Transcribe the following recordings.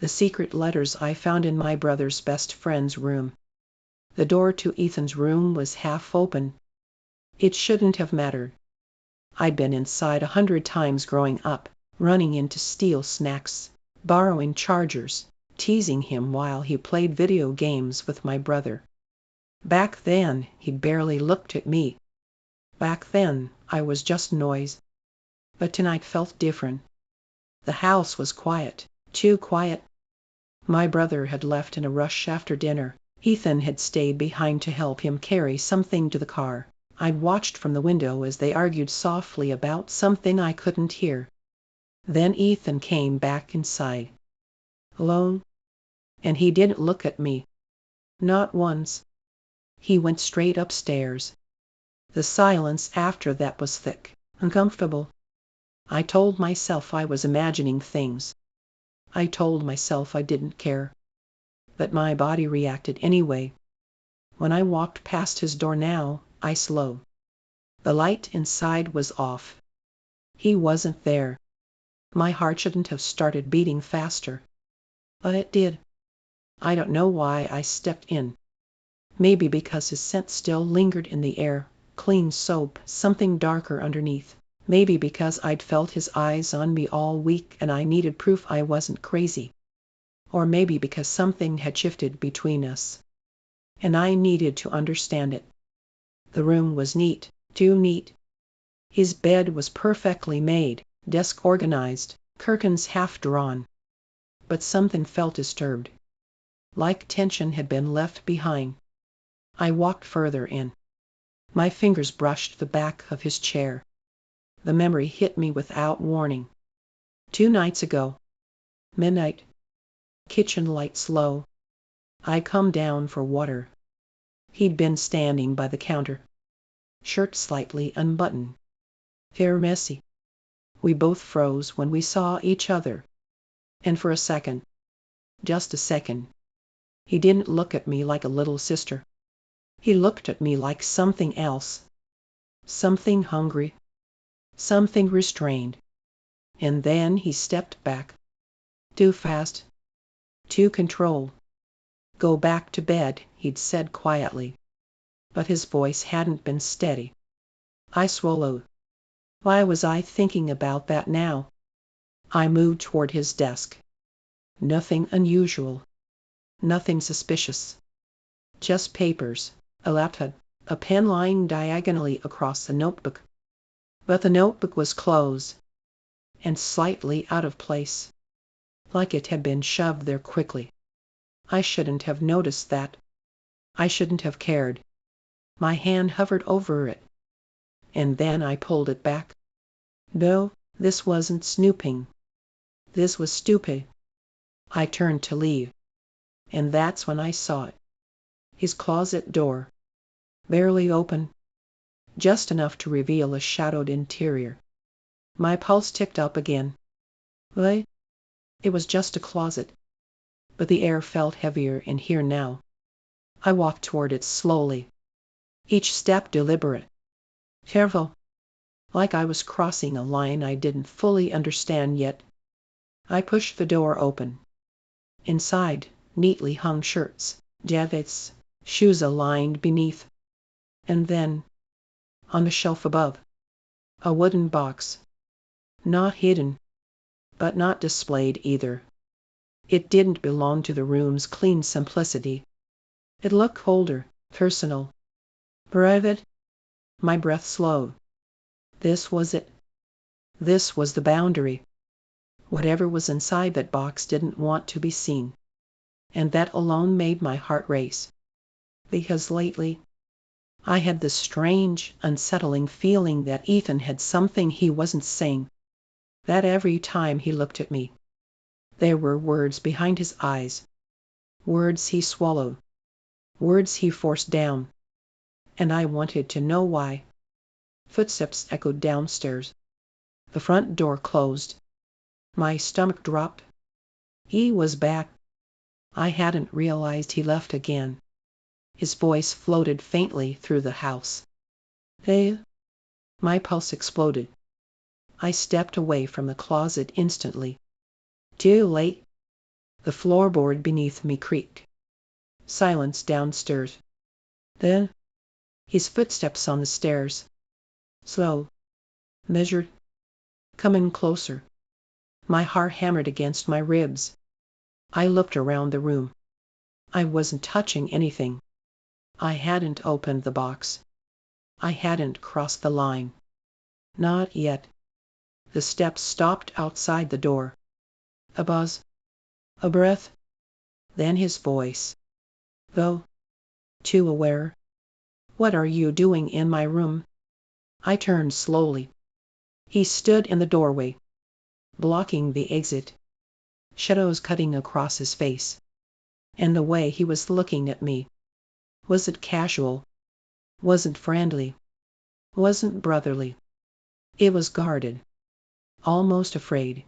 The secret letters I found in my brother's best friend's room. The door to Ethan's room was half open. It shouldn't have mattered. I'd been inside 100 times growing up, running in to steal snacks, borrowing chargers, teasing him while he played video games with my brother. Back then, he barely looked at me. Back then, I was just noise. But tonight felt different. The house was quiet, too quiet. My brother had left in a rush after dinner. Ethan had stayed behind to help him carry something to the car. I'd watched from the window as they argued softly about something I couldn't hear. Then Ethan came back inside. Alone. And he didn't look at me. Not once. He went straight upstairs. The silence after that was thick, uncomfortable. I told myself I was imagining things. I told myself I didn't care. But my body reacted anyway. When I walked past his door now, I slowed. The light inside was off. He wasn't there. My heart shouldn't have started beating faster. But it did. I don't know why I stepped in. Maybe because his scent still lingered in the air, clean soap, something darker underneath. Maybe because I'd felt his eyes on me all week and I needed proof I wasn't crazy. Or maybe because something had shifted between us. And I needed to understand it. The room was neat, too neat. His bed was perfectly made, desk organized, curtains half drawn. But something felt disturbed. Like tension had been left behind. I walked further in. My fingers brushed the back of his chair. The memory hit me without warning. 2 nights ago. Midnight. Kitchen lights low. I come down for water. He'd been standing by the counter. Shirt slightly unbuttoned. Hair messy. We both froze when we saw each other. And for a second, just a second, he didn't look at me like a little sister. He looked at me like something else. Something hungry. Something restrained. And then he stepped back. Too fast. Too controlled. Go back to bed, he'd said quietly. But his voice hadn't been steady. I swallowed. Why was I thinking about that now? I moved toward his desk. Nothing unusual. Nothing suspicious. Just papers, a laptop, a pen lying diagonally across the notebook. But the notebook was closed. And slightly out of place. Like it had been shoved there quickly. I shouldn't have noticed that. I shouldn't have cared. My hand hovered over it. And then I pulled it back. No, this wasn't snooping. This was stupid. I turned to leave. And that's when I saw it. His closet door. Barely open. Just enough to reveal a shadowed interior. My pulse ticked up again. What? It was just a closet. But the air felt heavier in here now. I walked toward it slowly. Each step deliberate. Careful. Like I was crossing a line I didn't fully understand yet. I pushed the door open. Inside, neatly hung shirts, jackets, shoes aligned beneath. And then, on the shelf above, a wooden box. Not hidden, but not displayed either. It didn't belong to the room's clean simplicity. It looked colder, personal, private. My breath slowed. This was it. This was the boundary. Whatever was inside that box didn't want to be seen. And that alone made my heart race. Because lately, I had this strange, unsettling feeling that Ethan had something he wasn't saying. That every time he looked at me, there were words behind his eyes. Words he swallowed. Words he forced down. And I wanted to know why. Footsteps echoed downstairs. The front door closed. My stomach dropped. He was back. I hadn't realized he left again. His voice floated faintly through the house. Hey? My pulse exploded. I stepped away from the closet instantly. Too late. The floorboard beneath me creaked. Silence downstairs. Then, his footsteps on the stairs. Slow, measured, coming closer. My heart hammered against my ribs. I looked around the room. I wasn't touching anything. I hadn't opened the box. I hadn't crossed the line. Not yet. The steps stopped outside the door. A buzz. A breath. Then his voice. Though too aware. What are you doing in my room? I turned slowly. He stood in the doorway, blocking the exit. Shadows cutting across his face. And the way he was looking at me. Wasn't casual. Wasn't friendly. Wasn't brotherly. It was guarded. Almost afraid.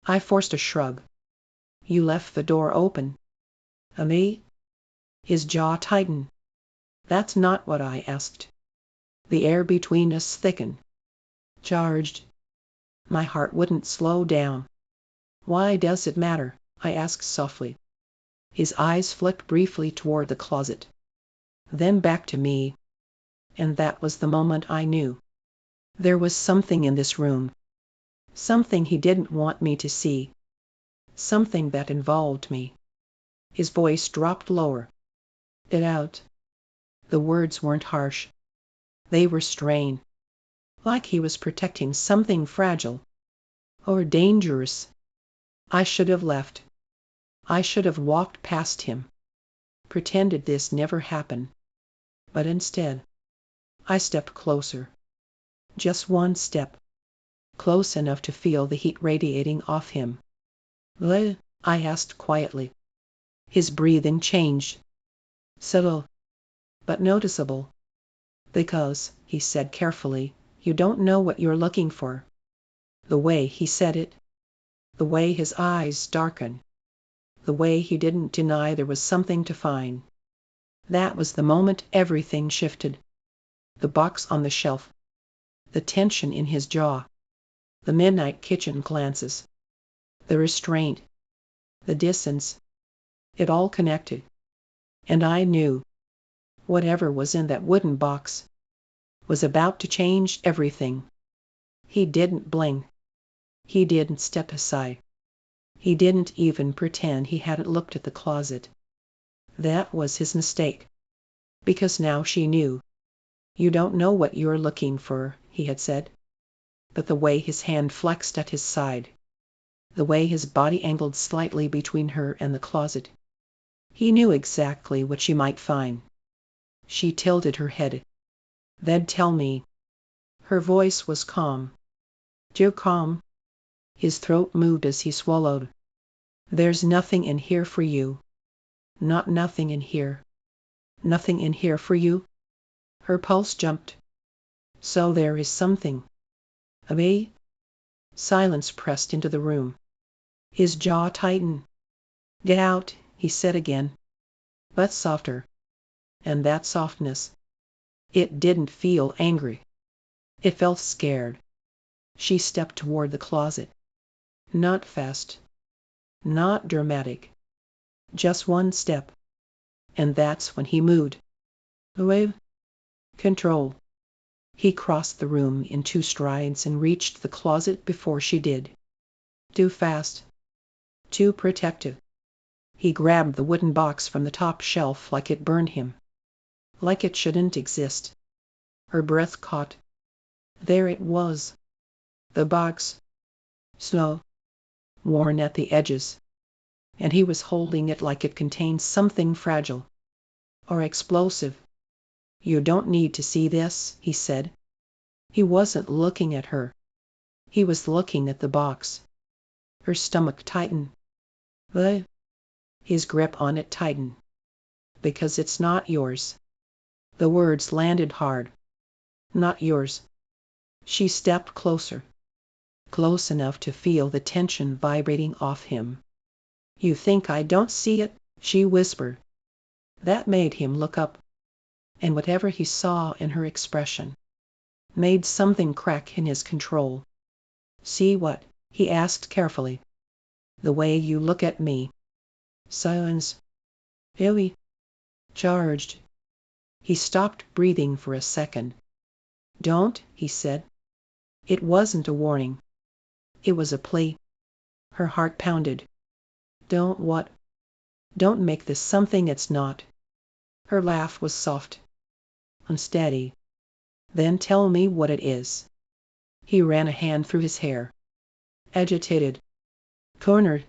I forced a shrug. You left the door open. Me? His jaw tightened. That's not what I asked. The air between us thickened. Charged. My heart wouldn't slow down. Why does it matter? I asked softly. His eyes flicked briefly toward the closet. Then back to me. And that was the moment I knew. There was something in this room. Something he didn't want me to see. Something that involved me. His voice dropped lower. Get out. The words weren't harsh. They were strained. Like he was protecting something fragile. Or dangerous. I should have left. I should have walked past him. Pretended this never happened. But instead, I stepped closer. Just one step. Close enough to feel the heat radiating off him. What? I asked quietly. His breathing changed. Subtle, but noticeable. Because, he said carefully, you don't know what you're looking for. The way he said it. The way his eyes darkened. The way he didn't deny there was something to find. That was the moment everything shifted. The box on the shelf. The tension in his jaw. The midnight kitchen glances. The restraint. The distance. It all connected. And I knew. Whatever was in that wooden box was about to change everything. He didn't blink. He didn't step aside. He didn't even pretend he hadn't looked at the closet. That was his mistake. Because now she knew. You don't know what you're looking for, he had said. But the way his hand flexed at his side. The way his body angled slightly between her and the closet. He knew exactly what she might find. She tilted her head. Then tell me. Her voice was calm. Too calm. His throat moved as he swallowed. There's nothing in here for you. Not nothing in here. Nothing in here for you? Her pulse jumped. So there is something. Me? Silence pressed into the room. His jaw tightened. Get out, he said again. But softer. And that softness. It didn't feel angry. It felt scared. She stepped toward the closet. Not fast. Not dramatic. Just one step. And that's when he moved. Away. Control. He crossed the room in 2 strides and reached the closet before she did. Too fast. Too protective. He grabbed the wooden box from the top shelf like it burned him. Like it shouldn't exist. Her breath caught. There it was. The box. Slow. Worn at the edges. And he was holding it like it contained something fragile. Or explosive. You don't need to see this, he said. He wasn't looking at her. He was looking at the box. Her stomach tightened. What? His grip on it tightened. Because it's not yours. The words landed hard. Not yours. She stepped closer. Close enough to feel the tension vibrating off him. You think I don't see it? She whispered. That made him look up. And whatever he saw in her expression made something crack in his control. See what? He asked carefully. The way you look at me. Silence. Billy. Charged. He stopped breathing for a second. Don't, he said. It wasn't a warning. It was a plea. Her heart pounded. Don't what? Don't make this something it's not. Her laugh was soft, unsteady. Then tell me what it is. He ran a hand through his hair. Agitated. Cornered.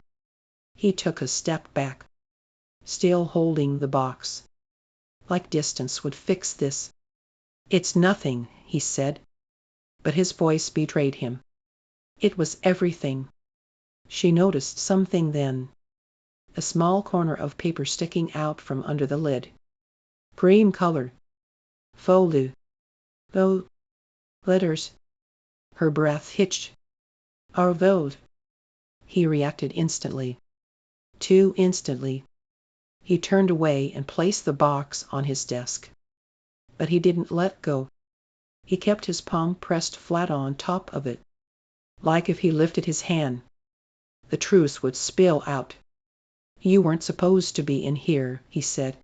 He took a step back, still holding the box. Like distance would fix this. It's nothing, he said. But his voice betrayed him. It was everything. She noticed something then. A small corner of paper sticking out from under the lid. Cream color. Folded. Those letters. Her breath hitched. Are those? He reacted instantly. Too instantly. He turned away and placed the box on his desk. But he didn't let go. He kept his palm pressed flat on top of it. Like if he lifted his hand, the truth would spill out. You weren't supposed to be in here, he said.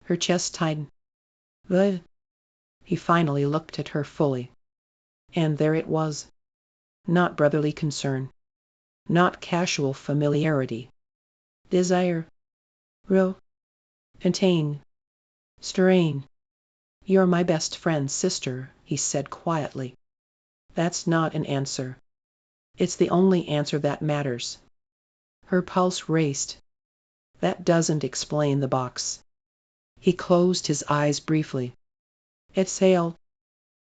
Her chest tightened. The. He finally looked at her fully. And there it was. Not brotherly concern. Not casual familiarity. Desire. Real. Contain. Strain. You're my best friend's sister, he said quietly. That's not an answer. It's the only answer that matters. Her pulse raced. That doesn't explain the box. He closed his eyes briefly. Exhaled,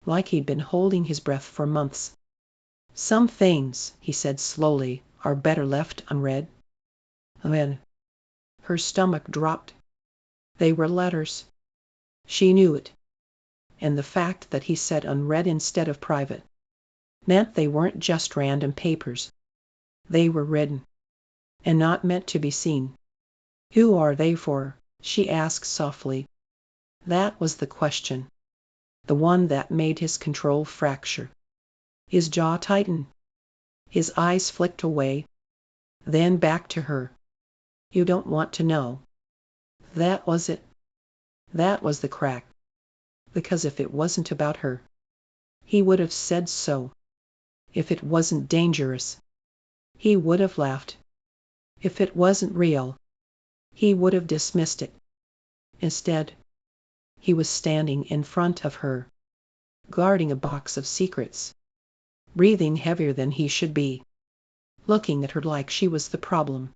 like he'd been holding his breath for months. Some things, he said slowly, are better left unread. Then her stomach dropped. They were letters. She knew it. And the fact that he said unread instead of private meant they weren't just random papers. They were written. And not meant to be seen. Who are they for? She asked softly. That was the question. The one that made his control fracture. His jaw tightened. His eyes flicked away. Then back to her. You don't want to know. That was it. That was the crack. Because if it wasn't about her, he would have said so. If it wasn't dangerous, he would have laughed. If it wasn't real, he would have dismissed it. Instead, he was standing in front of her, guarding a box of secrets, breathing heavier than he should be, looking at her like she was the problem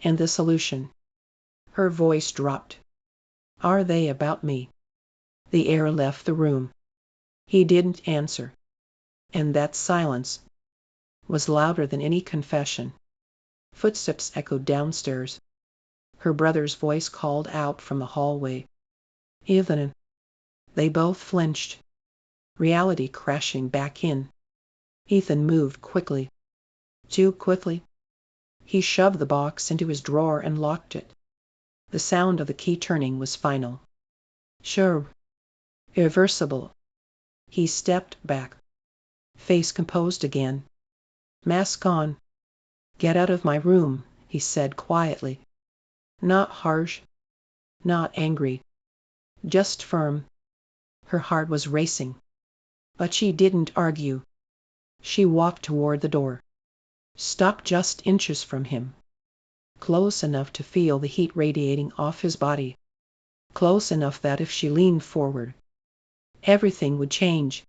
and the solution. Her voice dropped. Are they about me? The air left the room. He didn't answer. And that silence was louder than any confession. Footsteps echoed downstairs. Her brother's voice called out from the hallway. Ethan. They both flinched, reality crashing back in. Ethan moved quickly. Too quickly. He shoved the box into his drawer and locked it. The sound of the key turning was final. Sure. Irreversible. He stepped back, face composed again. Mask on. Get out of my room, he said quietly. Not harsh. Not angry. Just firm. Her heart was racing. But she didn't argue. She walked toward the door. Stopped just inches from him. Close enough to feel the heat radiating off his body. Close enough that if she leaned forward, everything would change.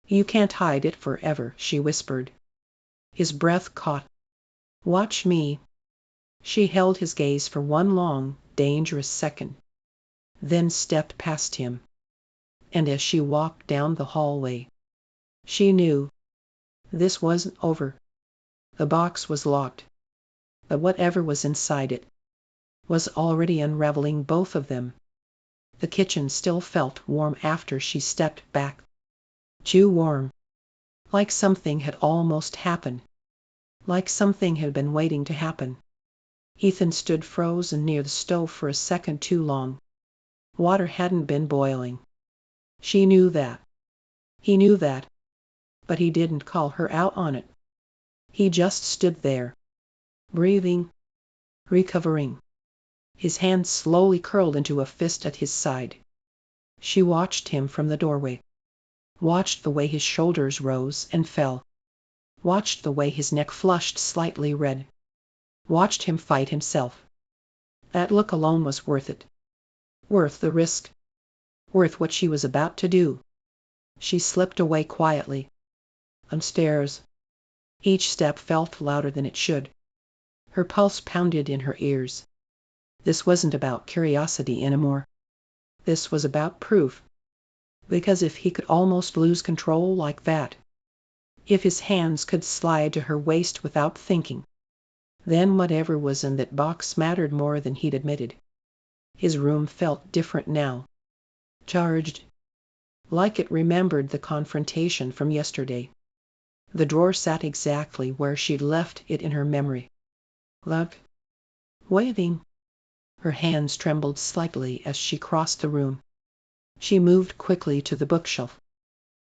You can't hide it forever, she whispered. His breath caught. Watch me. She held his gaze for one long, dangerous second, then stepped past him. And as she walked down the hallway, she knew this wasn't over. The box was locked, but whatever was inside it was already unraveling both of them. The kitchen still felt warm after she stepped back. Too warm. Like something had almost happened. Like something had been waiting to happen. Ethan stood frozen near the stove for a second too long. Water hadn't been boiling. She knew that. He knew that. But he didn't call her out on it. He just stood there, breathing, recovering. His hand slowly curled into a fist at his side. She watched him from the doorway. Watched the way his shoulders rose and fell. Watched the way his neck flushed slightly red. Watched him fight himself. That look alone was worth it. Worth the risk. Worth what she was about to do. She slipped away quietly. Upstairs. Each step felt louder than it should. Her pulse pounded in her ears. This wasn't about curiosity anymore. This was about proof. Because if he could almost lose control like that, if his hands could slide to her waist without thinking, then whatever was in that box mattered more than he'd admitted. His room felt different now. Charged. Like it remembered the confrontation from yesterday. The drawer sat exactly where she'd left it in her memory. Look. Waiting. Her hands trembled slightly as she crossed the room. She moved quickly to the bookshelf.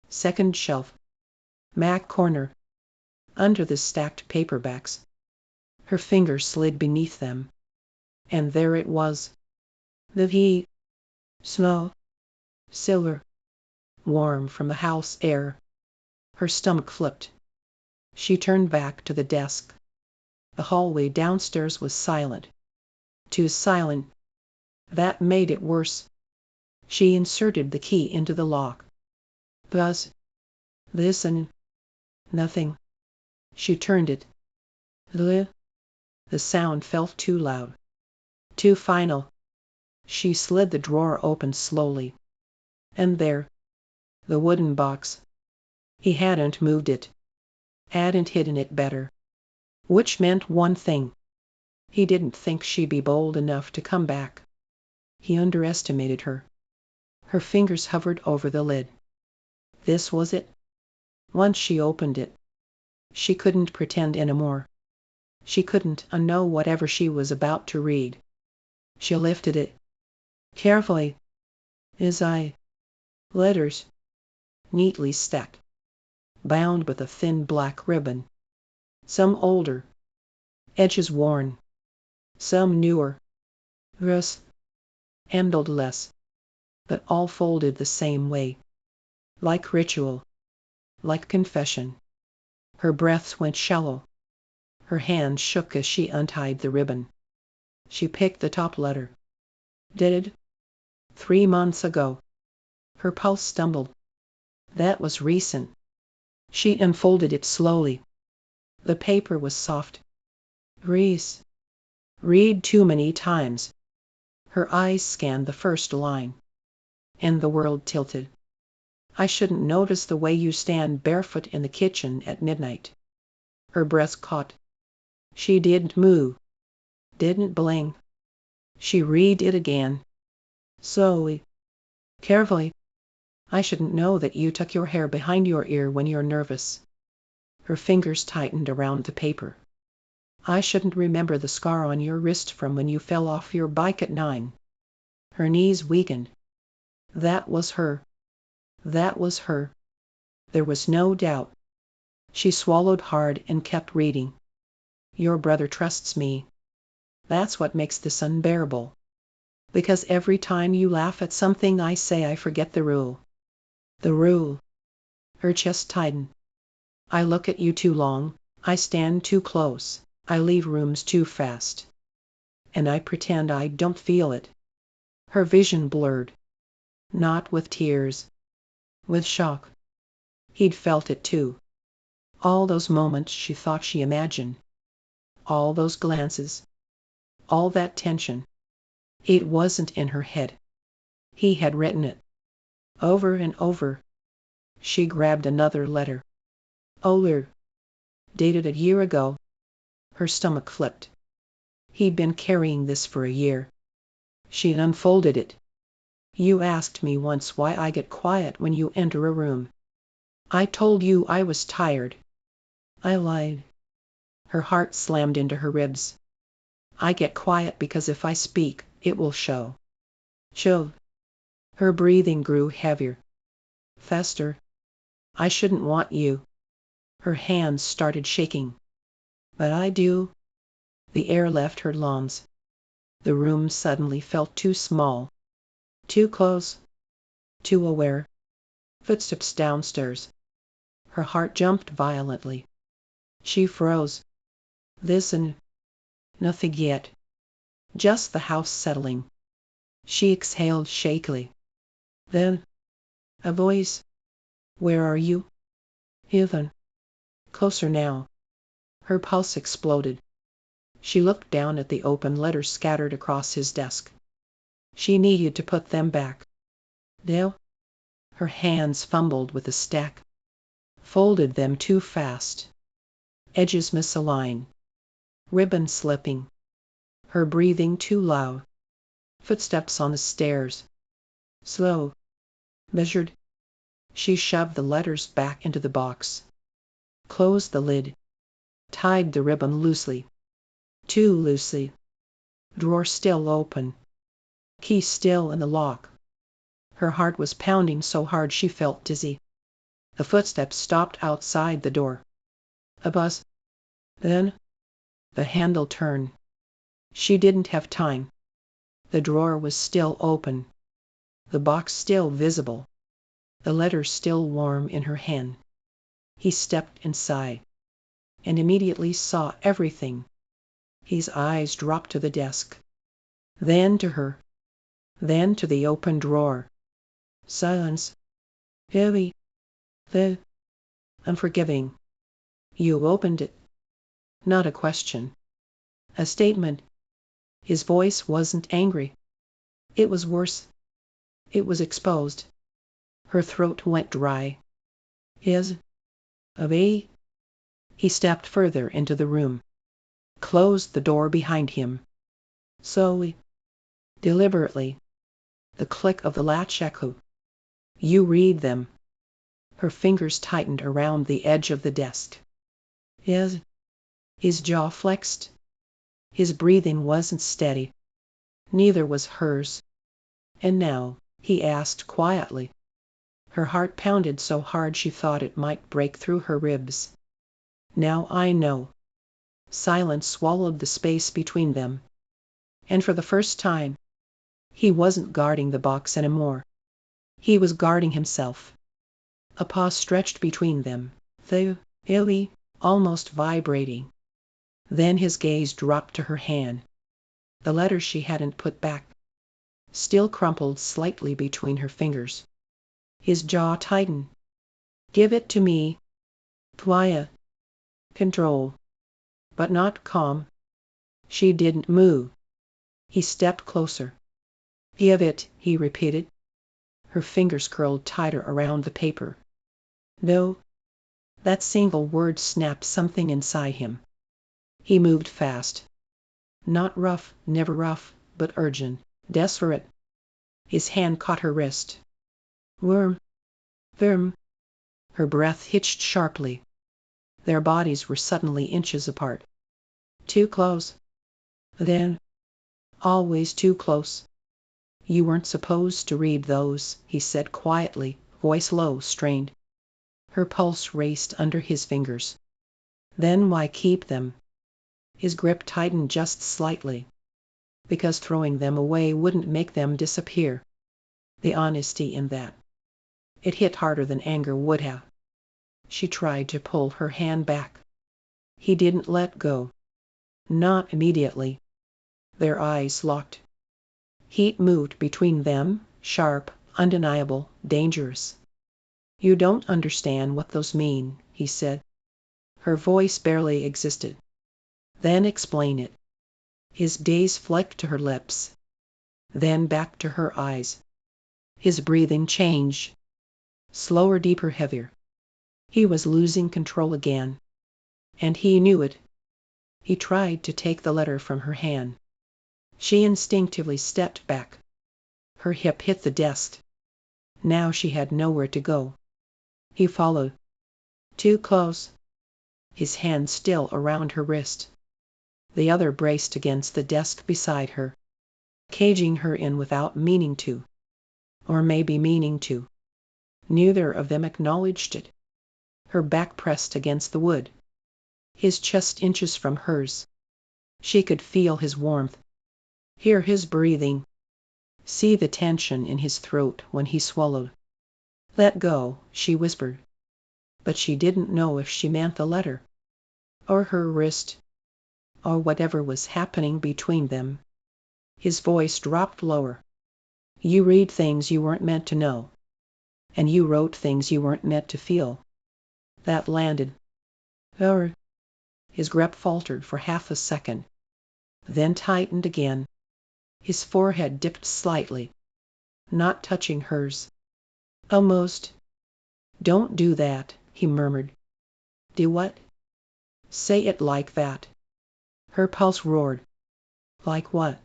Second shelf. Back corner. Under the stacked paperbacks. Her fingers slid beneath them. And there it was. The heat. Snow. Silver. Warm from the house air. Her stomach flipped. She turned back to the desk. The hallway downstairs was silent. Too silent. That made it worse. She inserted the key into the lock. Buzz. Listen. Nothing. She turned it. The sound felt too loud. Too final. She slid the drawer open slowly. And there. The wooden box. He hadn't moved it. Hadn't hidden it better. Which meant one thing. He didn't think she'd be bold enough to come back. He underestimated her. Her fingers hovered over the lid. This was it. Once she opened it, she couldn't pretend anymore. She couldn't unknow whatever she was about to read. She lifted it. Carefully. His letters. Neatly stacked. Bound with a thin black ribbon. Some older. Edges worn. Some newer. Rust. Handled less. But all folded the same way. Like ritual. Like confession. Her breaths went shallow. Her hand shook as she untied the ribbon. She picked the top letter. Dated. 3 months ago. Her pulse stumbled. That was recent. She unfolded it slowly. The paper was soft. Reese. Read too many times. Her eyes scanned the first line. And the world tilted. I shouldn't notice the way you stand barefoot in the kitchen at midnight. Her breath caught. She didn't move. Didn't blink. She read it again. Slowly. Carefully. I shouldn't know that you tuck your hair behind your ear when you're nervous. Her fingers tightened around the paper. I shouldn't remember the scar on your wrist from when you fell off your bike at 9. Her knees weakened. That was her. That was her. There was no doubt. She swallowed hard and kept reading. Your brother trusts me. That's what makes this unbearable. Because every time you laugh at something I say I forget the rule. The rule. Her chest tightened. I look at you too long. I stand too close. I leave rooms too fast. And I pretend I don't feel it. Her vision blurred. Not with tears. With shock. He'd felt it too. All those moments she thought she imagined. All those glances. All that tension. It wasn't in her head. He had written it. Over and over. She grabbed another letter. Older. Dated a year ago. Her stomach flipped. He'd been carrying this for a year. She unfolded it. You asked me once why I get quiet when you enter a room. I told you I was tired. I lied. Her heart slammed into her ribs. I get quiet because if I speak, it will show. Show. Her breathing grew heavier. Faster. I shouldn't want you. Her hands started shaking. But I do. The air left her lungs. The room suddenly felt too small, too close, too aware. Footsteps downstairs. Her heart jumped violently. She froze. Listen. Nothing yet. Just the house settling. She exhaled shakily. Then, a voice. Where are you? Ethan. Closer now. Her pulse exploded. She looked down at the open letters scattered across his desk. She needed to put them back. Now, her hands fumbled with the stack. Folded them too fast. Edges misaligned. Ribbon slipping. Her breathing too loud. Footsteps on the stairs. Slow. Measured. She shoved the letters back into the box. Closed the lid. Tied the ribbon loosely. Too loosely. Drawer still open. Key still in the lock. Her heart was pounding so hard she felt dizzy. The footsteps stopped outside the door. A buzz. Then, the handle turned. She didn't have time. The drawer was still open. The box still visible. The letters still warm in her hand. He stepped inside. And immediately saw everything. His eyes dropped to the desk. Then to her. Then to the open drawer. Silence. Heavy. Then, unforgiving. You opened it. Not a question. A statement. His voice wasn't angry. It was worse. It was exposed. Her throat went dry. His. Of a. He stepped further into the room. Closed the door behind him. Slowly. Deliberately. The click of the latch echoed. You read them. Her fingers tightened around the edge of the desk. Yes. His jaw flexed. His breathing wasn't steady. Neither was hers. And now, he asked quietly. Her heart pounded so hard she thought it might break through her ribs. Now I know. Silence swallowed the space between them. And for the first time, he wasn't guarding the box anymore. He was guarding himself. A paw stretched between them, illy, almost vibrating. Then his gaze dropped to her hand. The letter she hadn't put back. Still crumpled slightly between her fingers. His jaw tightened. Give it to me. Quiet. Control. But not calm. She didn't move. He stepped closer. Give it, he repeated. Her fingers curled tighter around the paper. No. That single word snapped something inside him. He moved fast. Not rough, never rough, but urgent, desperate. His hand caught her wrist. Worm. Firm. Her breath hitched sharply. Their bodies were suddenly inches apart. Too close. Then, always too close. You weren't supposed to read those, he said quietly, voice low, strained. Her pulse raced under his fingers. Then why keep them? His grip tightened just slightly. Because throwing them away wouldn't make them disappear. The honesty in that. It hit harder than anger would have. She tried to pull her hand back. He didn't let go. Not immediately. Their eyes locked. Heat moved between them, sharp, undeniable, dangerous. You don't understand what those mean, he said. Her voice barely existed. Then explain it. His gaze flicked to her lips. Then back to her eyes. His breathing changed. Slower, deeper, heavier. He was losing control again. And he knew it. He tried to take the letter from her hand. She instinctively stepped back. Her hip hit the desk. Now she had nowhere to go. He followed. Too close. His hand still around her wrist. The other braced against the desk beside her, caging her in without meaning to. Or maybe meaning to. Neither of them acknowledged it. Her back pressed against the wood. His chest inches from hers. She could feel his warmth, hear his breathing, see the tension in his throat when he swallowed. "Let go," she whispered, but she didn't know if she meant the letter, or her wrist, or whatever was happening between them. His voice dropped lower. "You read things you weren't meant to know, and you wrote things you weren't meant to feel." That landed. Or his grip faltered for half a second, then tightened again. His forehead dipped slightly, not touching hers. "Almost." "Don't do that," he murmured. "Do what?" "Say it like that." Her pulse roared. "Like what?"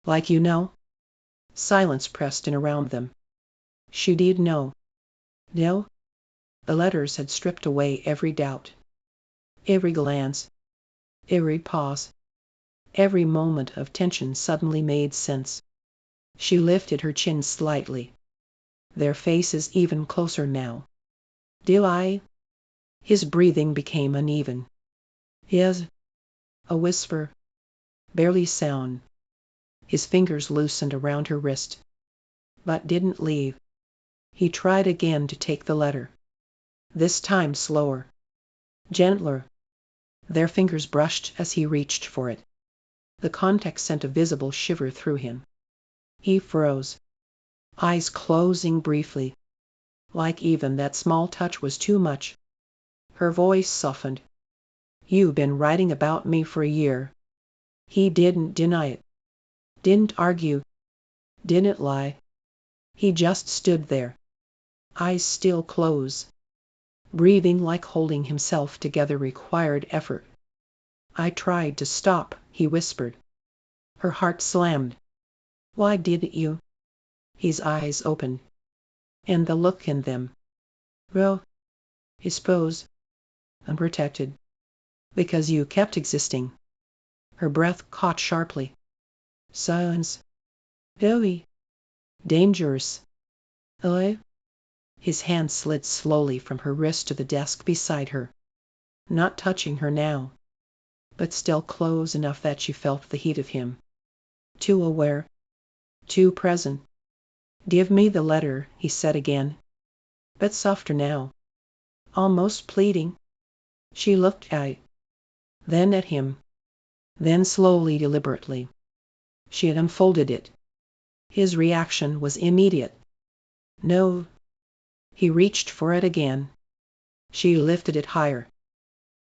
"Like you know." Silence pressed in around them. She did know. No? The letters had stripped away every doubt. Every glance, every pause, every moment of tension suddenly made sense. She lifted her chin slightly. Their faces even closer now. "Do I?" His breathing became uneven. "Yes." A whisper, barely sound. His fingers loosened around her wrist, but didn't leave. He tried again to take the letter. This time slower, gentler. Their fingers brushed as he reached for it. The contact sent a visible shiver through him. He froze, eyes closing briefly, like even that small touch was too much. Her voice softened. "You've been writing about me for a year." He didn't deny it, didn't argue, didn't lie. He just stood there, eyes still closed. Breathing like holding himself together required effort. "I tried to stop," he whispered. Her heart slammed. "Why didn't you?" His eyes opened, and the look in them. "Well, I suppose, unprotected, because you kept existing." Her breath caught sharply. Silence. "Very dangerous." "Oh?" His hand slid slowly from her wrist to the desk beside her, not touching her now, but still close enough that she felt the heat of him. Too aware, too present. "Give me the letter," he said again, but softer now, almost pleading. She looked at it, then at him, then slowly, deliberately. She had unfolded it. His reaction was immediate. "No." He reached for it again. She lifted it higher,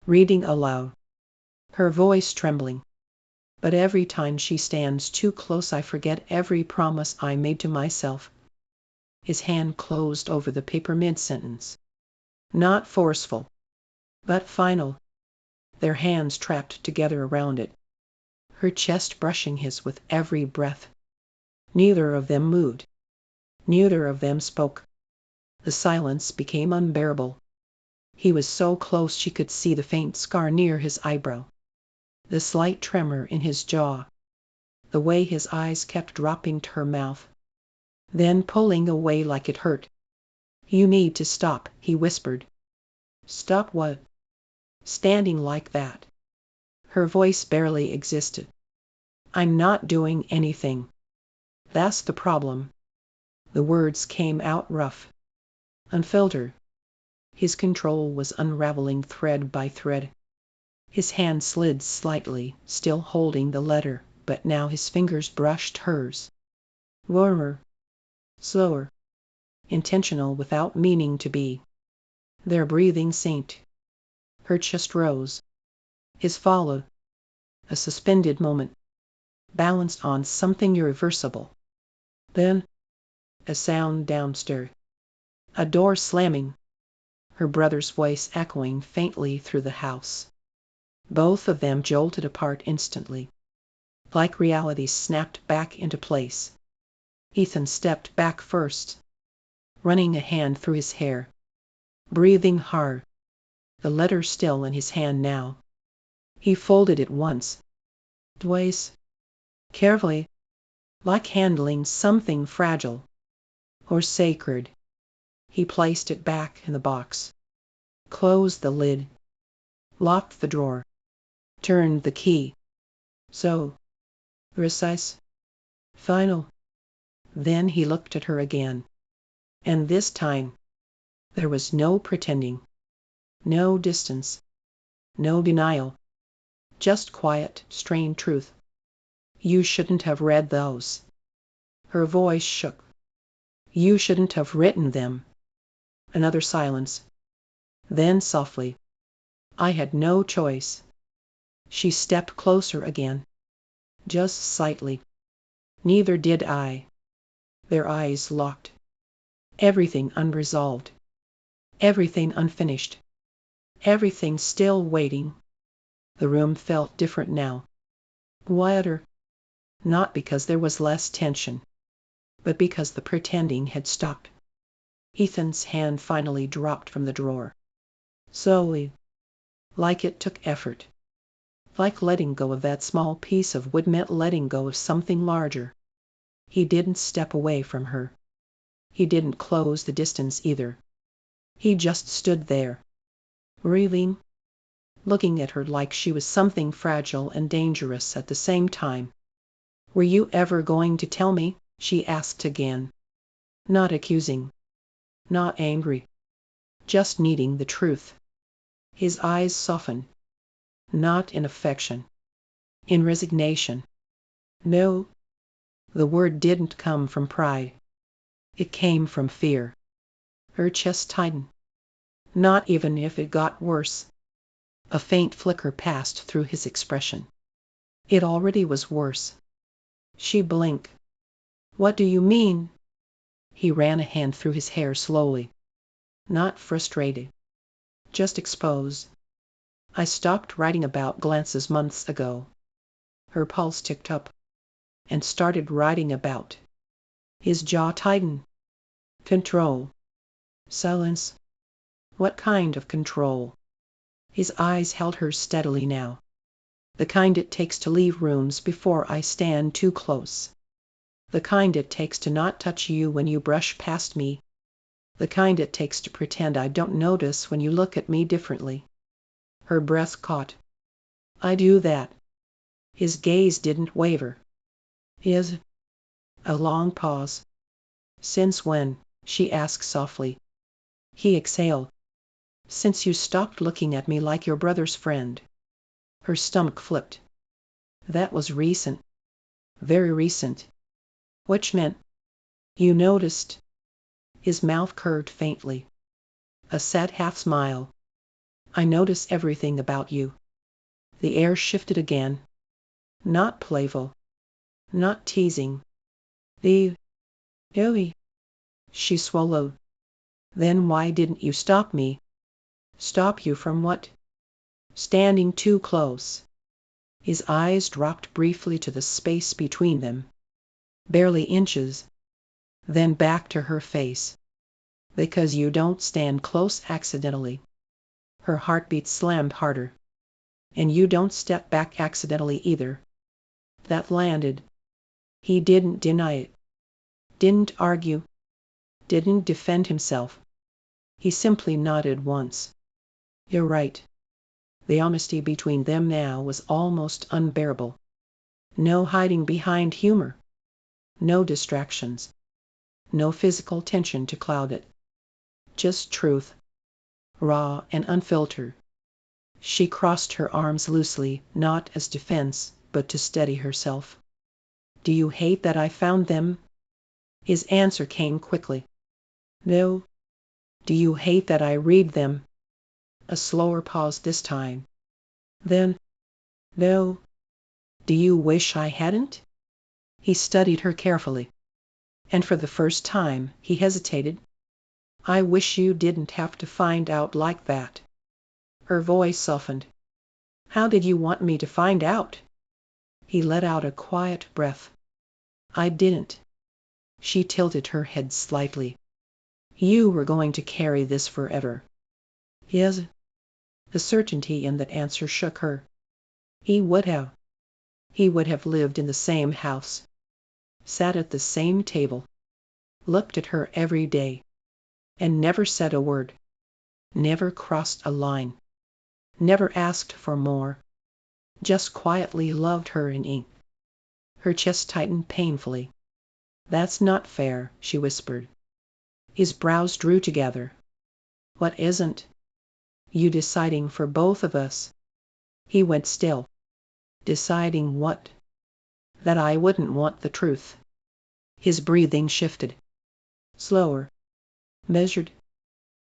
reading aloud, her voice trembling. "But every time she stands too close I forget every promise I made to myself." His hand closed over the paper mid-sentence. Not forceful, but final. Their hands trapped together around it, her chest brushing his with every breath. Neither of them moved. Neither of them spoke. The silence became unbearable. He was so close she could see the faint scar near his eyebrow, the slight tremor in his jaw, the way his eyes kept dropping to her mouth, then pulling away like it hurt. "You need to stop," he whispered. "Stop what?" "Standing like that." Her voice barely existed. "I'm not doing anything. That's the problem." The words came out rough, unfiltered. His control was unraveling thread by thread. His hand slid slightly, still holding the letter, but now his fingers brushed hers. Warmer, slower, intentional without meaning to be. Their breathing sank. Her chest rose. His followed. A suspended moment, balanced on something irreversible. Then, a sound downstairs. A door slamming. Her brother's voice echoing faintly through the house. Both of them jolted apart instantly, like reality snapped back into place. Ethan stepped back first, running a hand through his hair, breathing hard, the letter still in his hand now. He folded it once, twice, carefully, like handling something fragile or sacred. He placed it back in the box, closed the lid, locked the drawer, turned the key. So precise. Final. Then he looked at her again. And this time, there was no pretending, no distance, no denial, just quiet, strained truth. You shouldn't have read those. Her voice shook. You shouldn't have written them. Another silence. Then softly, I had no choice. She stepped closer again. Just slightly. Neither did I. Their eyes locked. Everything unresolved. Everything unfinished. Everything still waiting. The room felt different now. Quieter. Not because there was less tension, but because the pretending had stopped. Ethan's hand finally dropped from the drawer. Slowly. Like it took effort. Like letting go of that small piece of wood meant letting go of something larger. He didn't step away from her. He didn't close the distance either. He just stood there, breathing, looking at her like she was something fragile and dangerous at the same time. Were you ever going to tell me? She asked again. Not accusing, not angry, just needing the truth. His eyes softened, not in affection, in resignation. No, the word didn't come from pride. It came from fear. Her chest tightened. Not even if it got worse. A faint flicker passed through his expression. It already was worse. She blinked. What do you mean? He ran a hand through his hair slowly. Not frustrated. Just exposed. I stopped writing about glances months ago. Her pulse ticked up. And started writing about. His jaw tightened. Control. Silence. What kind of control? His eyes held hers steadily now. The kind it takes to leave rooms before I stand too close. The kind it takes to not touch you when you brush past me. The kind it takes to pretend I don't notice when you look at me differently. Her breath caught. I do that. His gaze didn't waver. Is a long pause. Since when? She asked softly. He exhaled. Since you stopped looking at me like your brother's friend. Her stomach flipped. That was recent. Very recent. Which meant you noticed. His mouth curved faintly. A sad half smile. I notice everything about you. The air shifted again. Not playful. Not teasing. The Joey. She swallowed. Then why didn't you stop me? Stop you from what? Standing too close. His eyes dropped briefly to the space between them. Barely inches. Then back to her face. Because you don't stand close accidentally. Her heartbeat slammed harder. And you don't step back accidentally either. That landed. He didn't deny it. Didn't argue. Didn't defend himself. He simply nodded once. You're right. The honesty between them now was almost unbearable. No hiding behind humor. No distractions. No physical tension to cloud it. Just truth. Raw and unfiltered. She crossed her arms loosely, not as defense, but to steady herself. Do you hate that I found them? His answer came quickly. No. Do you hate that I read them? A slower pause this time. Then, no. Do you wish I hadn't? He studied her carefully. And for the first time, he hesitated. I wish you didn't have to find out like that. Her voice softened. How did you want me to find out? He let out a quiet breath. I didn't. She tilted her head slightly. You were going to carry this forever. Yes. The certainty in that answer shook her. He would have. He would have lived in the same house. Sat at the same table. Looked at her every day. And never said a word. Never crossed a line. Never asked for more. just quietly loved her in ink. Her chest tightened painfully. That's not fair, she whispered. His brows drew together. What isn't? You deciding for both of us. He went still. Deciding what? That I wouldn't want the truth. His breathing shifted. Slower. Measured.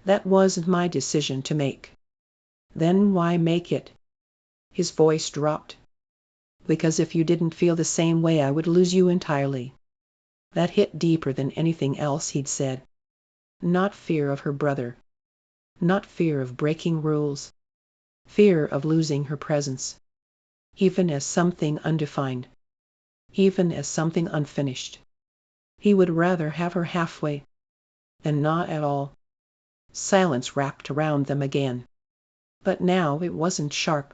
That wasn't my decision to make. Then why make it? His voice dropped. Because if you didn't feel the same way, I would lose you entirely. That hit deeper than anything else he'd said. Not fear of her brother. Not fear of breaking rules. Fear of losing her presence. Even as something undefined. Even as something unfinished. He would rather have her halfway than not at all. Silence wrapped around them again. But now it wasn't sharp.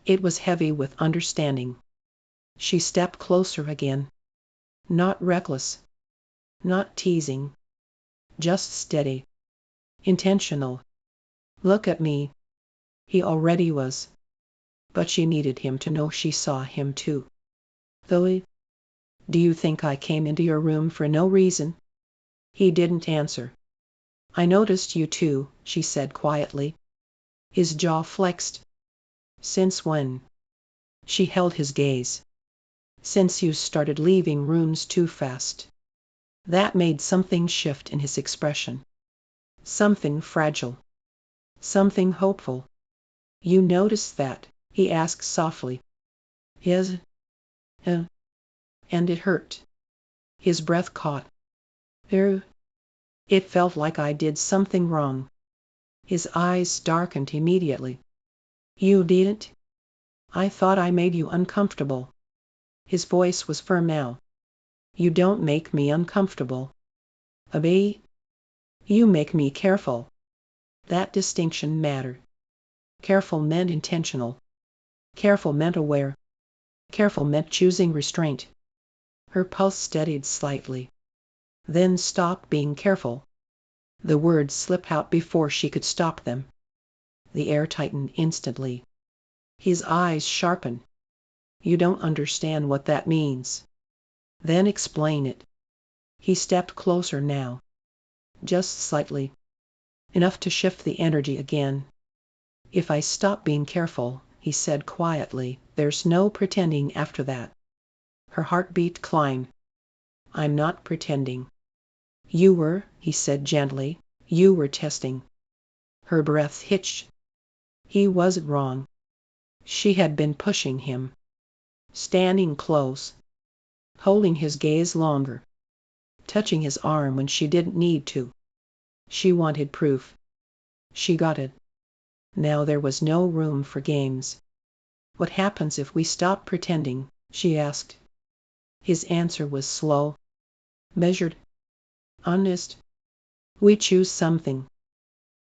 It was heavy with understanding. She stepped closer again. Not reckless. Not teasing. Just steady. Intentional. Look at me. He already was. But she needed him to know she saw him too. Though, do you think I came into your room for no reason? He didn't answer. I noticed you too, she said quietly. His jaw flexed. Since when? She held his gaze. Since you started leaving rooms too fast. That made something shift in his expression. Something fragile. Something hopeful. You noticed that? He asked softly. Yes. And it hurt. His breath caught. There. It felt like I did something wrong. His eyes darkened immediately. You didn't? I thought I made you uncomfortable. His voice was firm now. You don't make me uncomfortable. Abby, you make me careful. That distinction mattered. Careful meant intentional. Careful meant aware. Careful meant choosing restraint. Her pulse steadied slightly. Then stop being careful. The words slipped out before she could stop them. The air tightened instantly. His eyes sharpened. You don't understand what that means. Then explain it. He stepped closer now. Just slightly. Enough to shift the energy again. If I stop being careful, he said quietly, there's no pretending after that. Her heartbeat climbed. I'm not pretending. You were, he said gently, you were testing. Her breath hitched. He wasn't wrong. She had been pushing him. Standing close. Holding his gaze longer. Touching his arm when she didn't need to. She wanted proof. She got it. Now there was no room for games. What happens if we stop pretending? She asked. His answer was slow. Measured. Honest. We choose something.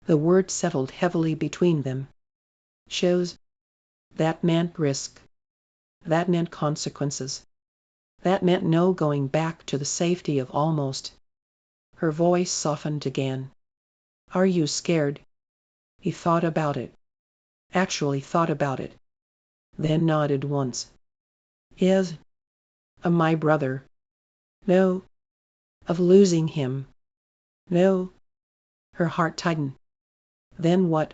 The word settled heavily between them. Shows. That meant risk. That meant consequences. That meant no going back to the safety of almost. Her voice softened again. Are you scared? He thought about it. Actually thought about it. Then nodded once. Yes. Of my brother. No. Of losing him. No. Her heart tightened. Then what?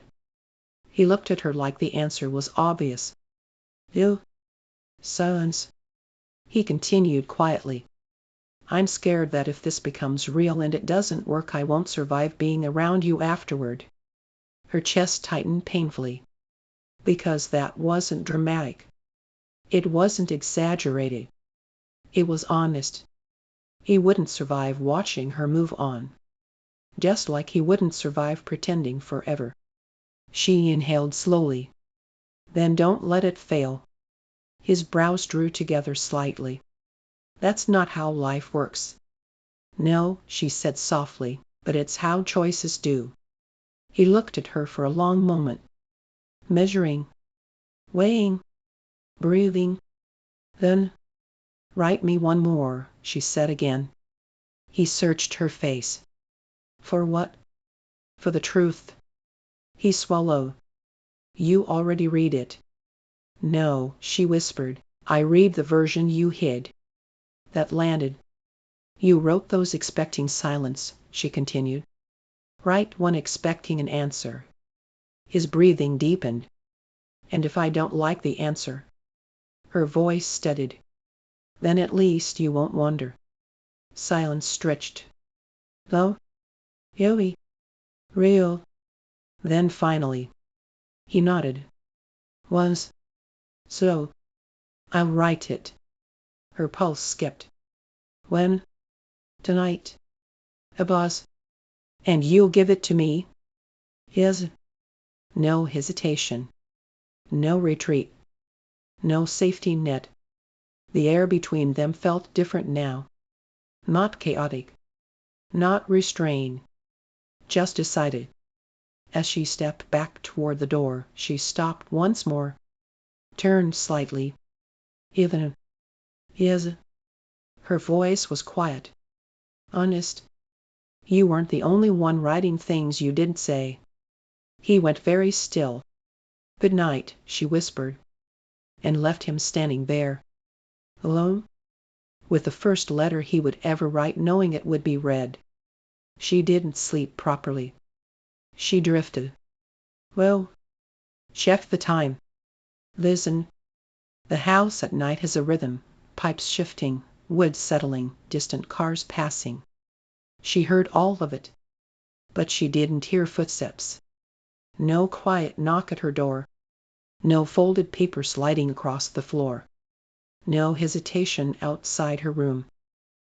He looked at her like the answer was obvious. You. Silence. He continued quietly. I'm scared that if this becomes real and it doesn't work, I won't survive being around you afterward. Her chest tightened painfully. Because that wasn't dramatic. It wasn't exaggerated. It was honest. He wouldn't survive watching her move on. Just like he wouldn't survive pretending forever. She inhaled slowly. Then don't let it fail. His brows drew together slightly. That's not how life works. No, she said softly, but it's how choices do. He looked at her for a long moment. Measuring. Weighing. Breathing. Then, write me one more, she said again. He searched her face. For what? For the truth. He swallowed. You already read it. No, she whispered. I read the version you hid. That landed. You wrote those expecting silence, she continued. Write one expecting an answer. His breathing deepened. And if I don't like the answer? Her voice steadied. Then at least you won't wonder. Silence stretched. Though? Yoey. Real. Then finally. He nodded. Was. So. I'll write it. Her pulse skipped. When? Tonight. A boss. And you'll give it to me? Yes. No hesitation. No retreat. No safety net. The air between them felt different now. Not chaotic. Not restrained. Just decided. As she stepped back toward the door, she stopped once more. Turned slightly. Even. Yes. Her voice was quiet. Honest. You weren't the only one writing things you didn't say. He went very still. Good night, she whispered, and left him standing there. Alone? With the first letter he would ever write, knowing it would be read. She didn't sleep properly. She drifted. Well, check the time. Listen. The house at night has a rhythm, pipes shifting, woods settling, distant cars passing. She heard all of it, but she didn't hear footsteps. No quiet knock at her door. No folded paper sliding across the floor. No hesitation outside her room.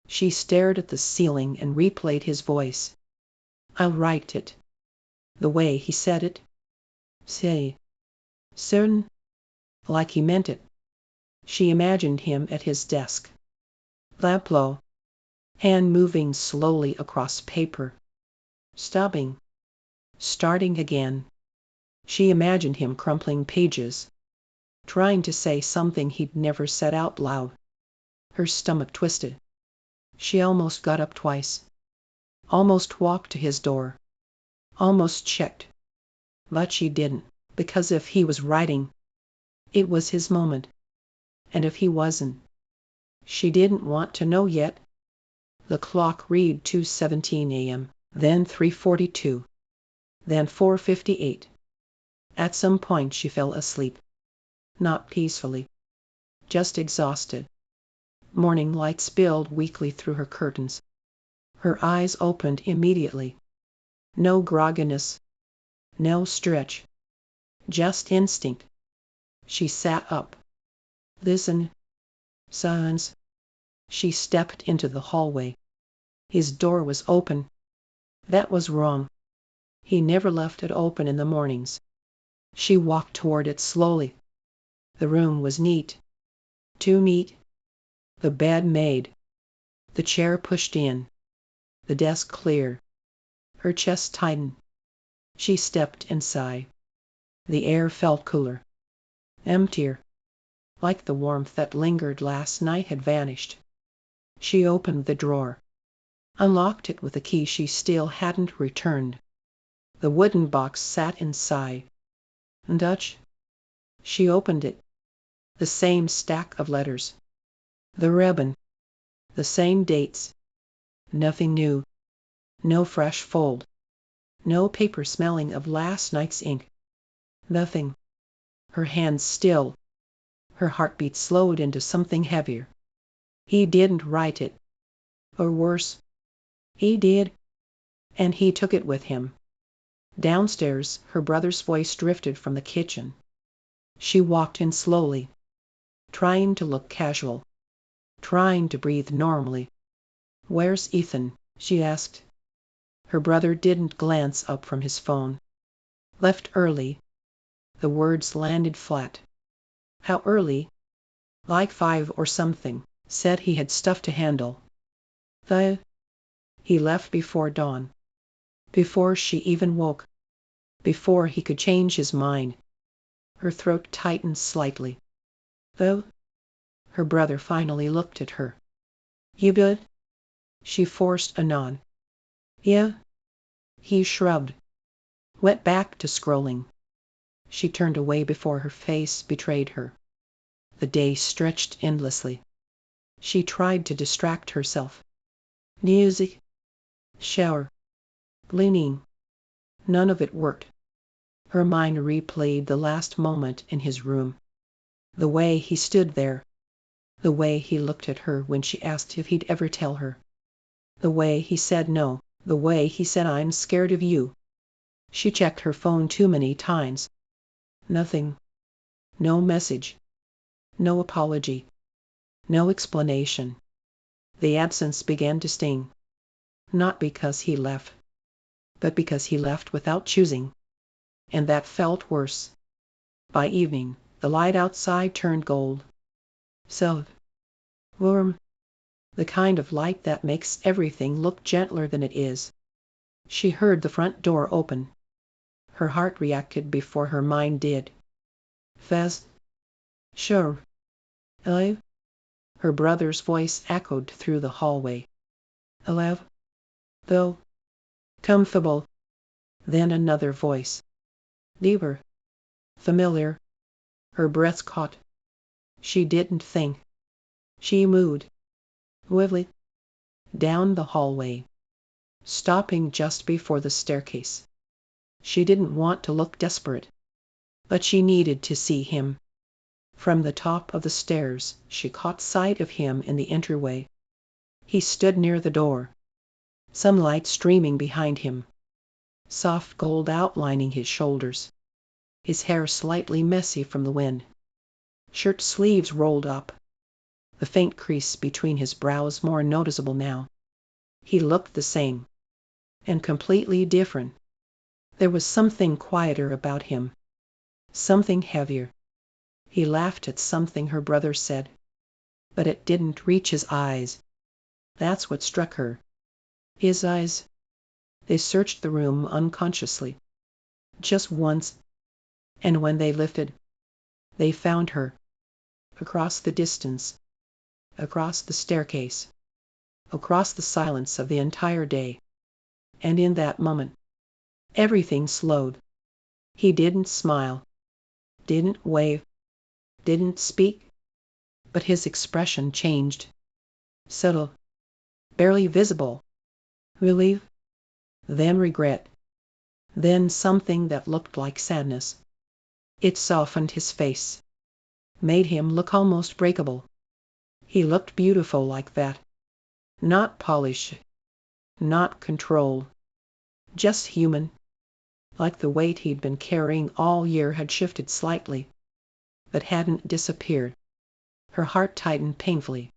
She stared at the ceiling and replayed his voice. I'll write it. The way he said it. Say. Certain. Like he meant it. She imagined him at his desk. Lamplight. Hand moving slowly across paper. Stopping. Starting again. She imagined him crumpling pages, trying to say something he'd never said out loud. Her stomach twisted. She almost got up twice. Almost walked to his door. Almost checked. But she didn't, because if he was writing, it was his moment. And if he wasn't, she didn't want to know yet. The clock read 2:17 a.m., then 3:42, then 4:58. At some point she fell asleep. Not peacefully. Just exhausted. Morning light spilled weakly through her curtains. Her eyes opened immediately. No grogginess. No stretch. Just instinct. She sat up. Listen. Silence. She stepped into the hallway. His door was open. That was wrong. He never left it open in the mornings. She walked toward it slowly. The room was neat. Too neat. The bed made. The chair pushed in. The desk clear. Her chest tightened. She stepped inside. The air felt cooler. Emptier. Like the warmth that lingered last night had vanished. She opened the drawer. Unlocked it with a key she still hadn't returned. The wooden box sat inside. Dutch. She opened it. The same stack of letters. The ribbon. The same dates. Nothing new. No fresh fold. No paper smelling of last night's ink. Nothing. Her hands still. Her heartbeat slowed into something heavier. He didn't write it. Or worse. He did. And he took it with him. Downstairs, her brother's voice drifted from the kitchen. She walked in slowly, trying to look casual, trying to breathe normally. Where's Ethan? She asked. Her brother didn't glance up from his phone. Left early. The words landed flat. How early? Like 5 or something. Said he had stuff to handle. He left before dawn. Before she even woke. Before he could change his mind. Her throat tightened slightly. Though? Her brother finally looked at her. You good? She forced a nod. Yeah. He shrugged. Went back to scrolling. She turned away before her face betrayed her. The day stretched endlessly. She tried to distract herself. Music, shower, leaning. None of it worked. Her mind replayed the last moment in his room. The way he stood there. The way he looked at her when she asked if he'd ever tell her. The way he said no. The way he said, "I'm scared of you." She checked her phone too many times. Nothing. No message. No apology. No explanation. The absence began to sting. Not because he left, but because he left without choosing. And that felt worse. By evening, the light outside turned gold. So warm. The kind of light that makes everything look gentler than it is. She heard the front door open. Her heart reacted before her mind did. Fast. Sure. Alive? Her brother's voice echoed through the hallway. Alive? Though. Comfortable. Then another voice. Deeper. Familiar. Her breath caught. She didn't think. She moved. Swiftly. Down the hallway. Stopping just before the staircase. She didn't want to look desperate. But she needed to see him. From the top of the stairs, she caught sight of him in the entryway. He stood near the door. Some light streaming behind him. Soft gold outlining his shoulders. His hair slightly messy from the wind. Shirt sleeves rolled up. The faint crease between his brows more noticeable now. He looked the same. And completely different. There was something quieter about him. Something heavier. He laughed at something her brother said. But it didn't reach his eyes. That's what struck her. His eyes. They searched the room unconsciously. Just once. And when they lifted, they found her. Across the distance. Across the staircase. Across the silence of the entire day. And in that moment, everything slowed. He didn't smile. Didn't wave. Didn't speak. But his expression changed. Subtle. Barely visible. Relief. Then regret. Then something that looked like sadness. It softened his face. Made him look almost breakable. He looked beautiful like that. Not polished. Not controlled. Just human. Like the weight he'd been carrying all year had shifted slightly. But hadn't disappeared. Her heart tightened painfully.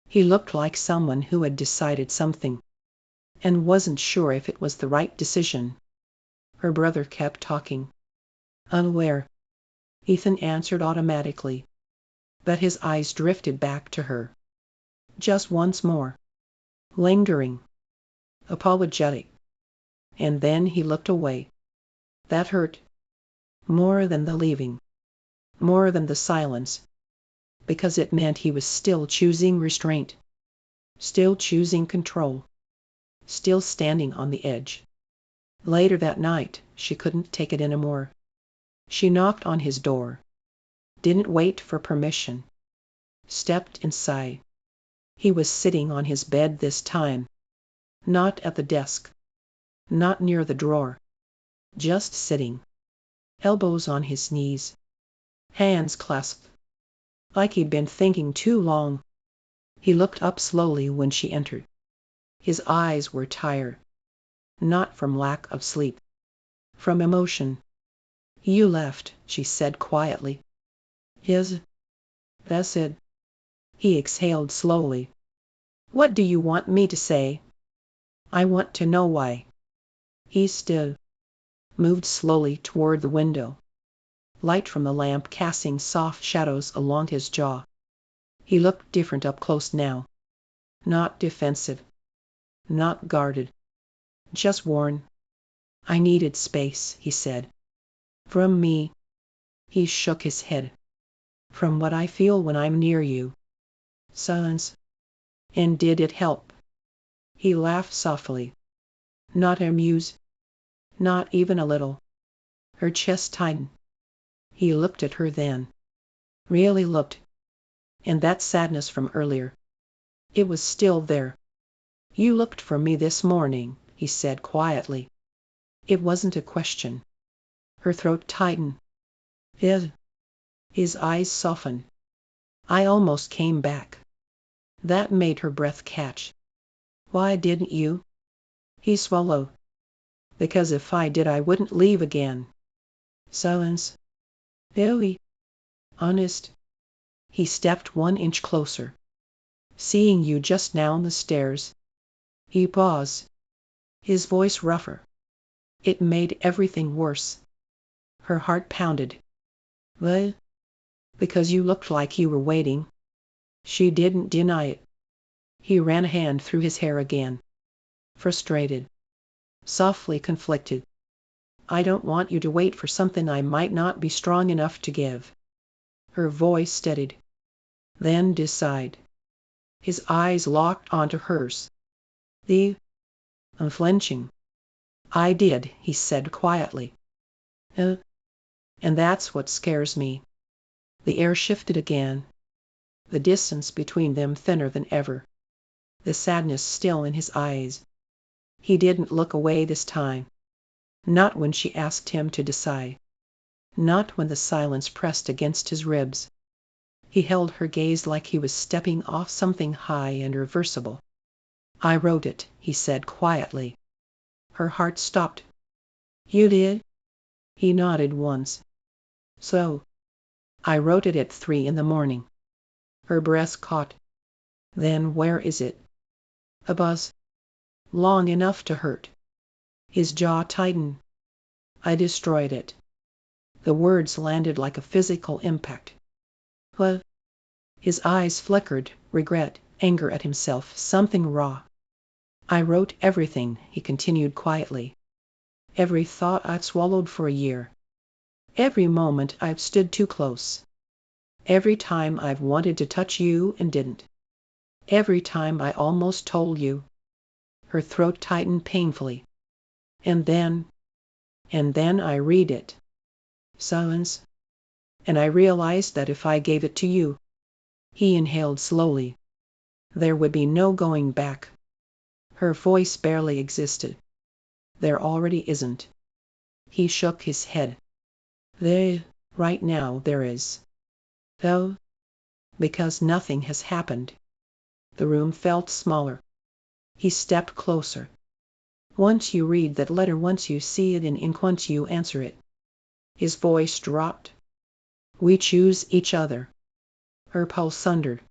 He looked like someone who had decided something. And wasn't sure if it was the right decision. Her brother kept talking. Unaware. Ethan answered automatically. But his eyes drifted back to her. Just once more. Lingering. Apologetic. And then he looked away. That hurt. More than the leaving. More than the silence. Because it meant he was still choosing restraint. Still choosing control. Still standing on the edge. Later that night, she couldn't take it anymore. She knocked on his door. Didn't wait for permission. Stepped inside. He was sitting on his bed this time. Not at the desk. Not near the drawer. Just sitting. Elbows on his knees. Hands clasped. Like he'd been thinking too long. He looked up slowly when she entered. His eyes were tired. Not from lack of sleep. From emotion. You left, she said quietly. That's it. He exhaled slowly. What do you want me to say? I want to know why. He stood. Moved slowly toward the window. Light from the lamp casting soft shadows along his jaw. He looked different up close now. Not defensive. Not guarded. Just worn. I needed space, he said. From me. He shook his head. From what I feel when I'm near you. Silence. And did it help? He laughed softly. Not amused. Not even a little. Her chest tightened. He looked at her then. Really looked. And that sadness from earlier. It was still there. You looked for me this morning, he said quietly. It wasn't a question. Her throat tightened. His eyes softened. I almost came back. That made her breath catch. Why didn't you? He swallowed. Because if I did I wouldn't leave again. Silence. Very honest. He stepped 1 inch closer. Seeing you just now on the stairs. He paused. His voice rougher. It made everything worse. Her heart pounded. Well, because you looked like you were waiting. She didn't deny it. He ran a hand through his hair again. Frustrated. Softly conflicted. I don't want you to wait for something I might not be strong enough to give. Her voice steadied. Then decide. His eyes locked onto hers. The unflinching. I did, he said quietly. And that's what scares me. The air shifted again. The distance between them thinner than ever. The sadness still in his eyes. He didn't look away this time. Not when she asked him to decide. Not when the silence pressed against his ribs. He held her gaze like he was stepping off something high and irreversible. I wrote it, he said quietly. Her heart stopped. You did? He nodded once. So. I wrote it at 3 a.m. Her breath caught. Then where is it? A buzz. Long enough to hurt. His jaw tightened. I destroyed it. The words landed like a physical impact. What? His eyes flickered, regret, anger at himself, something raw. I wrote everything, he continued quietly. Every thought I've swallowed for a year. Every moment I've stood too close. Every time I've wanted to touch you and didn't. Every time I almost told you. Her throat tightened painfully. And then I read it. Silence. And I realized that if I gave it to you. He inhaled slowly. There would be no going back. Her voice barely existed. There already isn't. He shook his head. Right now there is. Though, because nothing has happened. The room felt smaller. He stepped closer. Once you read that letter, once you see it in ink, once you answer it. His voice dropped. We choose each other. Her pulse thundered.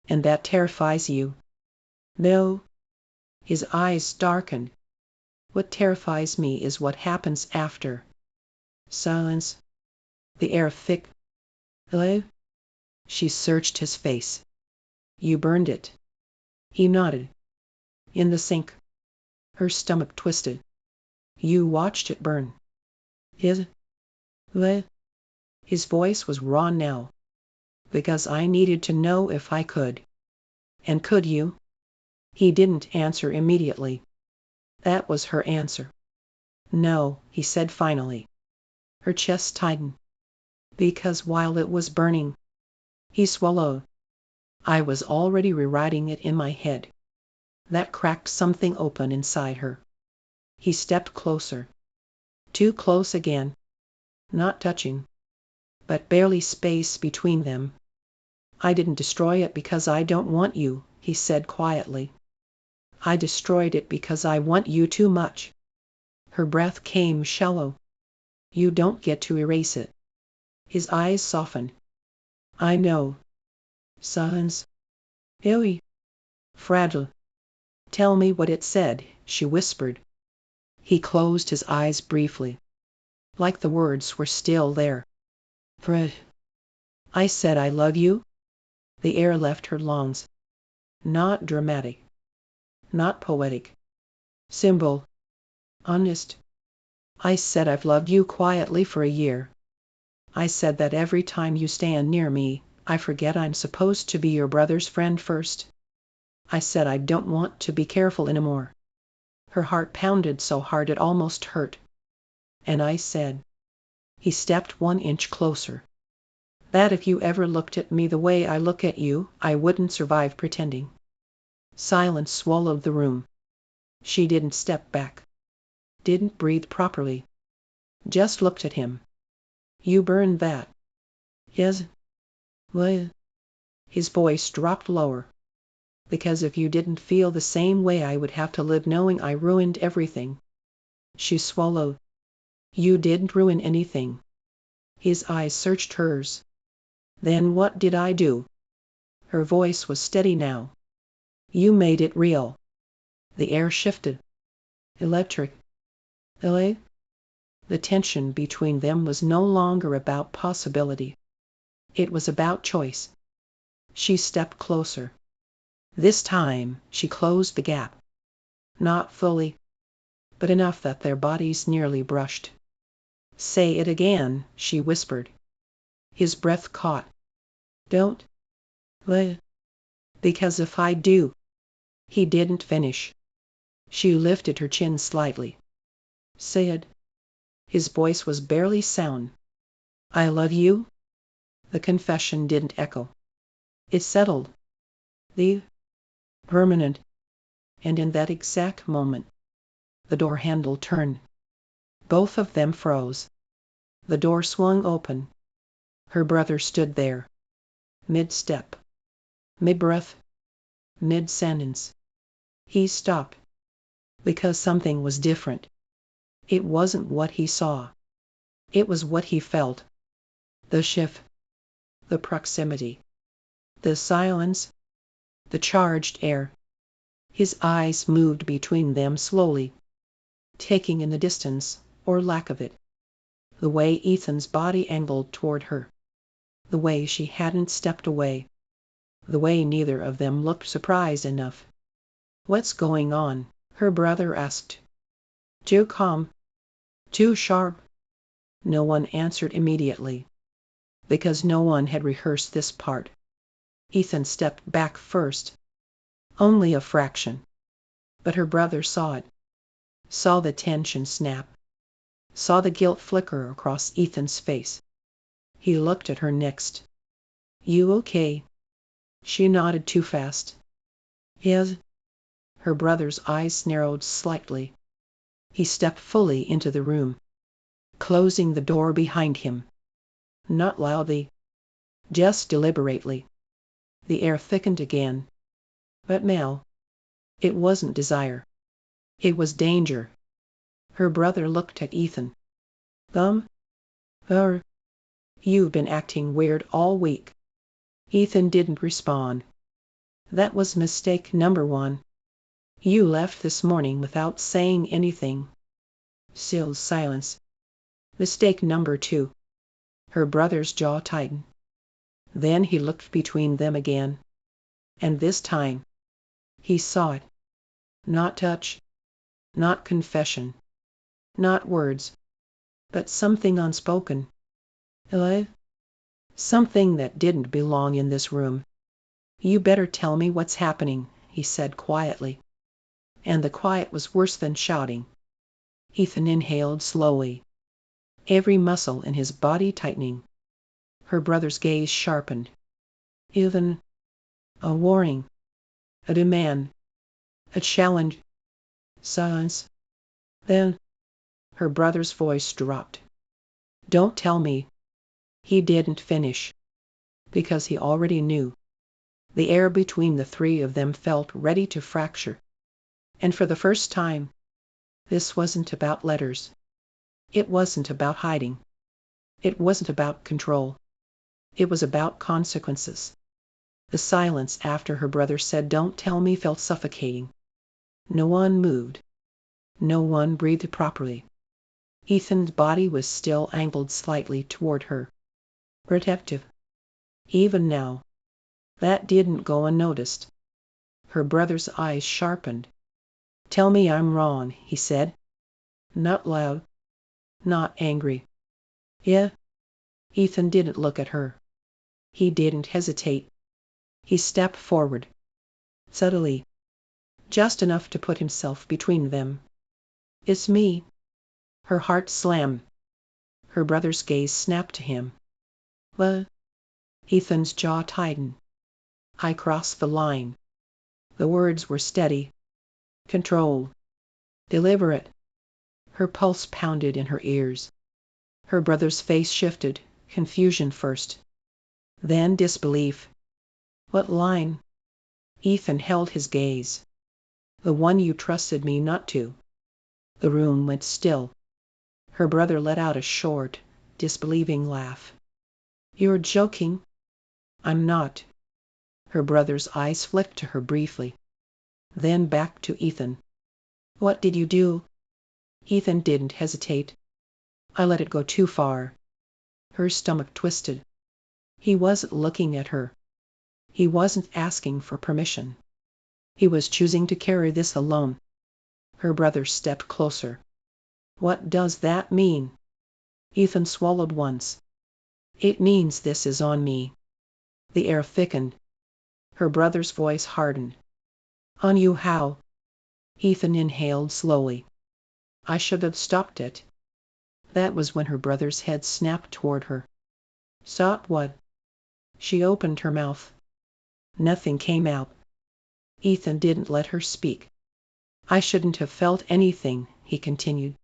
And that terrifies you. No. His eyes darkened. What terrifies me is what happens after. Silence. The air thick. Hello? She searched his face. You burned it. He nodded. In the sink. Her stomach twisted. You watched it burn. What? His voice was raw now. Because I needed to know if I could. And could you? He didn't answer immediately. That was her answer. No, he said finally. Her chest tightened. Because while it was burning. He swallowed. I was already rewriting it in my head. That cracked something open inside her. He stepped closer. Too close again. Not touching. But barely space between them. I didn't destroy it because I don't want you, he said quietly. I destroyed it because I want you too much. Her breath came shallow. You don't get to erase it. His eyes softened. I know. Silence. Very fragile. Tell me what it said, she whispered. He closed his eyes briefly. Like the words were still there. Fred. I said I love you. The air left her lungs. Not dramatic. Not poetic. Simple. Honest. I said I've loved you quietly for a year. I said that every time you stand near me, I forget I'm supposed to be your brother's friend first. I said I don't want to be careful anymore. Her heart pounded so hard it almost hurt. And I said, He stepped 1 inch closer. That if you ever looked at me the way I look at you, I wouldn't survive pretending. Silence swallowed the room. She didn't step back. Didn't breathe properly. Just looked at him. You burned that. Yes. Well. His voice dropped lower. Because if you didn't feel the same way, I would have to live knowing I ruined everything. She swallowed. You didn't ruin anything. His eyes searched hers. Then what did I do? Her voice was steady now. You made it real. The air shifted. Electric. LA? The tension between them was no longer about possibility. It was about choice. She stepped closer. This time, she closed the gap. Not fully, but enough that their bodies nearly brushed. Say it again, she whispered. His breath caught. Don't. Let. Because if I do. He didn't finish. She lifted her chin slightly. Say it. His voice was barely sound. I love you? The confession didn't echo. It settled. The permanent. And in that exact moment, the door handle turned. Both of them froze. The door swung open. Her brother stood there. Mid-step. Mid-breath. Mid-sentence. He stopped. Because something was different. It wasn't what he saw. It was what he felt. The shift. The proximity. The silence. The charged air. His eyes moved between them slowly, taking in the distance, or lack of it. The way Ethan's body angled toward her. The way she hadn't stepped away. The way neither of them looked surprised enough. What's going on? Her brother asked. Too calm. Too sharp. No one answered immediately. Because no one had rehearsed this part. Ethan stepped back first. Only a fraction. But her brother saw it. Saw the tension snap. Saw the guilt flicker across Ethan's face. He looked at her next. You okay? She nodded too fast. Yes. Her brother's eyes narrowed slightly. He stepped fully into the room, closing the door behind him. Not loudly. Just deliberately. The air thickened again. But Mel. It wasn't desire. It was danger. Her brother looked at Ethan. Or, you've been acting weird all week. Ethan didn't respond. That was mistake number 1. You left this morning without saying anything. Still silence. Mistake number 2. Her brother's jaw tightened. Then he looked between them again. And this time, he saw it. Not touch. Not confession. Not words. But something unspoken. Alive? Something that didn't belong in this room. You better tell me what's happening, he said quietly. And the quiet was worse than shouting. Ethan inhaled slowly. Every muscle in his body tightening. Her brother's gaze sharpened. Ethan. A warning. A demand. A challenge. Silence. Then, her brother's voice dropped. Don't tell me. He didn't finish. Because he already knew. The air between the three of them felt ready to fracture. And for the first time, this wasn't about letters. It wasn't about hiding. It wasn't about control. It was about consequences. The silence after her brother said don't tell me felt suffocating. No one moved. No one breathed properly. Ethan's body was still angled slightly toward her. Protective. Even now. That didn't go unnoticed. Her brother's eyes sharpened. Tell me I'm wrong, he said. Not loud. Not angry. Yeah. Ethan didn't look at her. He didn't hesitate. He stepped forward. Subtly. Just enough to put himself between them. It's me. Her heart slammed. Her brother's gaze snapped to him. "What?" Ethan's jaw tightened. "I crossed the line." The words were steady, controlled, deliberate. Her pulse pounded in her ears. Her brother's face shifted, confusion first, then disbelief. "What line?" Ethan held his gaze. "The one you trusted me not to." The room went still. Her brother let out a short, disbelieving laugh. "You're joking." "I'm not." Her brother's eyes flicked to her briefly, then back to Ethan. "What did you do?" Ethan didn't hesitate. "I let it go too far." Her stomach twisted. He wasn't looking at her. He wasn't asking for permission. He was choosing to carry this alone. Her brother stepped closer. "What does that mean?" Ethan swallowed once. "It means this is on me." The air thickened. Her brother's voice hardened. "On you how?" Ethan inhaled slowly. "I should have stopped it." That was when her brother's head snapped toward her. "Stop what?" She opened her mouth. Nothing came out. Ethan didn't let her speak. "I shouldn't have felt anything," he continued.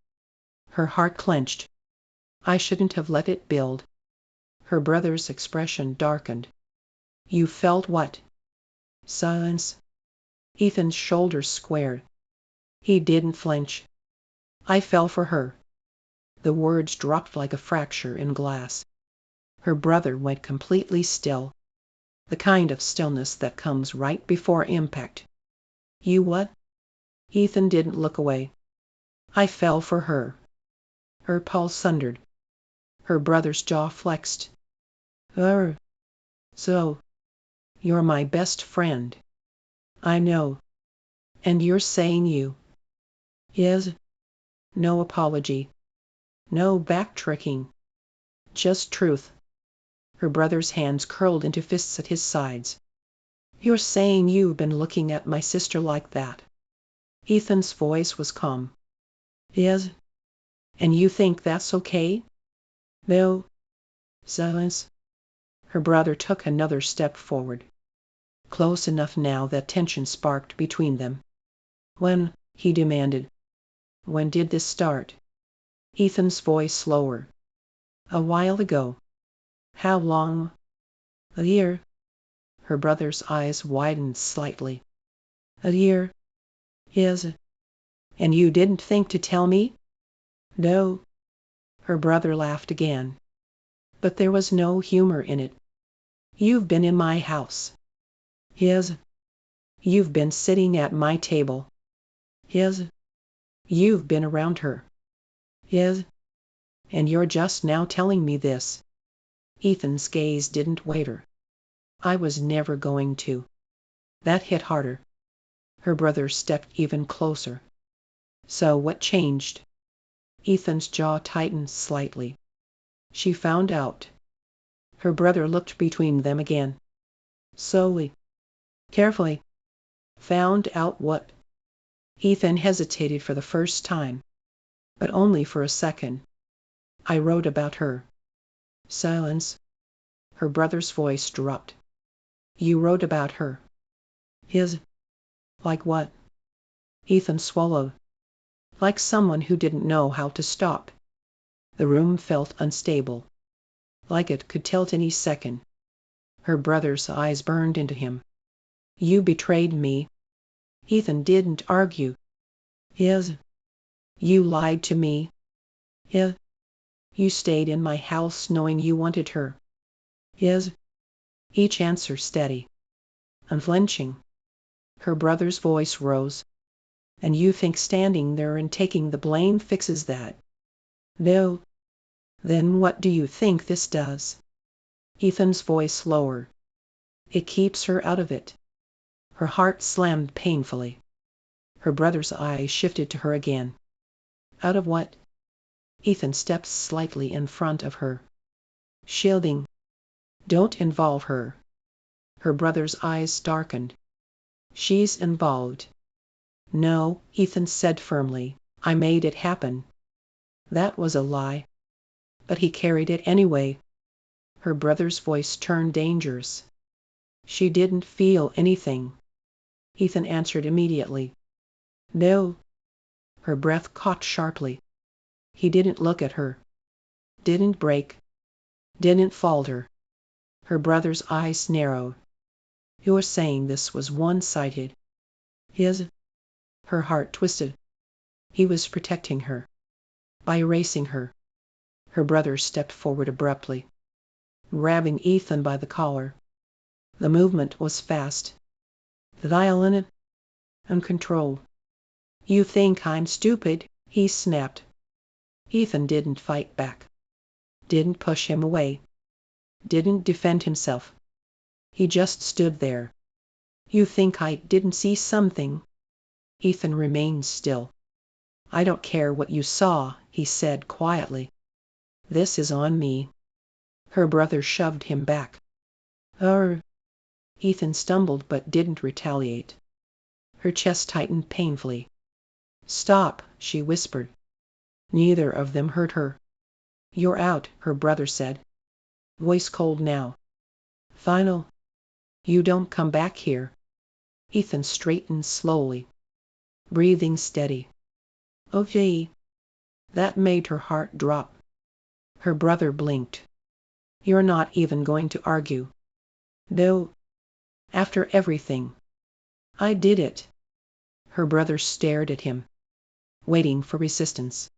Her heart clenched. "I shouldn't have let it build." Her brother's expression darkened. "You felt what?" Silence. Ethan's shoulders squared. He didn't flinch. "I fell for her." The words dropped like a fracture in glass. Her brother went completely still. The kind of stillness that comes right before impact. "You what?" Ethan didn't look away. "I fell for her." Her pulse sundered. Her brother's jaw flexed. So, you're my best friend." "I know." "And you're saying you." "Yes." No apology. No backtracking. Just truth. Her brother's hands curled into fists at his sides. "You're saying you've been looking at my sister like that?" Ethan's voice was calm. "Yes." "And you think that's okay?" "No." Silence. Her brother took another step forward. Close enough now that tension sparked between them. "When?" he demanded. "When did this start?" Ethan's voice slower. "A while ago." "How long?" "A year." Her brother's eyes widened slightly. "A year?" "Yes." "And you didn't think to tell me?" "No." Her brother laughed again. But there was no humor in it. "You've been in my house." "Yes." "You've been sitting at my table." "Yes." "You've been around her." "Yes." "And you're just now telling me this." Ethan's gaze didn't waver. "I was never going to." That hit harder. Her brother stepped even closer. "So what changed?" Ethan's jaw tightened slightly. "She found out." Her brother looked between them again. Slowly, carefully. "Found out what?" Ethan hesitated for the first time, but only for a second. "I wrote about her." Silence. Her brother's voice dropped. "You wrote about her?" "His." "Like what?" Ethan swallowed. Like someone who didn't know how to stop. The room felt unstable. Like it could tilt any second. Her brother's eyes burned into him. "You betrayed me." Ethan didn't argue. "Yes." "You lied to me." "Yes." "You stayed in my house knowing you wanted her." "Yes." Each answer steady, unflinching. Her brother's voice rose. "And you think standing there and taking the blame fixes that?" "No." "Then what do you think this does?" Ethan's voice lower. "It keeps her out of it." Her heart slammed painfully. Her brother's eyes shifted to her again. "Out of what?" Ethan stepped slightly in front of her. "Shielding. Don't involve her." Her brother's eyes darkened. "She's involved." "No," Ethan said firmly. "I made it happen." That was a lie. but he carried it anyway. Her brother's voice turned dangerous. She didn't feel anything. Ethan answered immediately. No. Her breath caught sharply. He didn't look at her. Didn't break. Didn't falter. Her brother's eyes narrowed. You're saying this was one-sided? His? Her heart twisted. He was protecting her. By erasing her. Her brother stepped forward abruptly, grabbing Ethan by the collar. The movement was fast. Violent and controlled. You think I'm stupid, he snapped. Ethan didn't fight back. Didn't push him away. Didn't defend himself. He just stood there. You think I didn't see something? Ethan remained still. I don't care what you saw, he said quietly. This is on me. Her brother shoved him back. Ethan stumbled but didn't retaliate. Her chest tightened painfully. Stop, she whispered. Neither of them heard her. You're out, her brother said. Voice cold now. Final. You don't come back here. Ethan straightened slowly, breathing steady. Okay. That made her heart drop. Her brother blinked. You're not even going to argue? No. After everything. I did it. Her brother stared at him, waiting for resistance.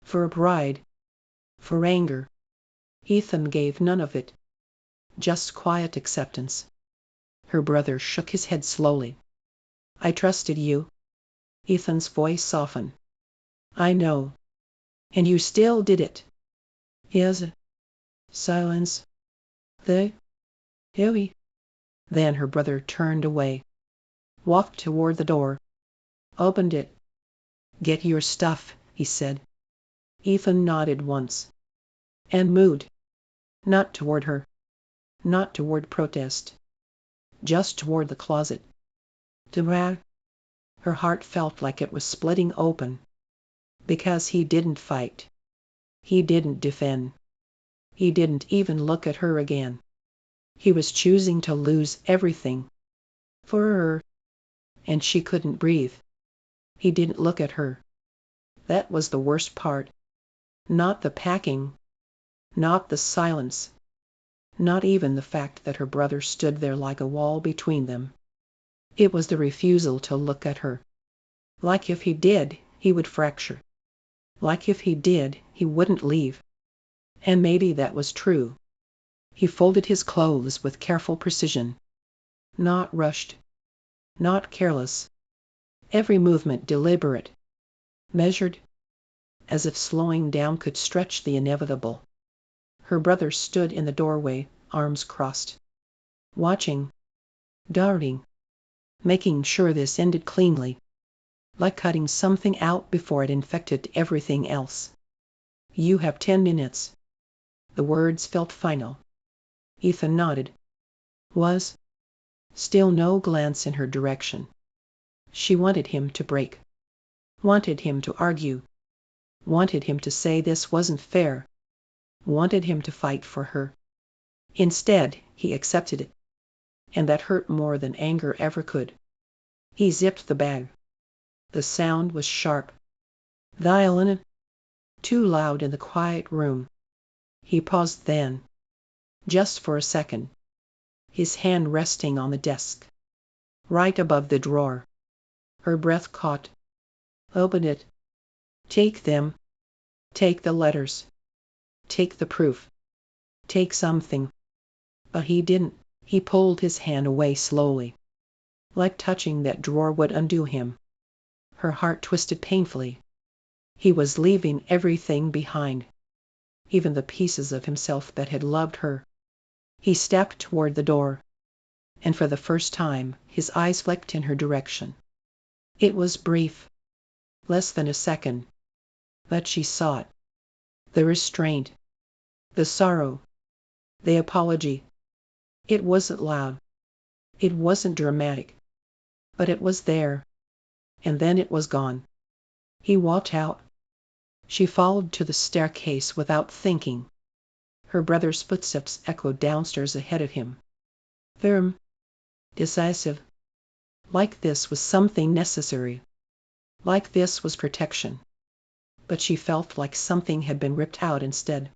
For a pride. For anger. Ethan gave none of it. Just quiet acceptance. Her brother shook his head slowly. I trusted you. Ethan's voice softened. I know. And you still did it. Yes. Silence. Heavy. Then her brother turned away, walked toward the door, opened it. Get your stuff, he said. Ethan nodded once, and moved. Not toward her. Not toward protest. Just toward the closet. Her heart felt like it was splitting open. Because he didn't fight. He didn't defend. He didn't even look at her again. He was choosing to lose everything. For her. And she couldn't breathe. He didn't look at her. That was the worst part. Not the packing. Not the silence. Not even the fact that her brother stood there like a wall between them. It was the refusal to look at her. Like if he did, he would fracture. Like if he did, he wouldn't leave. And maybe that was true. He folded his clothes with careful precision. Not rushed. Not careless. Every movement deliberate. Measured. As if slowing down could stretch the inevitable. Her brother stood in the doorway, arms crossed. Watching. Darting. Making sure this ended cleanly. Like cutting something out before it infected everything else. You have 10 minutes. The words felt final. Ethan nodded. Was. Still no glance in her direction. She wanted him to break. Wanted him to argue. Wanted him to say this wasn't fair. Wanted him to fight for her. Instead, he accepted it. And that hurt more than anger ever could. He zipped the bag. The sound was sharp. Violent. Too loud in the quiet room. He paused then. Just for a second. His hand resting on the desk. Right above the drawer. Her breath caught. Open it. Take them. Take the letters. Take the proof. Take something. But he didn't. He pulled his hand away slowly. Like touching that drawer would undo him. Her heart twisted painfully. He was leaving everything behind. Even the pieces of himself that had loved her. He stepped toward the door. And for the first time, his eyes flicked in her direction. It was brief. Less than a second. But she saw it. The restraint. The sorrow. The apology. It wasn't loud. It wasn't dramatic. But it was there. And then it was gone. He walked out. She followed to the staircase without thinking. Her brother's footsteps echoed downstairs ahead of him. Firm, decisive. Like this was something necessary. Like this was protection. But she felt like something had been ripped out instead.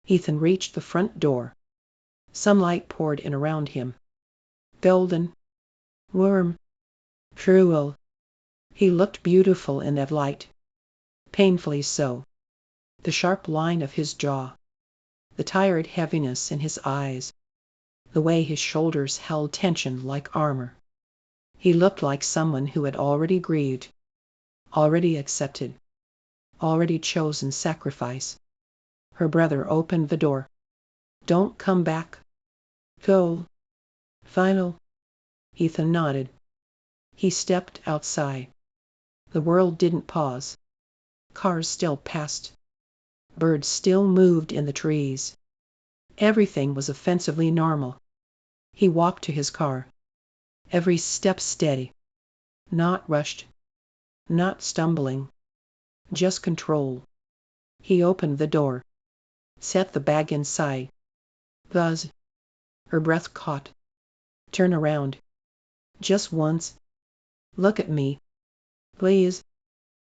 Ethan reached the front door. Sunlight poured in around him. Golden, warm, cruel. He looked beautiful in that light. Painfully so. The sharp line of his jaw. The tired heaviness in his eyes. The way his shoulders held tension like armor. He looked like someone who had already grieved, already accepted, already chosen sacrifice. Her brother opened the door. Don't come back. Go. Final. Ethan nodded. He stepped outside. The world didn't pause. Cars still passed. Birds still moved in the trees. Everything was offensively normal. He walked to his car. Every step steady. Not rushed. Not stumbling. Just control. He opened the door. Set the bag inside. Buzz. Her breath caught. Turn around. Just once. Look at me. Please.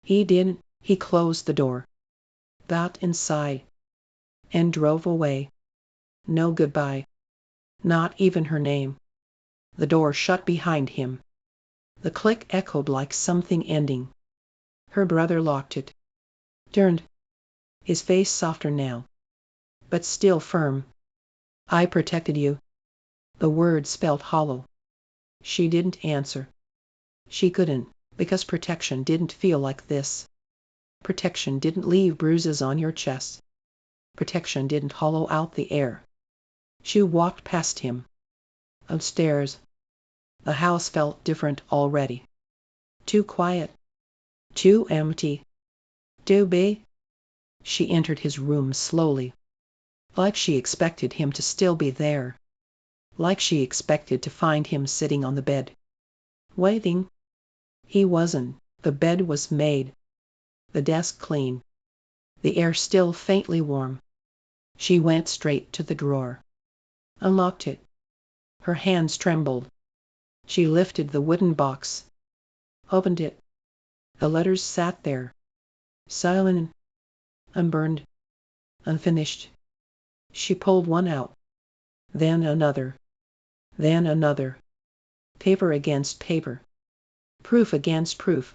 He didn't. He closed the door. Got inside. And drove away. No goodbye. Not even her name. The door shut behind him. The click echoed like something ending. Her brother locked it. Turned. His face softer now. But still firm. I protected you. The words felt hollow. She didn't answer. She couldn't, because protection didn't feel like this. Protection didn't leave bruises on your chest. Protection didn't hollow out the air. She walked past him. Upstairs. The house felt different already. Too quiet. Too empty. Too big. She entered his room slowly. Like she expected him to still be there. Like she expected to find him sitting on the bed. Waiting. He wasn't. The bed was made. The desk clean. The air still faintly warm. She went straight to the drawer. Unlocked it. Her hands trembled. She lifted the wooden box. Opened it. The letters sat there. Silent. Unburned. Unfinished. She pulled one out. Then another. Then another. Paper against paper. Proof against proof.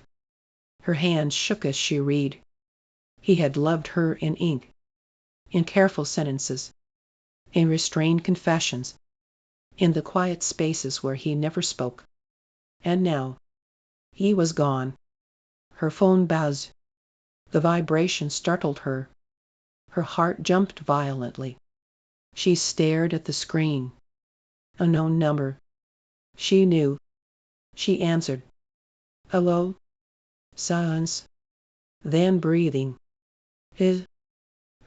Her hands shook as she read. He had loved her in ink. In careful sentences. In restrained confessions. In the quiet spaces where he never spoke. And now. He was gone. Her phone buzzed. The vibration startled her. Her heart jumped violently. She stared at the screen. A known number. She knew. She answered. Hello? Silence. Then breathing. His.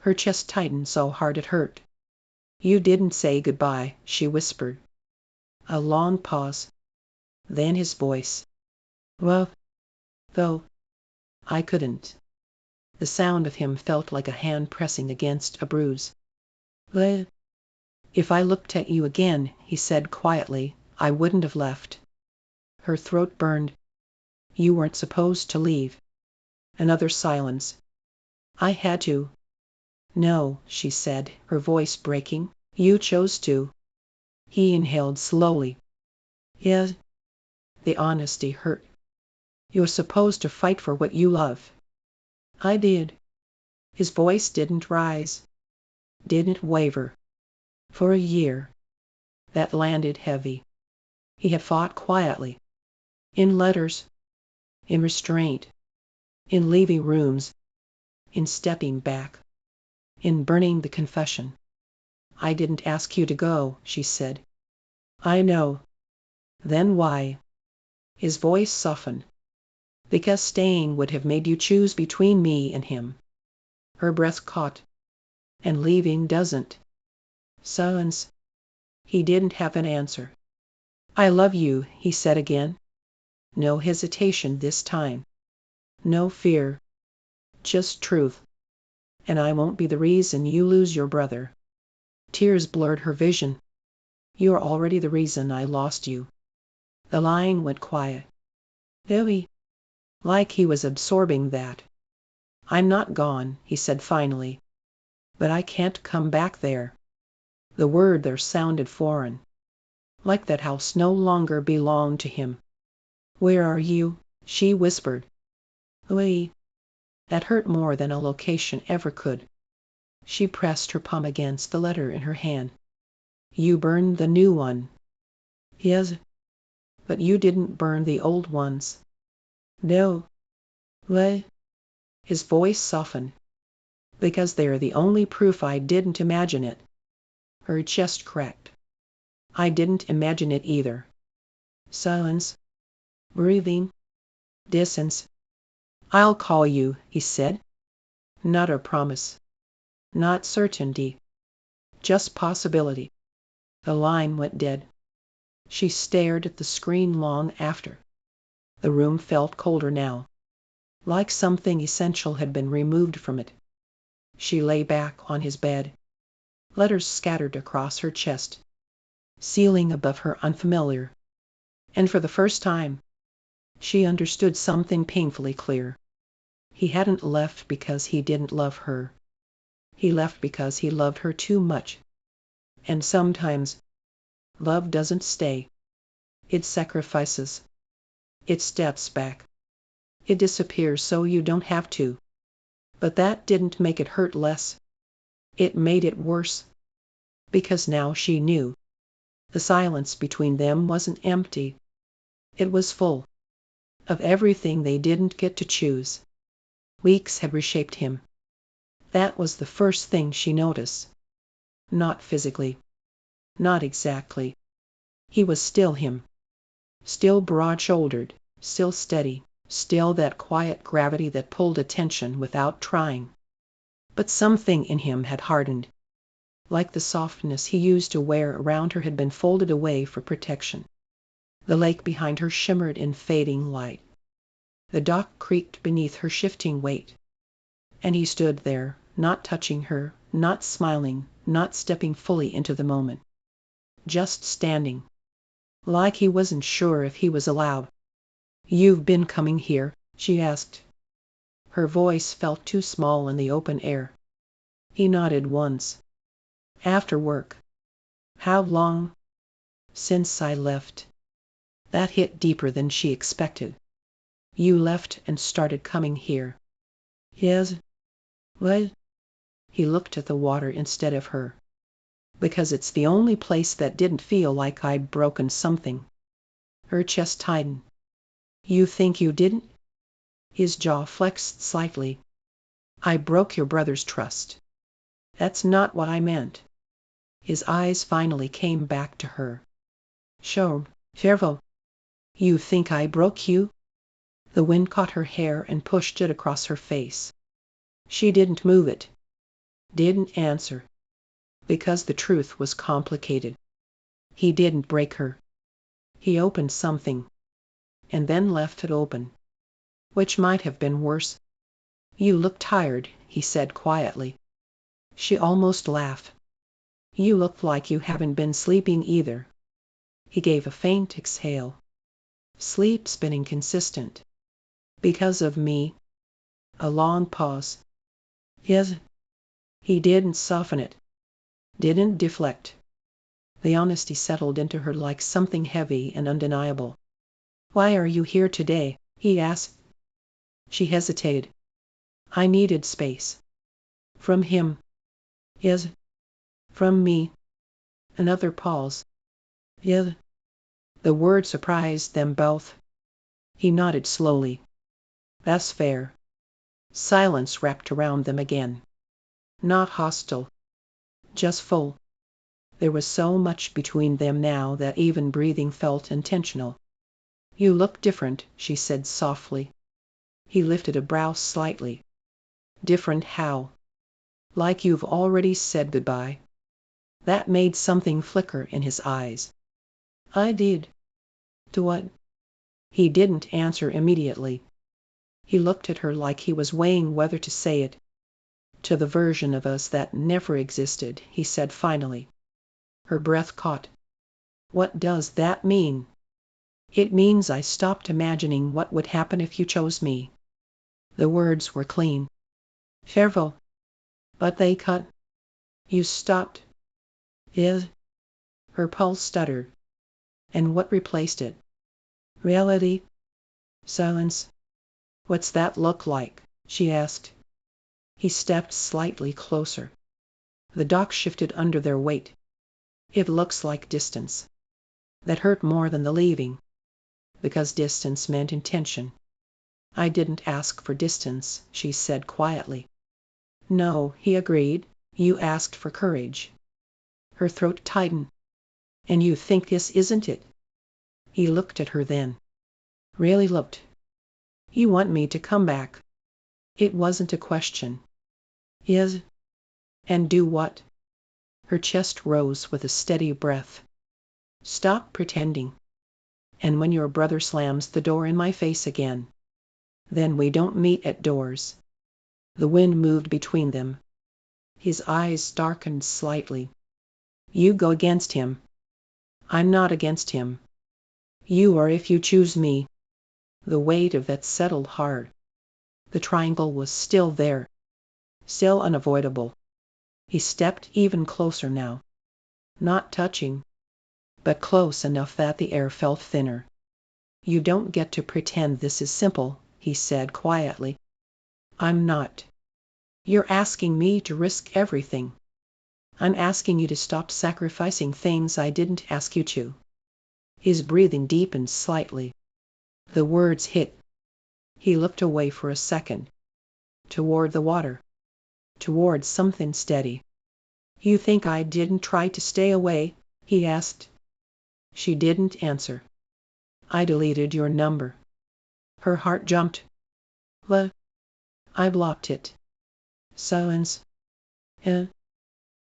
Her chest tightened so hard it hurt. You didn't say goodbye, she whispered. A long pause. Then his voice. Well, though. I couldn't. The sound of him felt like a hand pressing against a bruise. If I looked at you again, he said quietly, I wouldn't have left. Her throat burned. You weren't supposed to leave. Another silence. I had to. No, she said, her voice breaking. You chose to. He inhaled slowly. Yes. The honesty hurt. You're supposed to fight for what you love. I did. His voice didn't rise. Didn't waver. For a year. That landed heavy. He had fought quietly. In letters. In restraint. In leaving rooms. In stepping back. In burning the confession. I didn't ask you to go, she said. I know. Then why? His voice softened. Because staying would have made you choose between me and him. Her breath caught. And leaving doesn't. Silence. He didn't have an answer. I love you, he said again. No hesitation this time. No fear. Just truth. And I won't be the reason you lose your brother. Tears blurred her vision. You're already the reason I lost you. The line went quiet. Louis. Like he was absorbing that. I'm not gone, he said finally. But I can't come back there. The word there sounded foreign. Like that house no longer belonged to him. Where are you? She whispered. Louis. That hurt more than a location ever could. She pressed her palm against the letter in her hand. You burned the new one. Yes. But you didn't burn the old ones. No. What? His voice softened. Because they're the only proof I didn't imagine it. Her chest cracked. I didn't imagine it either. Silence. Breathing. Distance. I'll call you, he said. Not a promise. Not certainty. Just possibility. The line went dead. She stared at the screen long after. The room felt colder now. Like something essential had been removed from it. She lay back on his bed. Letters scattered across her chest. Ceiling above her unfamiliar. And for the first time, she understood something painfully clear. He hadn't left because he didn't love her. He left because he loved her too much. And sometimes, love doesn't stay. It sacrifices. It steps back. It disappears so you don't have to. But that didn't make it hurt less. It made it worse. Because now she knew. The silence between them wasn't empty. It was full. Of everything they didn't get to choose. Weeks had reshaped him. That was the first thing she noticed. Not physically. Not exactly. He was still him. Still broad-shouldered. Still steady. Still that quiet gravity that pulled attention without trying. But something in him had hardened. Like the softness he used to wear around her had been folded away for protection. The lake behind her shimmered in fading light. The dock creaked beneath her shifting weight. And he stood there, not touching her, not smiling, not stepping fully into the moment. Just standing. Like he wasn't sure if he was allowed. You've been coming here? She asked. Her voice felt too small in the open air. He nodded once. After work. How long? Since I left. That hit deeper than she expected. You left and started coming here. Yes. What? He looked at the water instead of her. Because it's the only place that didn't feel like I'd broken something. Her chest tightened. You think you didn't? His jaw flexed slightly. I broke your brother's trust. That's not what I meant. His eyes finally came back to her. Sure, Fervo. You think I broke you? The wind caught her hair and pushed it across her face. She didn't move it. Didn't answer. Because the truth was complicated. He didn't break her. He opened something. And then left it open. Which might have been worse. You look tired, he said quietly. She almost laughed. You look like you haven't been sleeping either. He gave a faint exhale. Sleep's been inconsistent. Because of me. A long pause. Yes. He didn't soften it. Didn't deflect. The honesty settled into her like something heavy and undeniable. Why are you here today? He asked. She hesitated. I needed space. From him. Yes. From me. Another pause. Yes. The word surprised them both. He nodded slowly. That's fair. Silence wrapped around them again. Not hostile. Just full. There was so much between them now that even breathing felt intentional. You look different, she said softly. He lifted a brow slightly. Different how? Like you've already said goodbye. That made something flicker in his eyes. I did. To what? He didn't answer immediately. He looked at her like he was weighing whether to say it. To the version of us that never existed, he said finally. Her breath caught. What does that mean? It means I stopped imagining what would happen if you chose me. The words were clean. Farewell. But they cut. You stopped. Is. Her pulse stuttered. And what replaced it? Reality? Silence? What's that look like? She asked. He stepped slightly closer. The dock shifted under their weight. It looks like distance. That hurt more than the leaving. Because distance meant intention. I didn't ask for distance, she said quietly. No, he agreed. You asked for courage. Her throat tightened. And you think this isn't it? He looked at her then. Really looked. You want me to come back. It wasn't a question. Is. And do what? Her chest rose with a steady breath. Stop pretending. And when your brother slams the door in my face again, then we don't meet at doors. The wind moved between them. His eyes darkened slightly. You go against him. I'm not against him. You are if you choose me. The weight of that settled hard. The triangle was still there. Still unavoidable. He stepped even closer now. Not touching, but close enough that the air felt thinner. You don't get to pretend this is simple, he said quietly. I'm not. You're asking me to risk everything. I'm asking you to stop sacrificing things I didn't ask you to. His breathing deepened slightly. The words hit. He looked away for a second. Toward the water. Toward something steady. You think I didn't try to stay away? He asked. She didn't answer. I deleted your number. Her heart jumped. What? I blocked it. Silence.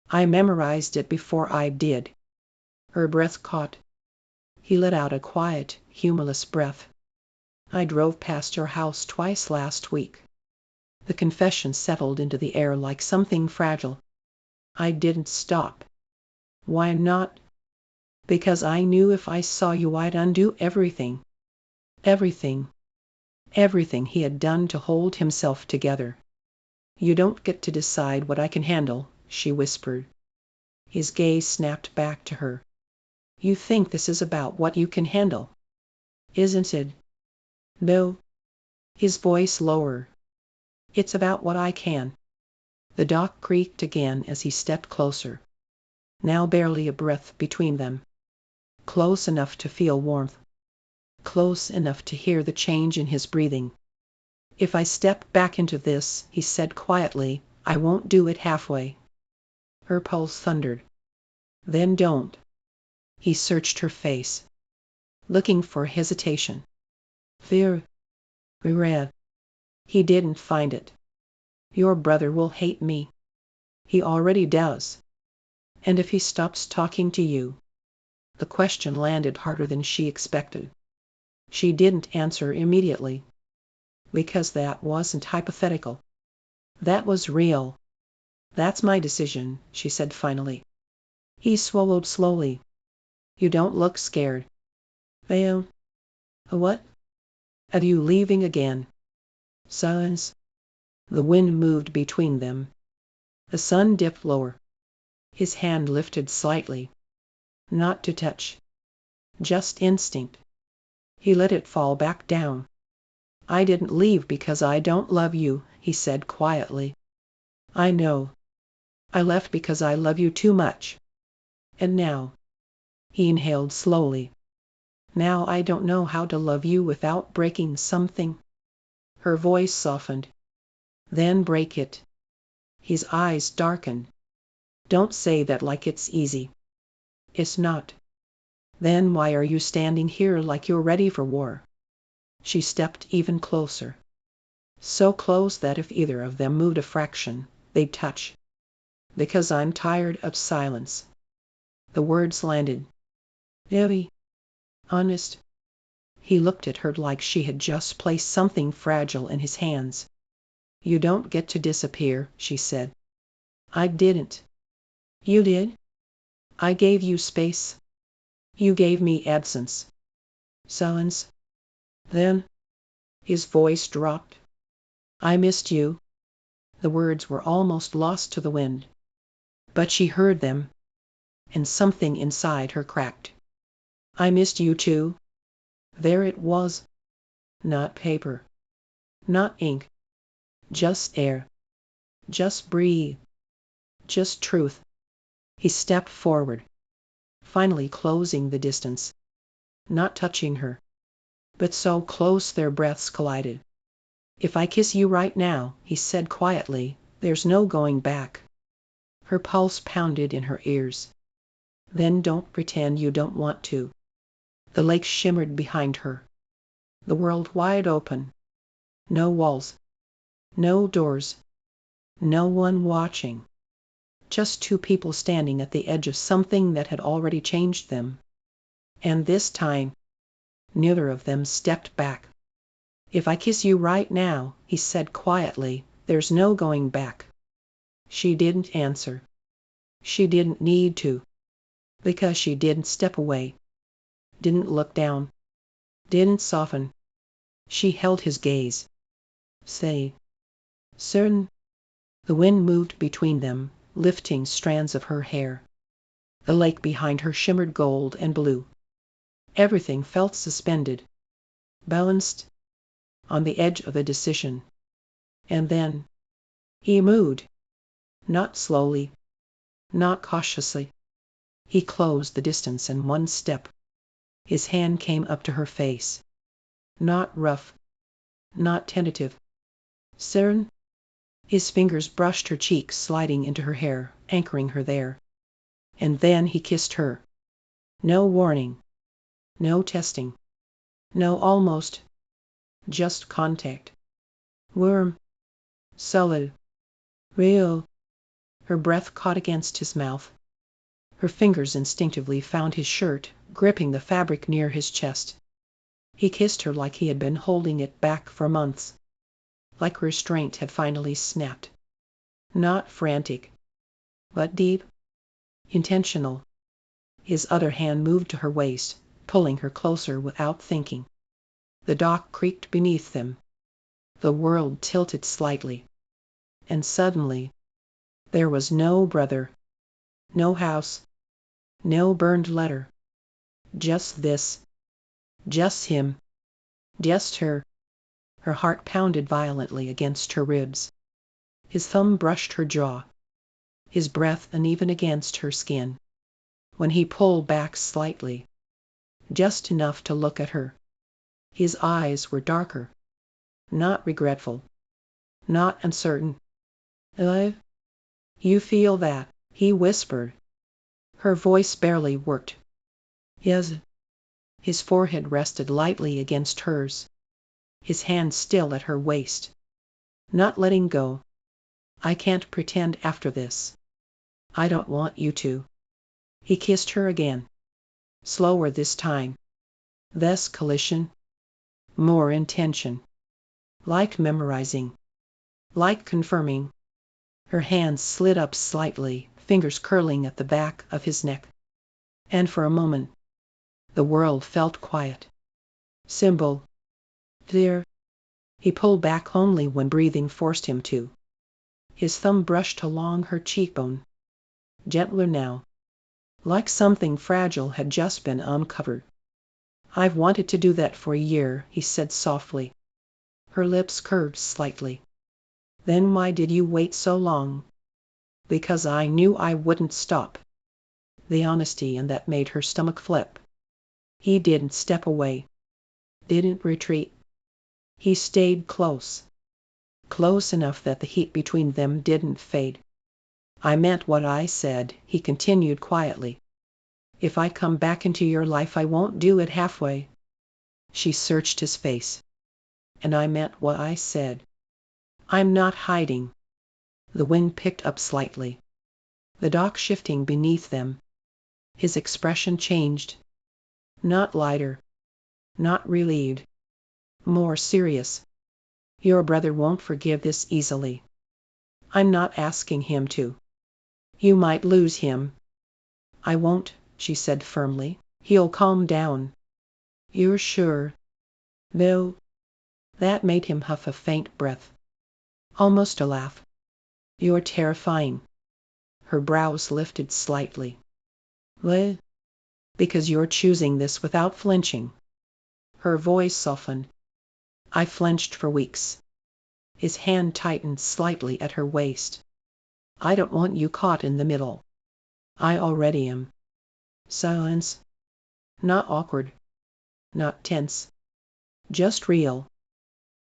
I memorized it before I did. Her breath caught. He let out a quiet, humorless breath. I drove past your house twice last week. The confession settled into the air like something fragile. I didn't stop. Why not? Because I knew if I saw you I'd undo everything. Everything. Everything he had done to hold himself together. You don't get to decide what I can handle, she whispered. His gaze snapped back to her. You think this is about what you can handle? Isn't it? No. His voice lower. It's about what I can. The dock creaked again as he stepped closer. Now barely a breath between them. Close enough to feel warmth. Close enough to hear the change in his breathing. If I step back into this, he said quietly, I won't do it halfway. Her pulse thundered. Then don't. He searched her face, looking for hesitation. Fear. Regret. He didn't find it. Your brother will hate me. He already does. And if he stops talking to you? The question landed harder than she expected. She didn't answer immediately. Because that wasn't hypothetical. That was real. That's my decision, she said finally. He swallowed slowly. You don't look scared. Well, what? Are you leaving again? Silence. The wind moved between them. The sun dipped lower. His hand lifted slightly. Not to touch. Just instinct. He let it fall back down. I didn't leave because I don't love you, he said quietly. I know. I left because I love you too much. And now. He inhaled slowly. Now I don't know how to love you without breaking something. Her voice softened. Then break it. His eyes darkened. Don't say that like it's easy. It's not. Then why are you standing here like you're ready for war? She stepped even closer. So close that if either of them moved a fraction, they'd touch. Because I'm tired of silence. The words landed. Heavy. Honest. He looked at her like she had just placed something fragile in his hands. "You don't get to disappear," she said. "I didn't." "You did. I gave you space. You gave me absence. Silence. Then," his voice dropped, "I missed you." The words were almost lost to the wind, but she heard them, and something inside her cracked. "I missed you too." There it was. Not paper. Not ink. Just air. Just breathe. Just truth. He stepped forward, finally closing the distance, not touching her, but so close their breaths collided. "If I kiss you right now," he said quietly, "there's no going back." Her pulse pounded in her ears. "Then don't pretend you don't want to." The lake shimmered behind her, the world wide open. No walls, no doors, no one watching. Just two people standing at the edge of something that had already changed them. And this time, neither of them stepped back. "If I kiss you right now," he said quietly, "there's no going back." She didn't answer. She didn't need to, because she didn't step away, didn't look down, didn't soften. She held his gaze. "Say, certain." The wind moved between them, lifting strands of her hair. The lake behind her shimmered gold and blue. Everything felt suspended, balanced, on the edge of a decision. And then he moved, not slowly, not cautiously. He closed the distance in one step. His hand came up to her face. Not rough, not tentative. "Certain." His fingers brushed her cheek, sliding into her hair, anchoring her there. And then he kissed her. No warning, no testing, no almost, just contact. Warm, solid, real. Her breath caught against his mouth. Her fingers instinctively found his shirt, gripping the fabric near his chest. He kissed her like he had been holding it back for months, like restraint had finally snapped. Not frantic, but deep, intentional. His other hand moved to her waist, pulling her closer without thinking. The dock creaked beneath them. The world tilted slightly. And suddenly, there was no brother, no house, no burned letter. Just this. Just him. Just her. Her heart pounded violently against her ribs. His thumb brushed her jaw, his breath uneven against her skin. When he pulled back slightly, just enough to look at her, his eyes were darker, not regretful, not uncertain. "Alive? You feel that?" he whispered. Her voice barely worked. "Yes." His forehead rested lightly against hers, his hand still at her waist, not letting go. "I can't pretend after this. I don't want you to." He kissed her again, slower this time. Less collision, more intention. Like memorizing, like confirming. Her hands slid up slightly, fingers curling at the back of his neck. And for a moment, the world felt quiet. Symbol. There. He pulled back only when breathing forced him to. His thumb brushed along her cheekbone, gentler now, like something fragile had just been uncovered. "I've wanted to do that for a year," he said softly. Her lips curved slightly. "Then why did you wait so long?" "Because I knew I wouldn't stop." The honesty in that made her stomach flip. He didn't step away, didn't retreat. He stayed close, close enough that the heat between them didn't fade. "I meant what I said," he continued quietly. "If I come back into your life, I won't do it halfway." She searched his face. "And I meant what I said. I'm not hiding." The wind picked up slightly, the dock shifting beneath them. His expression changed. Not lighter, not relieved. More serious. Your brother won't forgive this easily. I'm not asking him to. You might lose him. I won't, she said firmly. He'll calm down. You're sure? No. That made him huff a faint breath. Almost a laugh. You're terrifying. Her brows lifted slightly. Well, because you're choosing this without flinching. Her voice softened. I flinched for weeks. His hand tightened slightly at her waist. I don't want you caught in the middle. I already am. Silence. Not awkward. Not tense. Just real.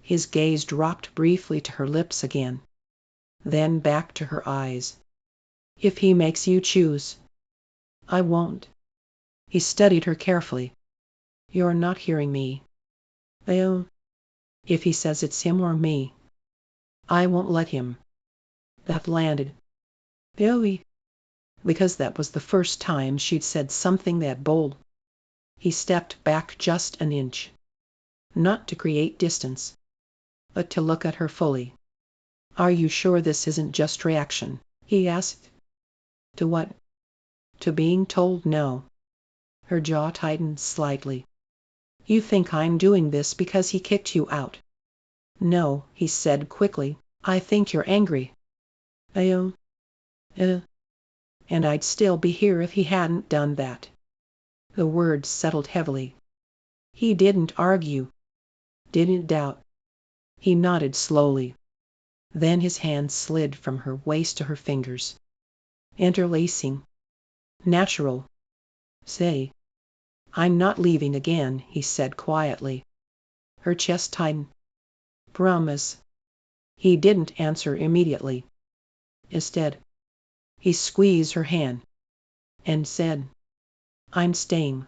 His gaze dropped briefly to her lips again. Then back to her eyes. If he makes you choose. I won't. He studied her carefully. You're not hearing me. Well, if he says it's him or me, I won't let him. That landed. Billy. Because that was the first time she'd said something that bold. He stepped back just an inch. Not to create distance, but to look at her fully. Are you sure this isn't just reaction? He asked. To what? To being told no. Her jaw tightened slightly. You think I'm doing this because he kicked you out? No, he said quickly. I think you're angry. And I'd still be here if he hadn't done that. The words settled heavily. He didn't argue. Didn't doubt. He nodded slowly. Then his hand slid from her waist to her fingers. Interlacing. Natural. Say. I'm not leaving again, he said quietly. Her chest tightened. Promise. He didn't answer immediately. Instead, he squeezed her hand and said, I'm staying.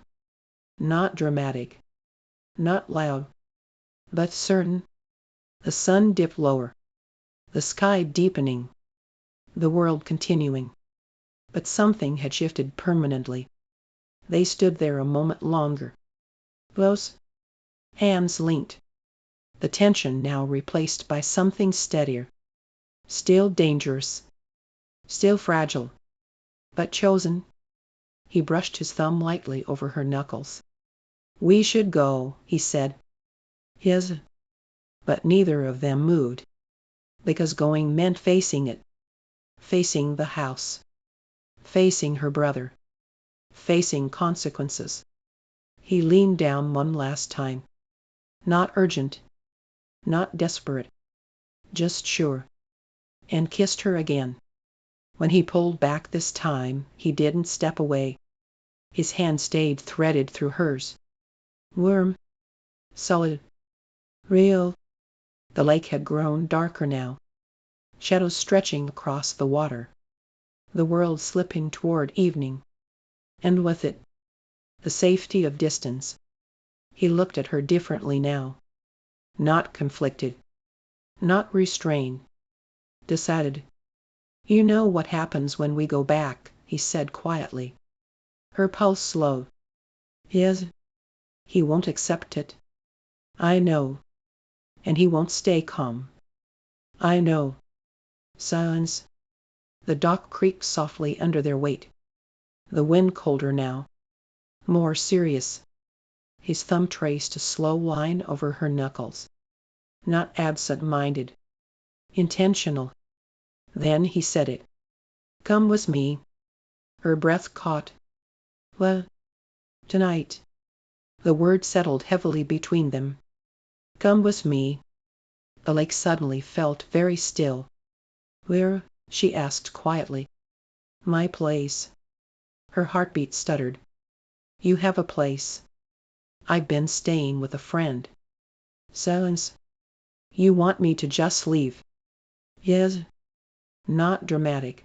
Not dramatic. Not loud. But certain. The sun dipped lower. The sky deepening. The world continuing. But something had shifted permanently. They stood there a moment longer. Close. Hands linked. The tension now replaced by something steadier. Still dangerous. Still fragile. But chosen. He brushed his thumb lightly over her knuckles. We should go, he said. Yes. But neither of them moved. Because going meant facing it. Facing the house. Facing her brother. Facing consequences. He leaned down one last time. Not urgent. Not desperate. Just sure. And kissed her again. When he pulled back this time, he didn't step away. His hand stayed threaded through hers. Warm. Solid. Real. The lake had grown darker now. Shadows stretching across the water. The world slipping toward evening. And with it, the safety of distance. He looked at her differently now. Not conflicted. Not restrained. Decided. You know what happens when we go back, he said quietly. Her pulse slowed. Yes. He won't accept it. I know. And he won't stay calm. I know. Silence. The dock creaked softly under their weight. The wind colder now. More serious. His thumb traced a slow line over her knuckles. Not absent-minded. Intentional. Then he said it. Come with me. Her breath caught. Well, tonight. The word settled heavily between them. Come with me. The lake suddenly felt very still. Where? She asked quietly. My place. Her heartbeat stuttered. You have a place. I've been staying with a friend. Silence. You want me to just leave? Yes. Not dramatic.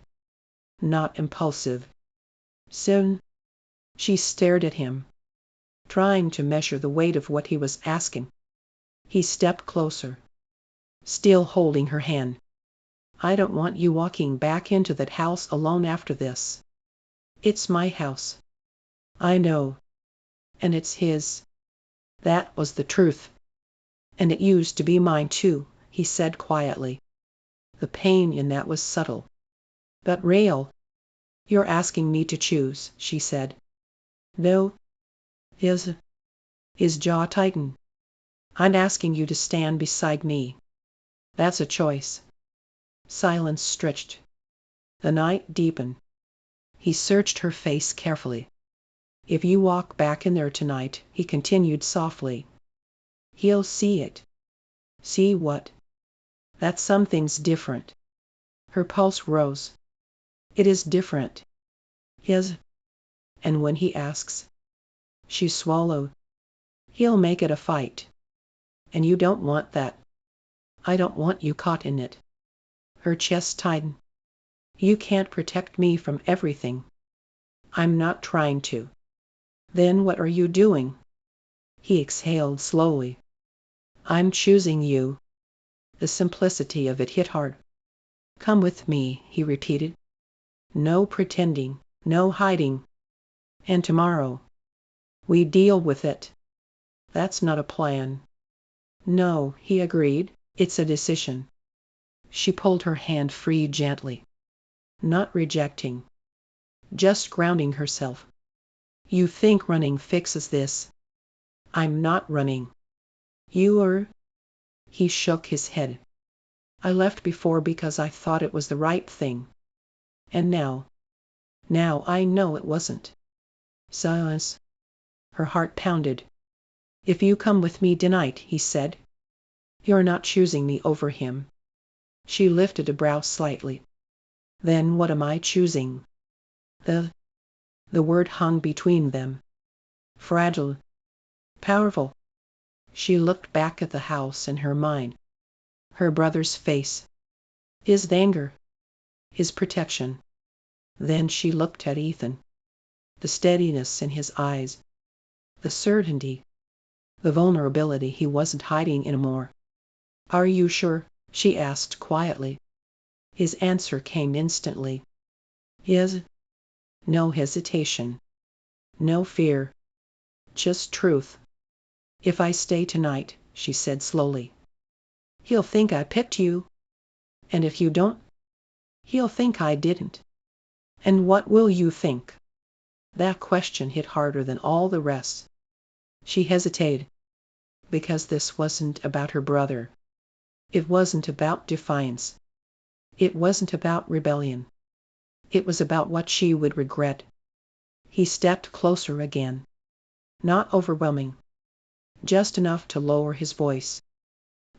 Not impulsive. Soon. She stared at him, trying to measure the weight of what he was asking. He stepped closer, still holding her hand. I don't want you walking back into that house alone after this. It's my house. I know. And it's his. That was the truth. And it used to be mine too, he said quietly. The pain in that was subtle, but real. You're asking me to choose, she said. No. His jaw tightened. I'm asking you to stand beside me. That's a choice. Silence stretched. The night deepened. He searched her face carefully. If you walk back in there tonight, he continued softly, he'll see it. See what? That something's different. Her pulse rose. It is different. His. And when he asks, she swallowed. He'll make it a fight. And you don't want that. I don't want you caught in it. Her chest tightened. You can't protect me from everything. I'm not trying to. Then what are you doing? He exhaled slowly. I'm choosing you. The simplicity of it hit hard. Come with me, he repeated. No pretending, no hiding. And tomorrow, we deal with it. That's not a plan. No, he agreed, it's a decision. She pulled her hand free gently. Not rejecting. Just grounding herself. You think running fixes this. I'm not running. You are. He shook his head. I left before because I thought it was the right thing. And now I know it wasn't. Silence. Her heart pounded. If you come with me tonight, he said, you're not choosing me over him. She lifted a brow slightly. Then what am I choosing? The word hung between them. Fragile. Powerful. She looked back at the house in her mind. Her brother's face. His anger. His protection. Then she looked at Ethan. The steadiness in his eyes. The certainty. The vulnerability he wasn't hiding anymore. Are you sure? She asked quietly. His answer came instantly. Yes. No hesitation. No fear. Just truth. If I stay tonight, she said slowly, he'll think I picked you. And if you don't, he'll think I didn't. And what will you think? That question hit harder than all the rest. She hesitated, because this wasn't about her brother. It wasn't about defiance. It wasn't about rebellion. It was about what she would regret. He stepped closer again. Not overwhelming. Just enough to lower his voice.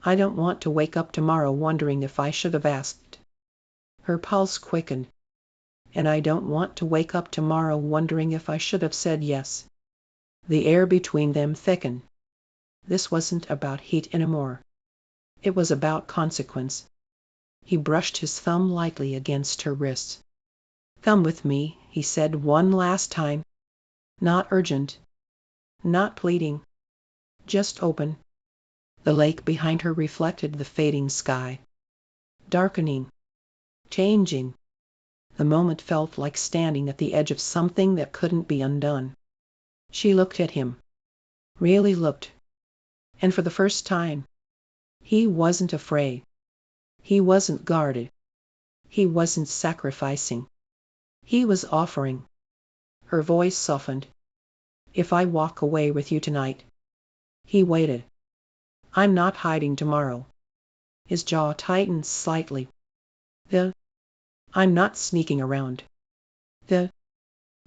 I don't want to wake up tomorrow wondering if I should have asked. Her pulse quickened. And I don't want to wake up tomorrow wondering if I should have said yes. The air between them thickened. This wasn't about heat anymore. It was about consequence. He brushed his thumb lightly against her wrist. Come with me, he said one last time. Not urgent. Not pleading. Just open. The lake behind her reflected the fading sky. Darkening. Changing. The moment felt like standing at the edge of something that couldn't be undone. She looked at him. Really looked. And for the first time, he wasn't afraid. He wasn't guarded. He wasn't sacrificing. He was offering. Her voice softened. If I walk away with you tonight. He waited. I'm not hiding tomorrow. His jaw tightened slightly. I'm not sneaking around.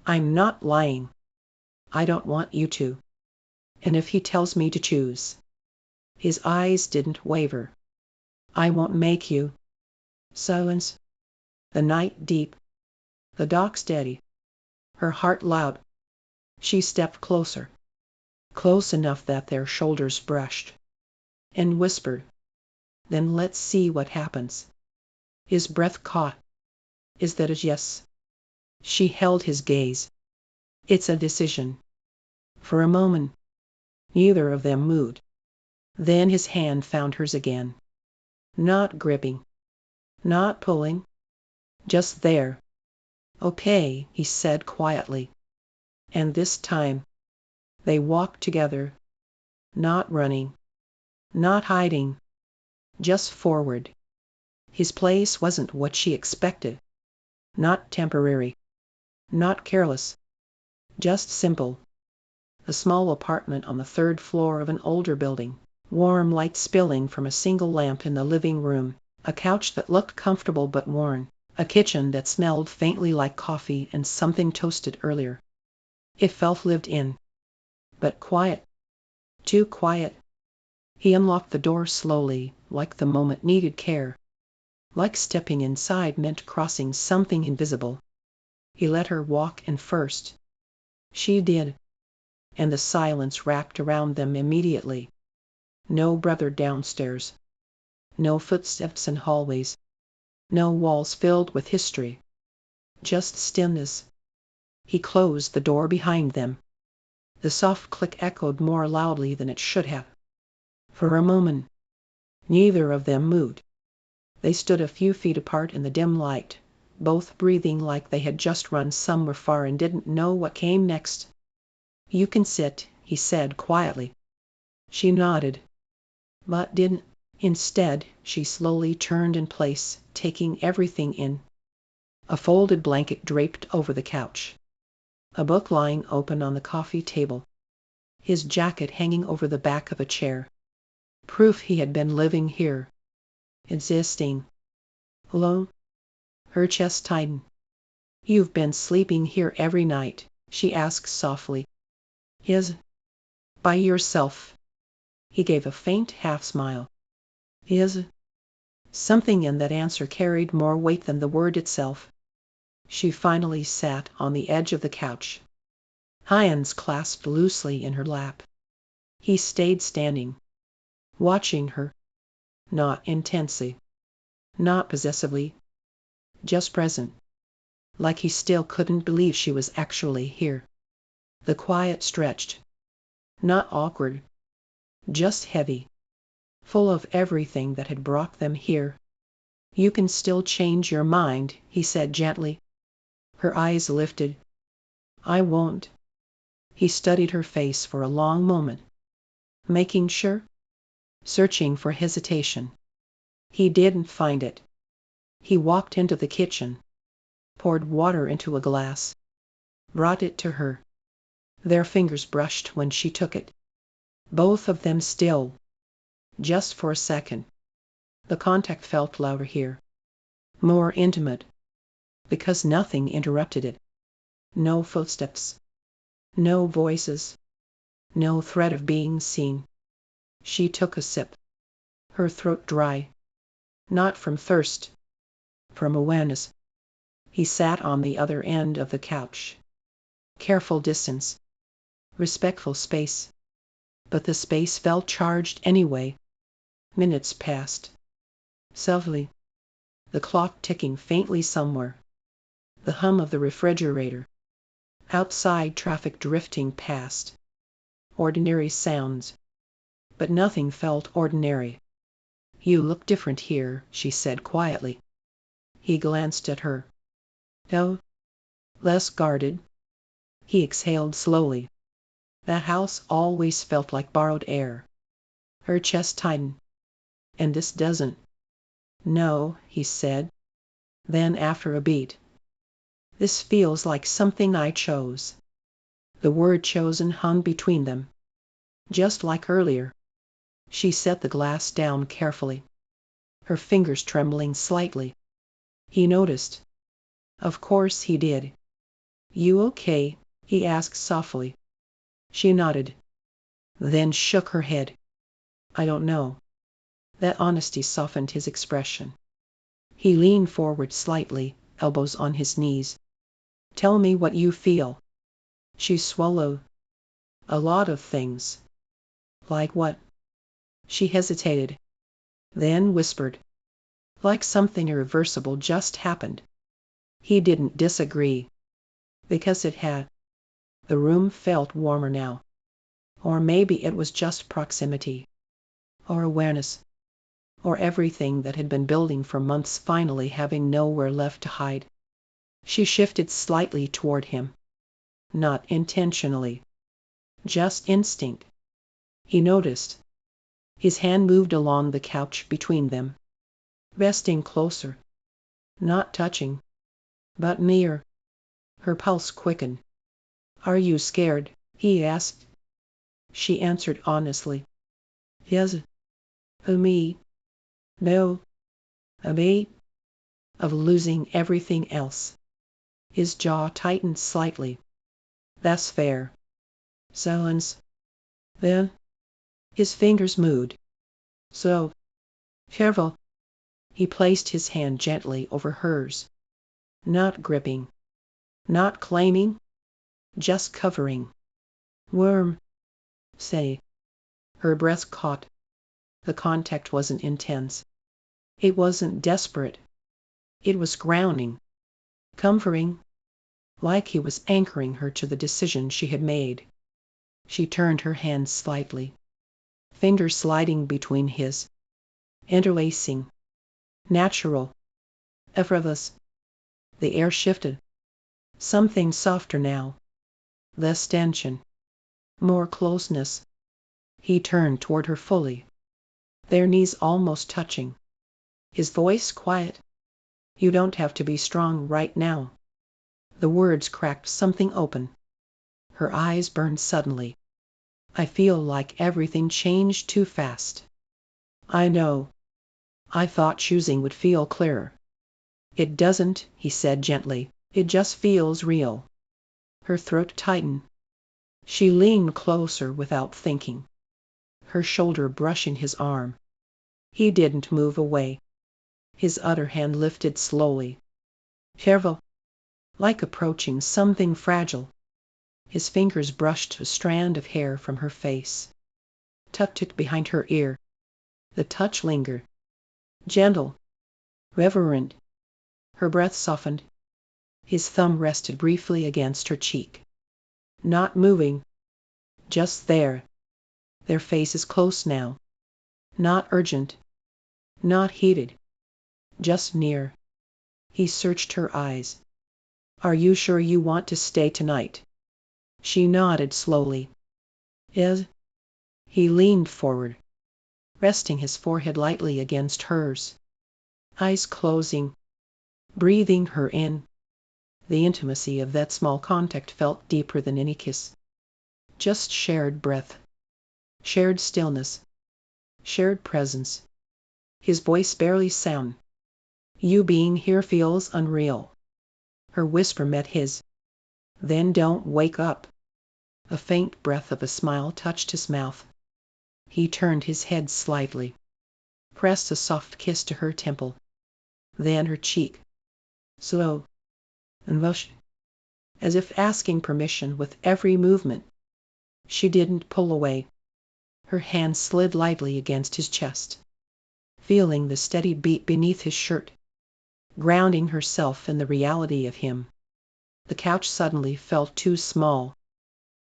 I'm not lying. I don't want you to. And if he tells me to choose. His eyes didn't waver. I won't make you. Silence. The night deep. The dock steady. Her heart loud. She stepped closer. Close enough that their shoulders brushed. And whispered. Then let's see what happens. His breath caught. Is that a yes? She held his gaze. It's a decision. For a moment, neither of them moved. Then his hand found hers again. Not gripping. Not pulling. Just there. Okay, he said quietly. And this time, they walked together, Not running. Not hiding. Just forward. His place wasn't what she expected. Not temporary. Not careless. Just simple. A small apartment on the third floor of an older building. Warm light spilling from a single lamp in the living room. A couch that looked comfortable but worn. A kitchen that smelled faintly like coffee and something toasted earlier. It felt lived in. But quiet. Too quiet. He unlocked the door slowly, like the moment needed care. Like stepping inside meant crossing something invisible. He let her walk in first. She did. And the silence wrapped around them immediately. No brother downstairs. No footsteps in hallways. No walls filled with history. Just stillness. He closed the door behind them. The soft click echoed more loudly than it should have. For a moment, neither of them moved. They stood a few feet apart in the dim light, both breathing like they had just run somewhere far and didn't know what came next. "You can sit," he said quietly. She nodded, but didn't. Instead, she slowly turned in place, taking everything in. A folded blanket draped over the couch. A book lying open on the coffee table. His jacket hanging over the back of a chair. Proof he had been living here. Existing. Alone? Her chest tightened. "You've been sleeping here every night?" she asked softly. "Is by yourself?" He gave a faint half-smile. "Is?" Something in that answer carried more weight than the word itself. She finally sat on the edge of the couch, hands clasped loosely in her lap. He stayed standing, watching her, not intensely, not possessively, just present, like he still couldn't believe she was actually here. The quiet stretched, not awkward, just heavy, full of everything that had brought them here. "You can still change your mind," he said gently. Her eyes lifted. "I won't." He studied her face for a long moment, making sure, searching for hesitation. He didn't find it. He walked into the kitchen, poured water into a glass, brought it to her. Their fingers brushed when she took it. Both of them still, just for a second. The contact felt louder here, more intimate, because nothing interrupted it. No footsteps, no voices, no threat of being seen. She took a sip, her throat dry, not from thirst, from awareness. He sat on the other end of the couch. Careful distance, respectful space. But the space felt charged anyway. Minutes passed. Softly, the clock ticking faintly somewhere. The hum of the refrigerator. Outside traffic drifting past. Ordinary sounds. But nothing felt ordinary. "You look different here," she said quietly. He glanced at her. "No, less guarded." He exhaled slowly. That house always felt like borrowed air. Her chest tightened. "And this doesn't." "No," he said. Then after a beat, "This feels like something I chose." The word chosen hung between them, just like earlier. She set the glass down carefully, her fingers trembling slightly. He noticed. Of course he did. "You okay?" he asked softly. She nodded, then shook her head. "I don't know." That honesty softened his expression. He leaned forward slightly, elbows on his knees. "Tell me what you feel." She swallowed. "A lot of things." "Like what?" She hesitated, then whispered. "Like something irreversible just happened." He didn't disagree, because it had. The room felt warmer now. Or maybe it was just proximity, or awareness, or everything that had been building for months finally having nowhere left to hide. She shifted slightly toward him. Not intentionally. Just instinct. He noticed. His hand moved along the couch between them, resting closer, not touching, but near. Her pulse quickened. "Are you scared?" he asked. She answered honestly. "Yes." "Of me?" "No." "Of me?" "Of losing everything else." His jaw tightened slightly. "That's fair." Silence. Then his fingers moved. "So careful." He placed his hand gently over hers. Not gripping. Not claiming. Just covering. "Worm." "Say." Her breath caught. The contact wasn't intense. It wasn't desperate. It was grounding. Comforting. Like he was anchoring her to the decision she had made. She turned her hand slightly. Fingers sliding between his. Interlacing. Natural. Effortless. The air shifted. Something softer now. Less tension. More closeness. He turned toward her fully, their knees almost touching. His voice quiet. "You don't have to be strong right now." The words cracked something open. Her eyes burned suddenly. "I feel like everything changed too fast." "I know. I thought choosing would feel clearer." "It doesn't," he said gently. "It just feels real." Her throat tightened. She leaned closer without thinking, her shoulder brushing his arm. He didn't move away. His other hand lifted slowly. Careful. Like approaching something fragile. His fingers brushed a strand of hair from her face, tucked it behind her ear. The touch lingered. Gentle. Reverent. Her breath softened. His thumb rested briefly against her cheek. Not moving. Just there. Their faces close now. Not urgent. Not heated. Just near. He searched her eyes. "Are you sure you want to stay tonight?" She nodded slowly. "Yes." He leaned forward, resting his forehead lightly against hers. Eyes closing. Breathing her in. The intimacy of that small contact felt deeper than any kiss. Just shared breath. Shared stillness. Shared presence. His voice barely sound. "You being here feels unreal." Her whisper met his. "Then don't wake up." A faint breath of a smile touched his mouth. He turned his head slightly, pressed a soft kiss to her temple, then her cheek. Slow and rush, as if asking permission with every movement. She didn't pull away. Her hand slid lightly against his chest, feeling the steady beat beneath his shirt, grounding herself in the reality of him. The couch suddenly felt too small,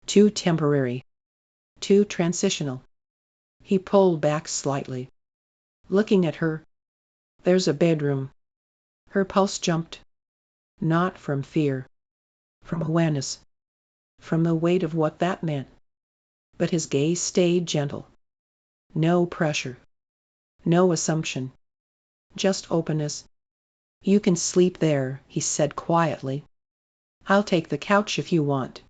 too temporary, too transitional. He pulled back slightly, looking at her. "There's a bedroom." Her pulse jumped, not from fear, from awareness, from the weight of what that meant. But his gaze stayed gentle. No pressure, no assumption, just openness. "You can sleep there," he said quietly. "I'll take the couch if you want."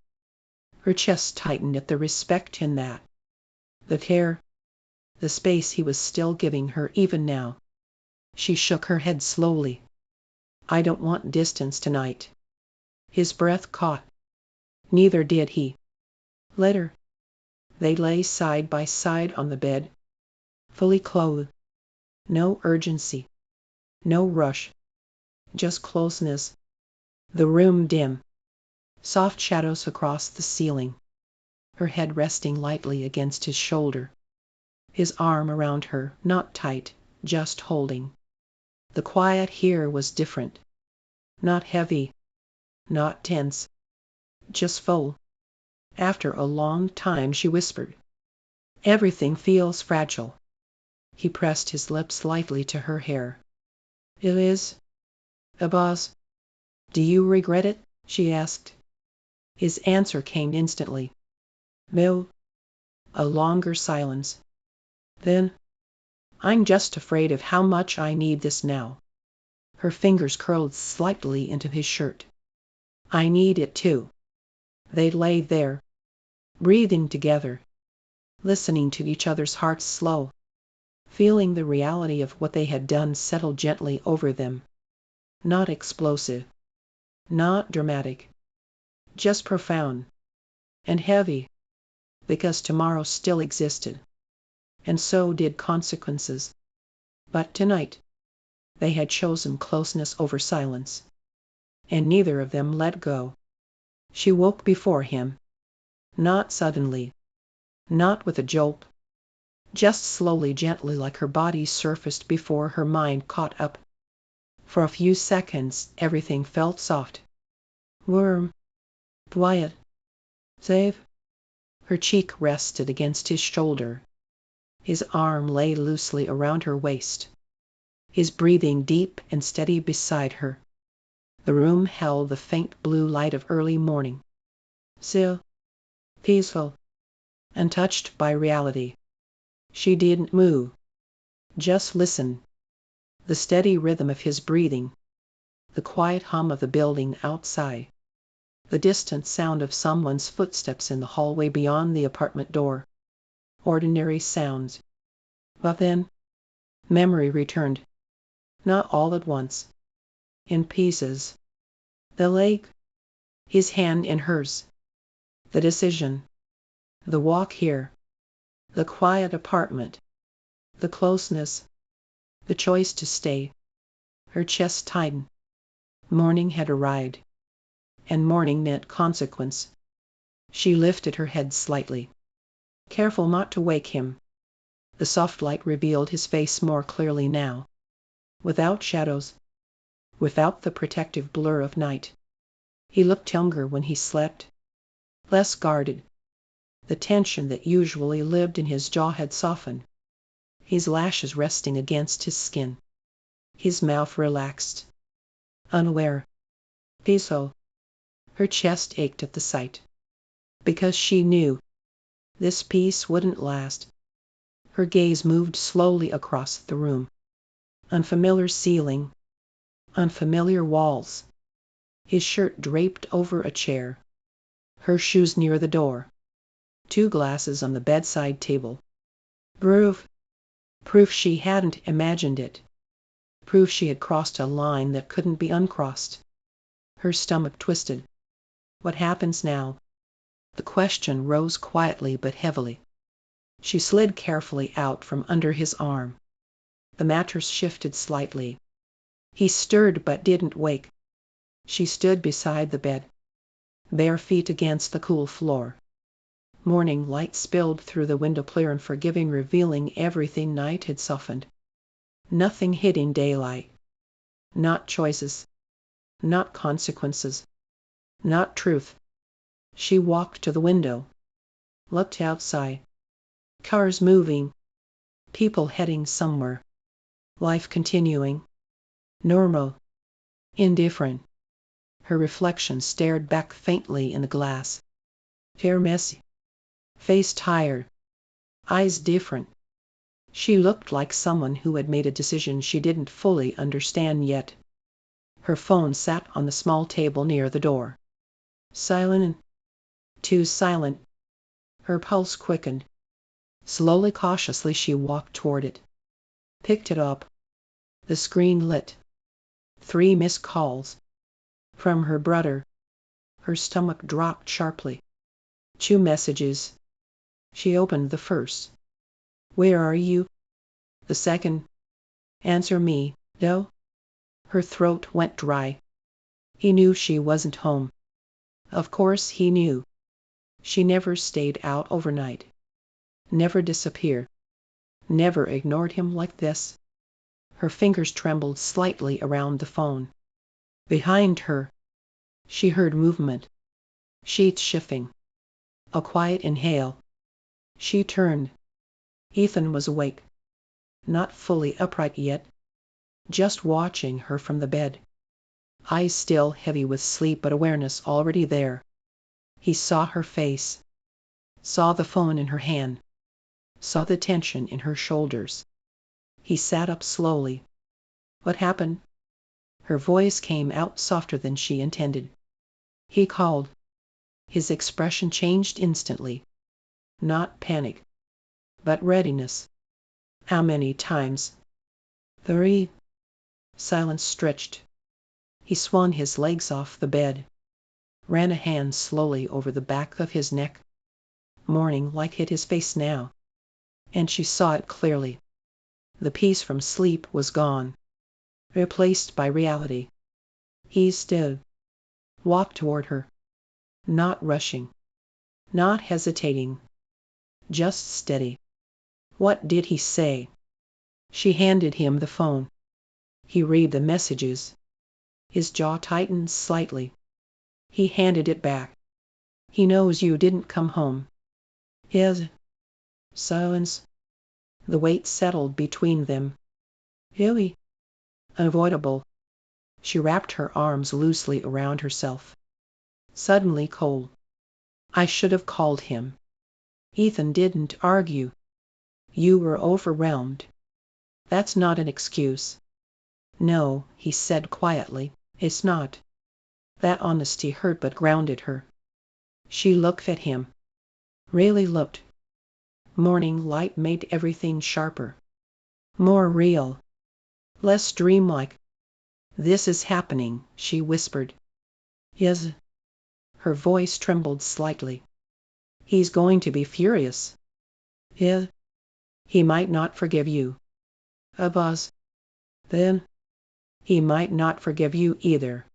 Her chest tightened at the respect in that, the care, the space he was still giving her even now. She shook her head slowly. "I don't want distance tonight." His breath caught. Neither did he. Later. They lay side by side on the bed, fully clothed. No urgency. No rush. Just closeness. The room dim. Soft shadows across the ceiling. Her head resting lightly against his shoulder. His arm around her, not tight, just holding. The quiet here was different. Not heavy. Not tense. Just full. After a long time she whispered, "Everything feels fragile." He pressed his lips lightly to her hair. "It is, Abbas." "Do you regret it?" she asked. His answer came instantly. "No." A longer silence. Then, "I'm just afraid of how much I need this now." Her fingers curled slightly into his shirt. "I need it too." They lay there, breathing together, listening to each other's hearts slow, feeling the reality of what they had done settle gently over them. Not explosive, not dramatic, just profound and heavy, because tomorrow still existed, and so did consequences. But tonight, they had chosen closeness over silence, and neither of them let go. She woke before him, not suddenly, not with a jolt, just slowly, gently, like her body surfaced before her mind caught up. For a few seconds, everything felt soft, warm, quiet, safe. Her cheek rested against his shoulder. His arm lay loosely around her waist, his breathing deep and steady beside her. The room held the faint blue light of early morning, still, peaceful, untouched by reality. She didn't move, just listened. The steady rhythm of his breathing, the quiet hum of the building outside, the distant sound of someone's footsteps in the hallway beyond the apartment door. Ordinary sounds. But then, memory returned, not all at once, in pieces. The lake, his hand in hers, the decision, the walk here, the quiet apartment, the closeness, the choice to stay. Her chest tightened. Morning had arrived, and morning meant consequence. She lifted her head slightly, careful not to wake him. The soft light revealed his face more clearly now, without shadows, without the protective blur of night. He looked younger when he slept, less guarded. The tension that usually lived in his jaw had softened, his lashes resting against his skin, his mouth relaxed, unaware, peaceful. Her chest ached at the sight, because she knew this peace wouldn't last. Her gaze moved slowly across the room. Unfamiliar ceiling, unfamiliar walls. His shirt draped over a chair, her shoes near the door. 2 glasses on the bedside table. Proof. Proof she hadn't imagined it. Proof she had crossed a line that couldn't be uncrossed. Her stomach twisted. What happens now? The question rose quietly but heavily. She slid carefully out from under his arm. The mattress shifted slightly. He stirred but didn't wake. She stood beside the bed, bare feet against the cool floor. Morning light spilled through the window, clear and forgiving, revealing everything night had softened. Nothing hid in daylight. Not choices. Not consequences. Not truth. She walked to the window, looked outside. Cars moving. People heading somewhere. Life continuing. Normal. Indifferent. Her reflection stared back faintly in the glass. Hair messy. Face tired. Eyes different. She looked like someone who had made a decision she didn't fully understand yet. Her phone sat on the small table near the door. Silent and too silent. Her pulse quickened. Slowly, cautiously, she walked toward it. Picked it up. The screen lit. 3 missed calls. From her brother. Her stomach dropped sharply. 2 messages. She opened the first. "Where are you?" The second. "Answer me, no?" Her throat went dry. He knew she wasn't home. Of course he knew. She never stayed out overnight. Never disappeared. Never ignored him like this. Her fingers trembled slightly around the phone. Behind her, she heard movement. Sheets shifting. A quiet inhale. She turned. Ethan was awake. Not fully upright yet. Just watching her from the bed. Eyes still heavy with sleep, but awareness already there. He saw her face. Saw the phone in her hand. saw the tension in her shoulders. He sat up slowly. What happened? Her voice came out softer than she intended. He called. His expression changed instantly. Not panic, but readiness. How many times? 3. Silence stretched. He swung his legs off the bed, ran a hand slowly over the back of his neck. Morning light hit his face now, and she saw it clearly. The peace from sleep was gone, replaced by reality. He stood, walked toward her, not rushing, not hesitating, just steady. What did he say? She handed him the phone. He read the messages. His jaw tightened slightly. He handed it back. He knows you didn't come home. Yes. Silence. The weight settled between them. Really? Unavoidable. She wrapped her arms loosely around herself. Suddenly cold. I should have called him. Ethan didn't argue. You were overwhelmed. That's not an excuse. No, he said quietly, it's not. That honesty hurt but grounded her. She looked at him. Really looked. Morning light made everything sharper. More real. Less dreamlike. This is happening, she whispered. Yes. Her voice trembled slightly. He's going to be furious. Yes. He might not forgive you. A boss. Then he might not forgive you either.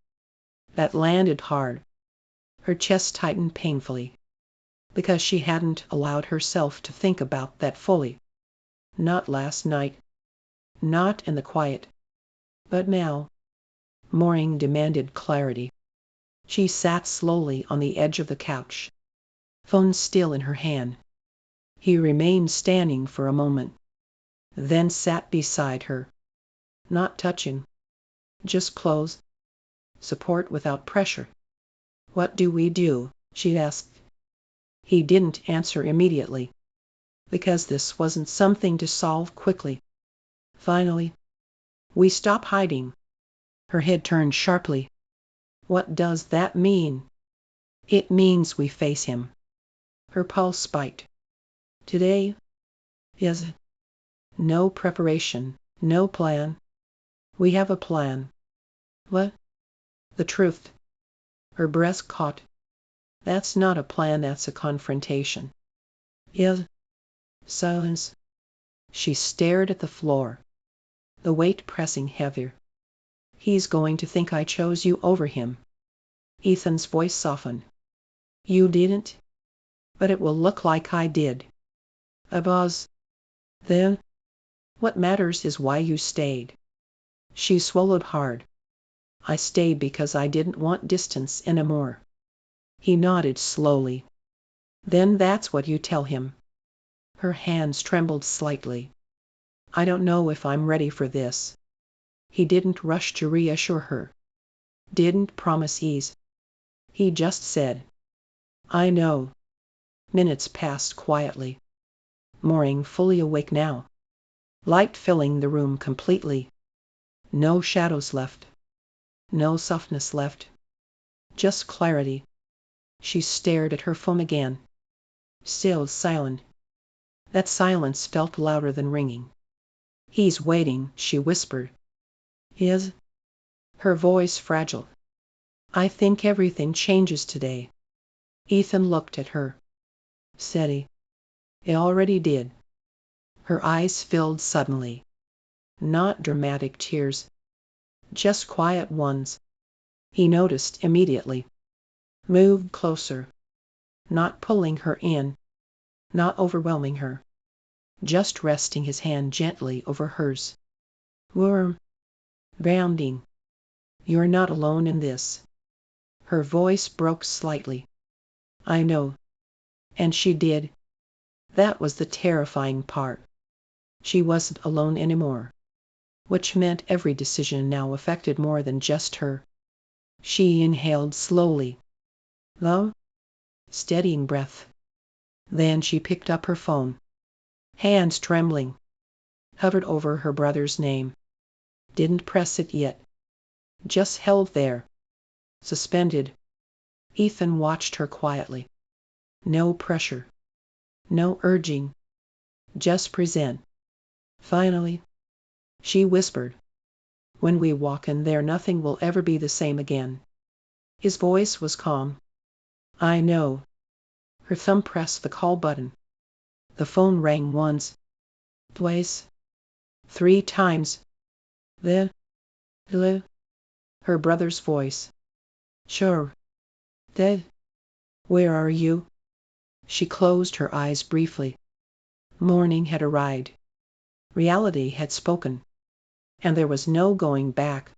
That landed hard. Her chest tightened painfully, because she hadn't allowed herself to think about that fully. Not last night. Not in the quiet. But now. Morning demanded clarity. She sat slowly on the edge of the couch, phone still in her hand. He remained standing for a moment, then sat beside her. Not touching. Just close. Support without pressure. What do we do? She asked. He didn't answer immediately, because this wasn't something to solve quickly. Finally, we stop hiding. Her head turned sharply. What does that mean? It means we face him. Her pulse spiked. Today? Yes. No preparation, no plan. We have a plan. What? The truth. Her breast caught. That's not a plan, that's a confrontation. Yes. Silence. She stared at the floor, the weight pressing heavier. He's going to think I chose you over him. Ethan's voice softened. You didn't, but it will look like I did. A boss. Then, what matters is why you stayed. She swallowed hard. I stayed because I didn't want distance anymore. He nodded slowly. Then that's what you tell him. Her hands trembled slightly. I don't know if I'm ready for this. He didn't rush to reassure her. Didn't promise ease. He just said, I know. Minutes passed quietly. Morning fully awake now. Light filling the room completely. No shadows left. No softness left. Just clarity. She stared at her phone again. Still silent. That silence felt louder than ringing. He's waiting, she whispered. Is? Her voice fragile. I think everything changes today. Ethan looked at her. Steady. It already did. Her eyes filled suddenly. Not dramatic tears. Just quiet ones. He noticed immediately. Moved closer. Not pulling her in. Not overwhelming her. Just resting his hand gently over hers. Warm. Grounding. You're not alone in this. Her voice broke slightly. I know. And she did. That was the terrifying part. She wasn't alone anymore. Which meant every decision now affected more than just her. She inhaled slowly. Low, steadying breath. Then she picked up her phone. Hands trembling, hovered over her brother's name. Didn't press it yet. Just held there, suspended. Ethan watched her quietly. No pressure. No urging. Just present. Finally, she whispered, "When we walk in there, nothing will ever be the same again." His voice was calm. "I know." Her thumb pressed the call button. The phone rang once, twice, 3 times. Then, hello? Her brother's voice. "Sure. Dad? Where are you?" She closed her eyes briefly. Morning had arrived. Reality had spoken. And there was no going back.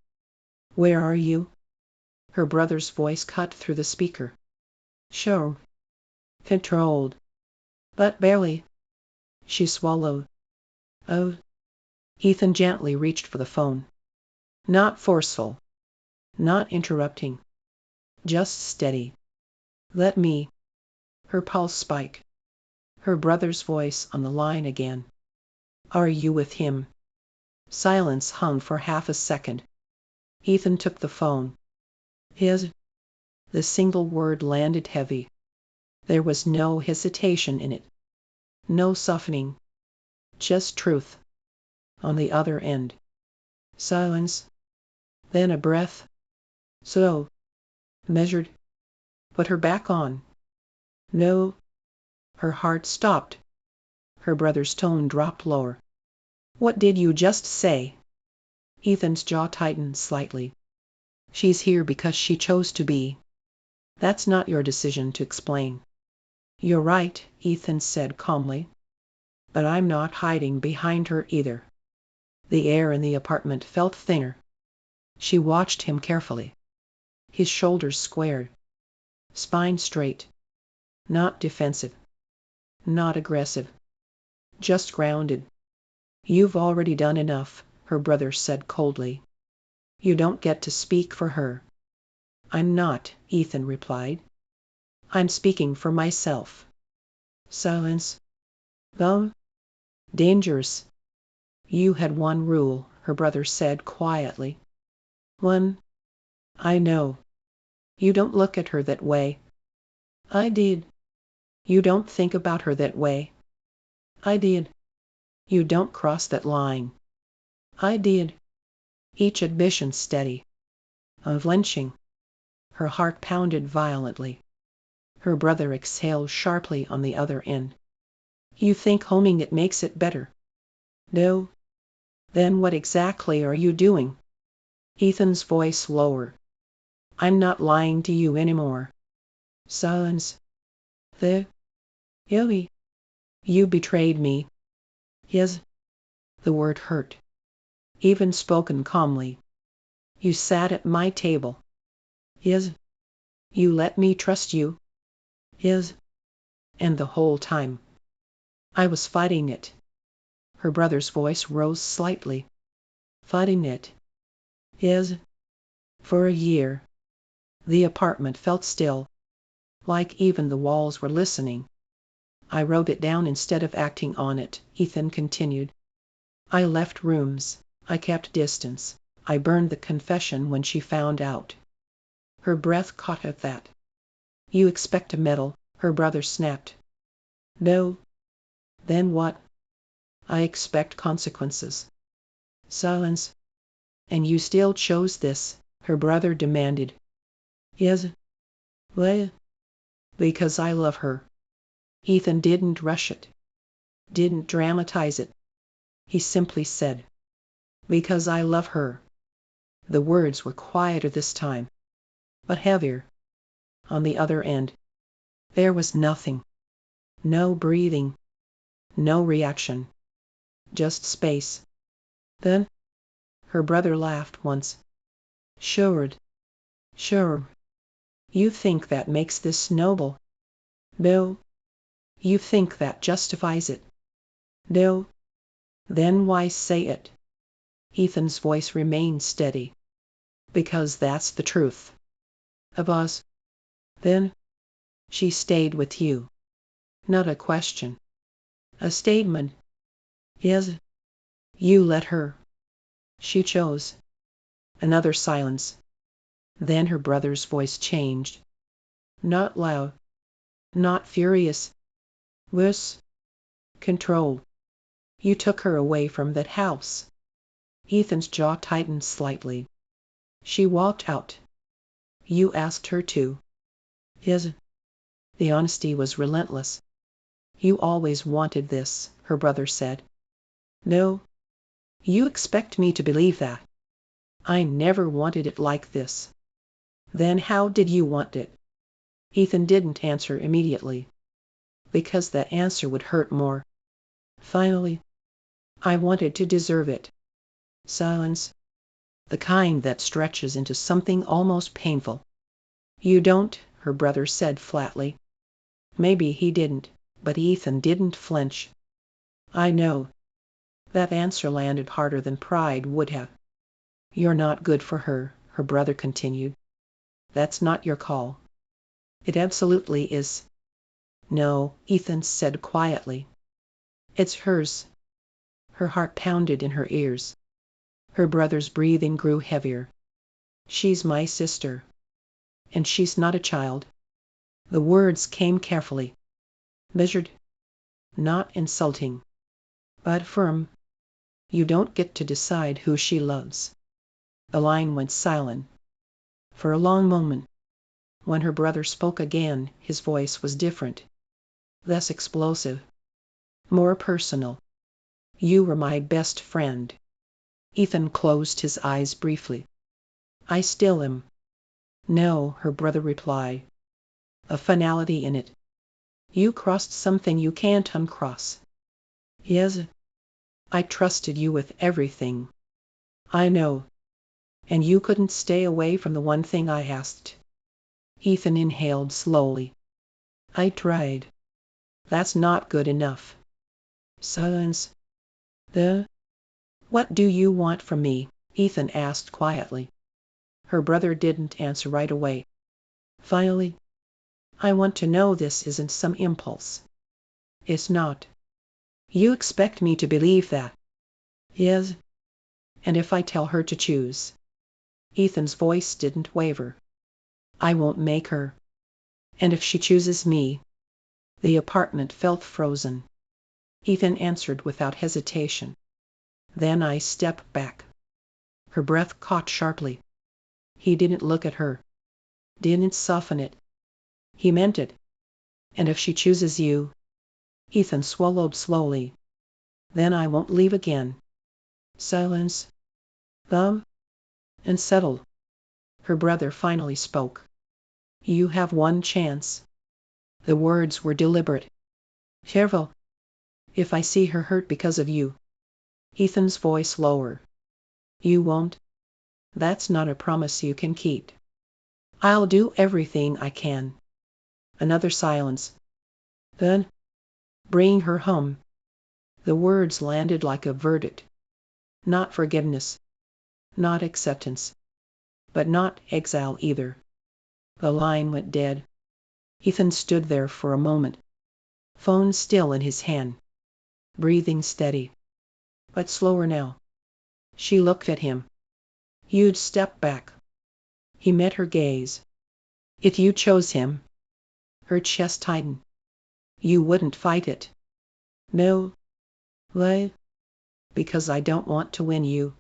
"Where are you?" Her brother's voice cut through the speaker. "Sure. Controlled. But barely." She swallowed. "Oh." Ethan gently reached for the phone. Not forceful. Not interrupting. Just steady. "Let me." Her pulse spiked. Her brother's voice on the line again. "Are you with him?" Silence hung for half a second. Ethan took the phone. "His?" The single word landed heavy. There was no hesitation in it. No softening. Just truth. On the other end. Silence. Then a breath. Slow. Measured. Put her back on. No. Her heart stopped. Her brother's tone dropped lower. "What did you just say?" Ethan's jaw tightened slightly. "She's here because she chose to be. That's not your decision to explain." "You're right," Ethan said calmly. "But I'm not hiding behind her either." The air in the apartment felt thinner. She watched him carefully. His shoulders squared. Spine straight. Not defensive. Not aggressive. Just grounded. "You've already done enough," her brother said coldly. "You don't get to speak for her." "I'm not," Ethan replied. "I'm speaking for myself." Silence. "Though dangerous." "You had one rule," her brother said quietly. "One." "I know. You don't look at her that way." "I did." "You don't think about her that way." "I did." "You don't cross that line." "I did." Each admission steady. Unflinching. Her heart pounded violently. Her brother exhaled sharply on the other end. "You think homing it makes it better?" "No." "Then what exactly are you doing?" Ethan's voice lower. "I'm not lying to you anymore." Silence. "The Yowie. You betrayed me." "Yes." The word hurt. Even spoken calmly. "You sat at my table." "Yes." "You let me trust you." "Yes." "And the whole time I was fighting it." Her brother's voice rose slightly. "Fighting it." "Yes." "For a year." The apartment felt still, like even the walls were listening. "I wrote it down instead of acting on it," Ethan continued. "I left rooms. I kept distance. I burned the confession when she found out." Her breath caught at that. "You expect a medal," her brother snapped. "No." "Then what?" "I expect consequences." Silence. "And you still chose this?" her brother demanded. "Yes." "Why?" "Because I love her." Ethan didn't rush it. Didn't dramatize it. He simply said, "Because I love her." The words were quieter this time, but heavier. On the other end, there was nothing. No breathing. No reaction. Just space. Then, her brother laughed once. "Sure. Sure. You think that makes this noble?" "No." "You think that justifies it?" "No." "Then why say it?" Ethan's voice remained steady. "Because that's the truth." "Of us." "Then?" "She stayed with you." Not a question. A statement. Yes, you let her. She chose. Another silence. Then her brother's voice changed. Not loud, not furious. Worse. Control. You took her away from that house. Ethan's jaw tightened slightly. She walked out. You asked her to. Yes. The honesty was relentless. You always wanted this, her brother said. No. You expect me to believe that. I never wanted it like this. Then how did you want it? Ethan didn't answer immediately, because that answer would hurt more. Finally, I wanted to deserve it. Silence. The kind that stretches into something almost painful. You don't, her brother said flatly. Maybe he didn't, but Ethan didn't flinch. I know. That answer landed harder than pride would have. You're not good for her, her brother continued. That's not your call. It absolutely is. No, Ethan said quietly. It's hers. Her heart pounded in her ears. Her brother's breathing grew heavier. She's my sister. And she's not a child. The words came carefully, measured, not insulting, but firm. You don't get to decide who she loves. The line went silent. For a long moment. When her brother spoke again, his voice was different. Less explosive. More personal. You were my best friend. Ethan closed his eyes briefly. I still am. No, her brother replied. A finality in it. You crossed something you can't uncross. Yes. I trusted you with everything. I know. And you couldn't stay away from the one thing I asked. Ethan inhaled slowly. I tried. That's not good enough. Silence. What do you want from me? Ethan asked quietly. Her brother didn't answer right away. Finally, I want to know this isn't some impulse. It's not. You expect me to believe that. Yes. And if I tell her to choose? Ethan's voice didn't waver. I won't make her. And if she chooses me? The apartment felt frozen. Ethan answered without hesitation. Then I step back. Her breath caught sharply. He didn't look at her. Didn't soften it. He meant it. And if she chooses you? Ethan swallowed slowly. Then I won't leave again. Silence. And settle. Her brother finally spoke. You have one chance. The words were deliberate. Careful. If I see her hurt because of you. Ethan's voice lower. You won't? That's not a promise you can keep. I'll do everything I can. Another silence. Then, bring her home. The words landed like a verdict. Not forgiveness. Not acceptance. But not exile either. The line went dead. Ethan stood there for a moment. Phone still in his hand. Breathing steady. But slower now. She looked at him. You'd step back. He met her gaze. If you chose him. Her chest tightened. You wouldn't fight it. No. Why? Because I don't want to win you.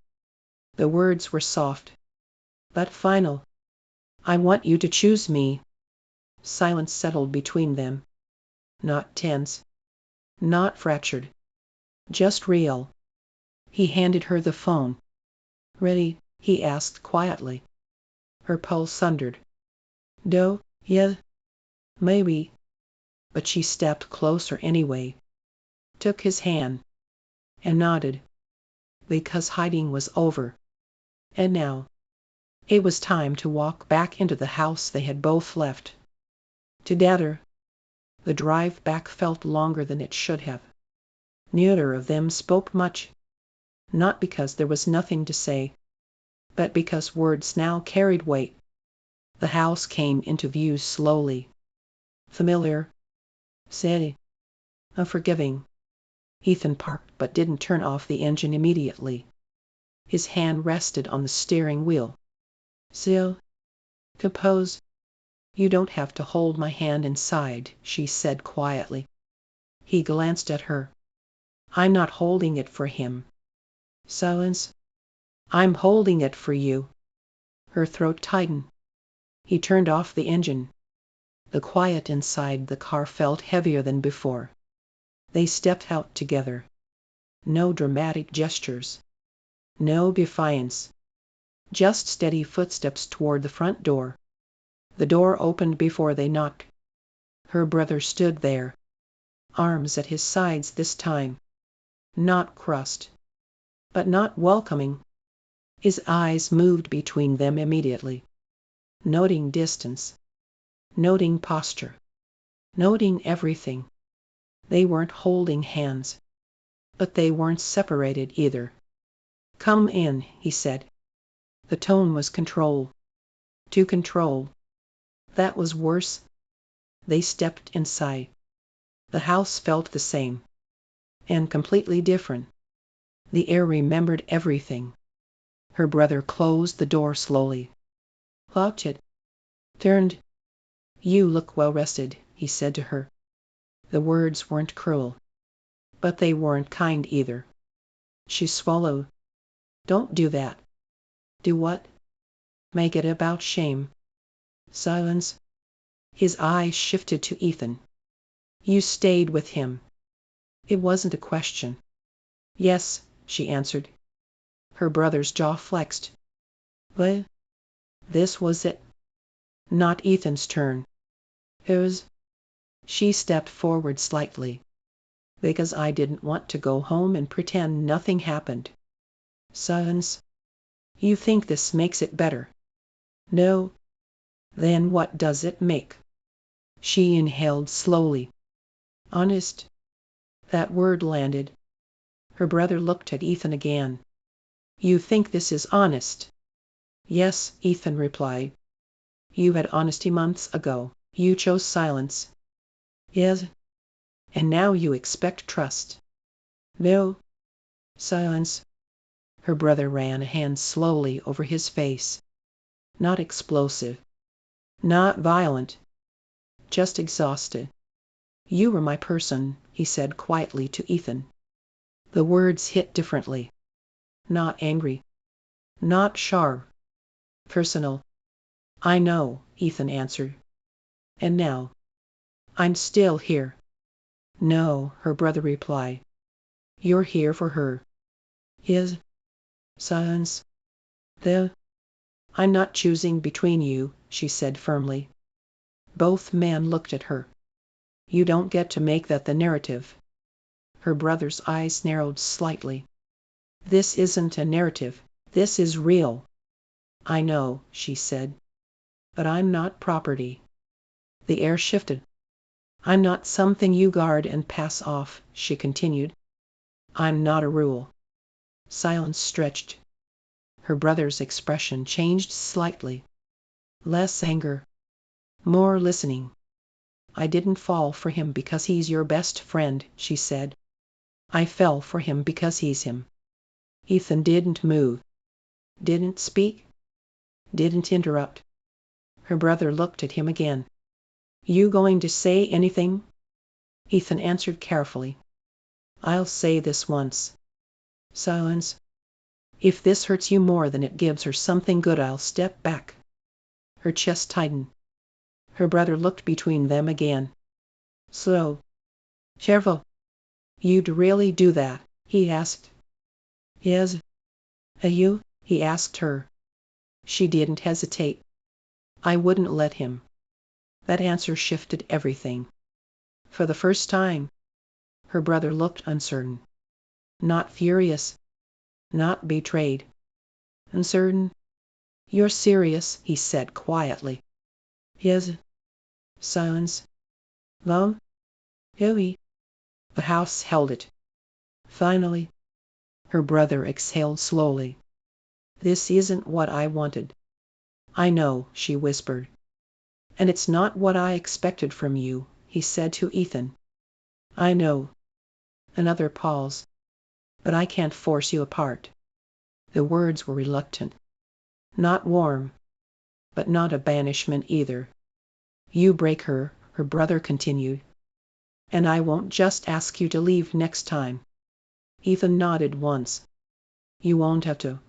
The words were soft. But final. I want you to choose me. Silence settled between them. Not tense. Not fractured. Just real. He handed her the phone. Ready? He asked quietly. Her pulse thundered. No, yeah, maybe. But she stepped closer anyway. Took his hand. And nodded. Because hiding was over. And now. It was time to walk back into the house they had both left. Together. The drive back felt longer than it should have. Neither of them spoke much. Not because there was nothing to say, but because words now carried weight. The house came into view slowly. Familiar. Steady. Unforgiving. Ethan parked but didn't turn off the engine immediately. His hand rested on the steering wheel. "Still, compose. You don't have to hold my hand inside," she said quietly. He glanced at her. "I'm not holding it for him." Silence. "I'm holding it for you." Her throat tightened. He turned off the engine. The quiet inside the car felt heavier than before. They stepped out together. No dramatic gestures. No defiance. Just steady footsteps toward the front door. The door opened before they knocked. Her brother stood there, arms at his sides this time. Not crossed, but not welcoming. His eyes moved between them immediately, noting distance, noting posture, noting everything. They weren't holding hands, but they weren't separated either. "Come in," he said. The tone was control. To control. That was worse. They stepped inside. The house felt the same, and completely different. The air remembered everything. Her brother closed the door slowly, locked it, turned. "You look well rested," he said to her. The words weren't cruel, but they weren't kind either. She swallowed. "Don't do that." "Do what?" "Make it about shame." Silence. His eyes shifted to Ethan. "You stayed with him." It wasn't a question. "Yes," she answered. Her brother's jaw flexed. "But this was it." Not Ethan's turn. It was. She stepped forward slightly. "Because I didn't want to go home and pretend nothing happened." Silence. "You think this makes it better?" "No." "Then what does it make?" She inhaled slowly. "Honest." That word landed. Her brother looked at Ethan again. "You think this is honest?" "Yes," Ethan replied. "You had honesty months ago. You chose silence." "Yes." "And now you expect trust." "No." Silence. Her brother ran a hand slowly over his face. Not explosive. Not violent. Just exhausted. "You were my person," he said quietly to Ethan. The words hit differently. Not angry. Not sharp. Personal. "I know," Ethan answered. "And now?" "I'm still here." "No," her brother replied. "You're here for her." His. Silence. "I'm not choosing between you," she said firmly. Both men looked at her. "You don't get to make that the narrative." Her brother's eyes narrowed slightly. "This isn't a narrative. This is real." "I know," she said. "But I'm not property." The air shifted. "I'm not something you guard and pass off," she continued. "I'm not a rule." Silence stretched. Her brother's expression changed slightly. Less anger. More listening. "I didn't fall for him because he's your best friend," she said. "I fell for him because he's him." Ethan didn't move. Didn't speak. Didn't interrupt. Her brother looked at him again. "You going to say anything?" Ethan answered carefully. "I'll say this once." Silence. "If this hurts you more than it gives her something good, I'll step back." Her chest tightened. Her brother looked between them again. "Slow. Careful. You'd really do that?" he asked. "Yes." "You?" he asked her. She didn't hesitate. "I wouldn't let him." That answer shifted everything. For the first time, her brother looked uncertain. Not furious. Not betrayed. Uncertain. "You're serious," he said quietly. "Yes." Silence. "Love?" "Oui." The house held it. Finally, her brother exhaled slowly. "This isn't what I wanted." "I know," she whispered. "And it's not what I expected from you," he said to Ethan. "I know." Another pause. But I can't force you apart. The words were reluctant. Not warm, but not a banishment either. You break her, her brother continued. And I won't just ask you to leave next time. Ethan nodded once. You won't have to.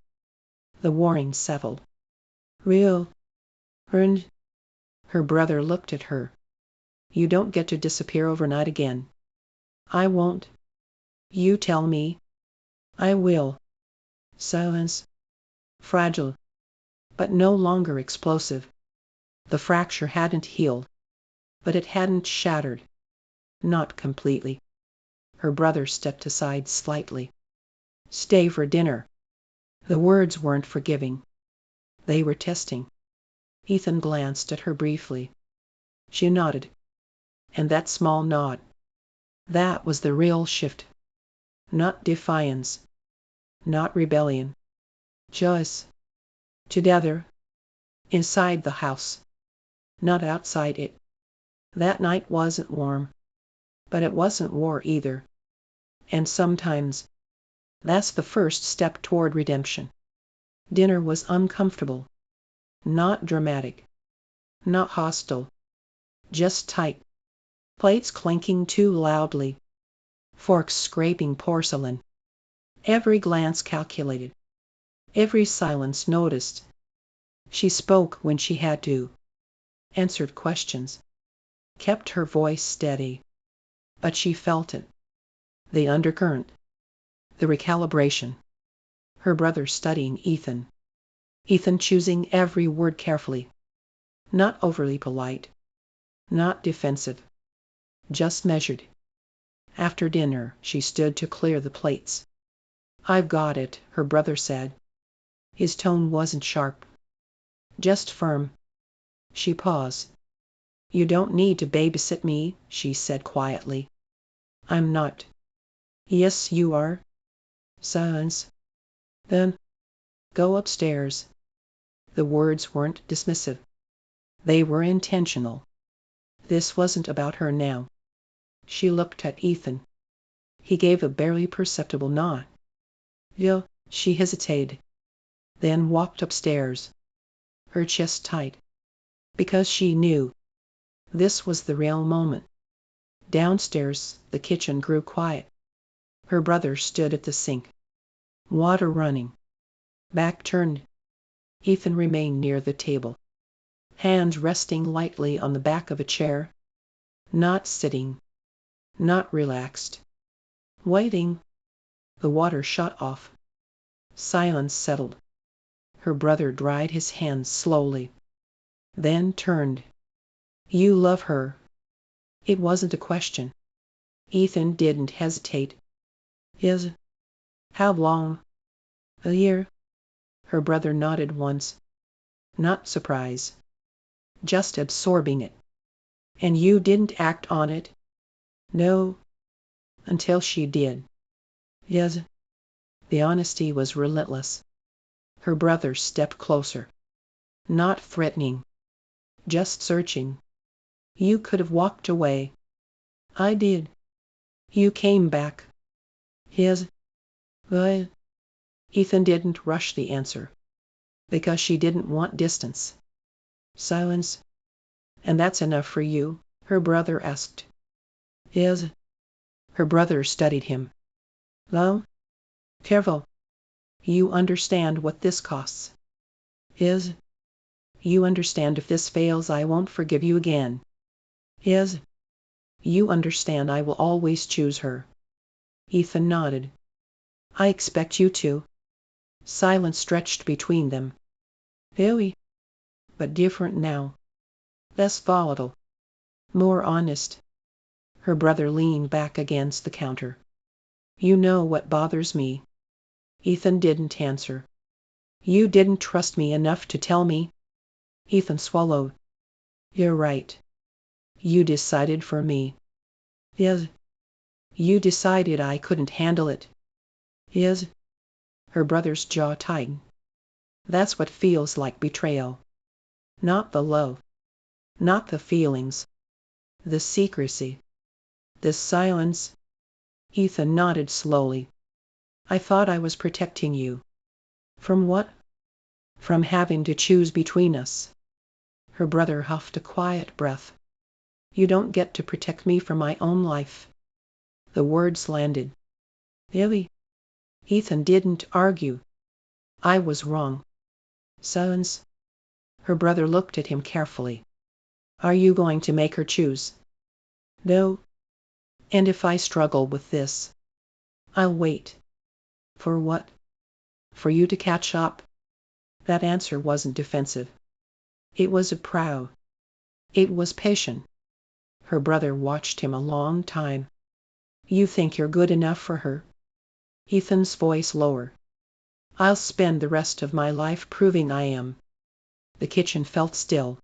The warning settled. Real. Earned. Her brother looked at her. You don't get to disappear overnight again. I won't. You tell me. I will. Silence. Fragile, but no longer explosive. The fracture hadn't healed, but it hadn't shattered. Not completely. Her brother stepped aside slightly. Stay for dinner. The words weren't forgiving. They were testing. Ethan glanced at her briefly. She nodded. And that small nod. That was the real shift. Not defiance. Not rebellion. Just together. Inside the house. Not outside it. That night wasn't warm. But it wasn't war either. And sometimes that's the first step toward redemption. Dinner was uncomfortable. Not dramatic. Not hostile. Just tight. Plates clinking too loudly. Forks scraping porcelain. Every glance calculated. Every silence noticed. She spoke when she had to. Answered questions. Kept her voice steady. But she felt it. The undercurrent. The recalibration. Her brother studying Ethan. Ethan choosing every word carefully. Not overly polite. Not defensive. Just measured. After dinner, she stood to clear the plates. I've got it, her brother said. His tone wasn't sharp. Just firm. She paused. You don't need to babysit me, she said quietly. I'm not. Yes, you are. Silence. Then, go upstairs. The words weren't dismissive. They were intentional. This wasn't about her now. She looked at Ethan. He gave a barely perceptible nod. Yeah, she hesitated. Then walked upstairs. Her chest tight. Because she knew. This was the real moment. Downstairs, the kitchen grew quiet. Her brother stood at the sink. Water running. Back turned. Ethan remained near the table. Hands resting lightly on the back of a chair. Not sitting. Not relaxed. Waiting. The water shut off. Silence settled. Her brother dried his hands slowly. Then turned. You love her. It wasn't a question. Ethan didn't hesitate. Yes. How long? A year. Her brother nodded once. Not surprise. Just absorbing it. And you didn't act on it? No. Until she did. Yes. The honesty was relentless. Her brother stepped closer. Not threatening. Just searching. You could have walked away. I did. You came back. Yes. But Ethan didn't rush the answer. Because she didn't want distance. Silence. And that's enough for you? Her brother asked. Yes. Her brother studied him. Well, careful. You understand what this costs. Yes. You understand if this fails I won't forgive you again. Yes. You understand I will always choose her. Ethan nodded. I expect you to. Silence stretched between them. Very. But different now. Less volatile. More honest. Her brother leaned back against the counter. You know what bothers me. Ethan didn't answer. You didn't trust me enough to tell me. Ethan swallowed. You're right. You decided for me. Yes. You decided I couldn't handle it. Yes. Her brother's jaw tightened. That's what feels like betrayal. Not the love. Not the feelings. The secrecy. The silence. Ethan nodded slowly. I thought I was protecting you. From what? From having to choose between us. Her brother huffed a quiet breath. You don't get to protect me from my own life. The words landed. Really? Ethan didn't argue. I was wrong. Silence. Her brother looked at him carefully. Are you going to make her choose? No. And if I struggle with this? I'll wait. For what? For you to catch up. That answer wasn't defensive. It was proud. It was patient. Her brother watched him a long time. You think you're good enough for her? Ethan's voice lower. I'll spend the rest of my life proving I am. The kitchen felt still.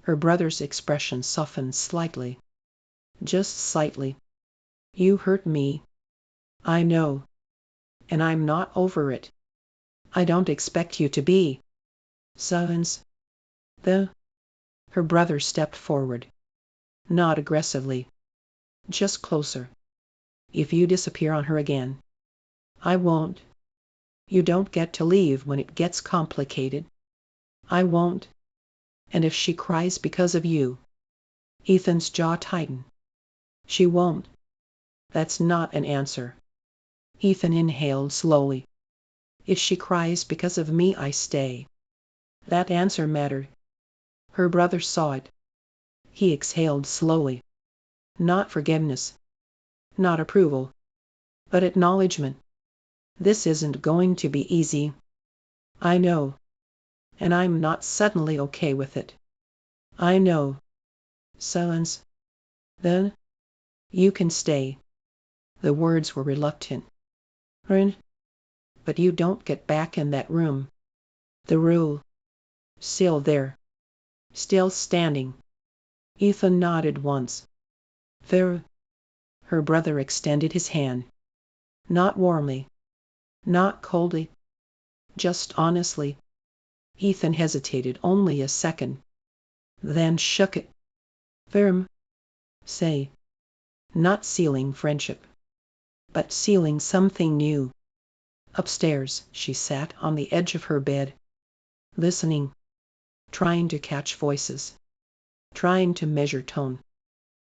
Her brother's expression softened slightly. Just slightly. You hurt me. I know. And I'm not over it. I don't expect you to be. Silence. Her brother stepped forward. Not aggressively. Just closer. If you disappear on her again. I won't. You don't get to leave when it gets complicated. I won't. And if she cries because of you. Ethan's jaw tightened. She won't. That's not an answer. Ethan inhaled slowly. If she cries because of me, I stay. That answer mattered. Her brother saw it. He exhaled slowly. Not forgiveness. Not approval. But acknowledgement. This isn't going to be easy. I know. And I'm not suddenly okay with it. I know. Silence. Then? You can stay. The words were reluctant. Rin. But you don't get back in that room. The rule. Still there. Still standing. Ethan nodded once. There. Her brother extended his hand. Not warmly. Not coldly. Just honestly. Ethan hesitated only a second. Then shook it. Firm. Say. Not sealing friendship. But sealing something new. Upstairs, she sat on the edge of her bed. Listening. Trying to catch voices. Trying to measure tone.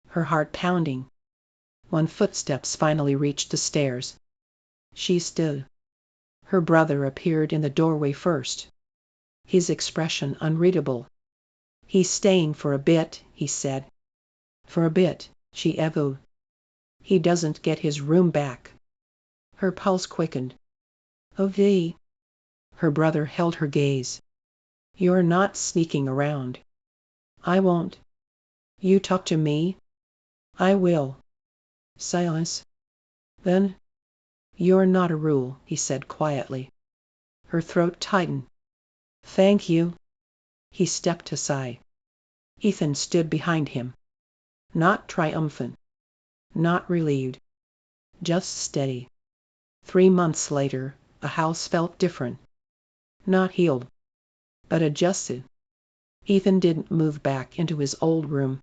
Her heart pounding. When footsteps finally reached the stairs. She stood. Her brother appeared in the doorway first. His expression unreadable. He's staying for a bit, he said. For a bit, she echoed. He doesn't get his room back. Her pulse quickened. Oh, V. Her brother held her gaze. You're not sneaking around. I won't. You talk to me? I will. Silence. Then? You're not a rule, he said quietly. Her throat tightened. Thank you. He stepped aside. Ethan stood behind him. Not triumphant. Not relieved. Just steady. 3 months later, the house felt different. Not healed. But adjusted. Ethan didn't move back into his old room.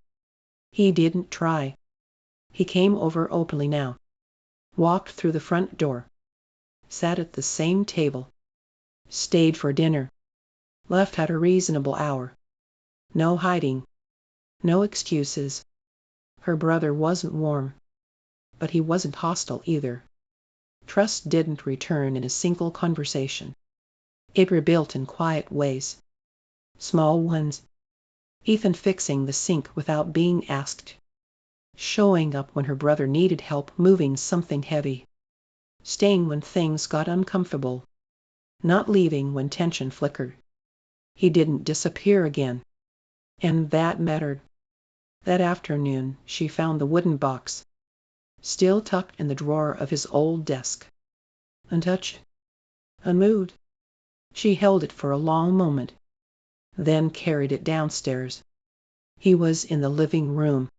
He didn't try. He came over openly now. Walked through the front door. Sat at the same table. Stayed for dinner. Left at a reasonable hour. No hiding. No excuses. Her brother wasn't warm. But he wasn't hostile either. Trust didn't return in a single conversation. It rebuilt in quiet ways. Small ones. Ethan fixing the sink without being asked. Showing up when her brother needed help moving something heavy. Staying when things got uncomfortable. Not leaving when tension flickered. He didn't disappear again. And that mattered. That afternoon, she found the wooden box. Still tucked in the drawer of his old desk. Untouched. Unmoved. She held it for a long moment. Then carried it downstairs. He was in the living room.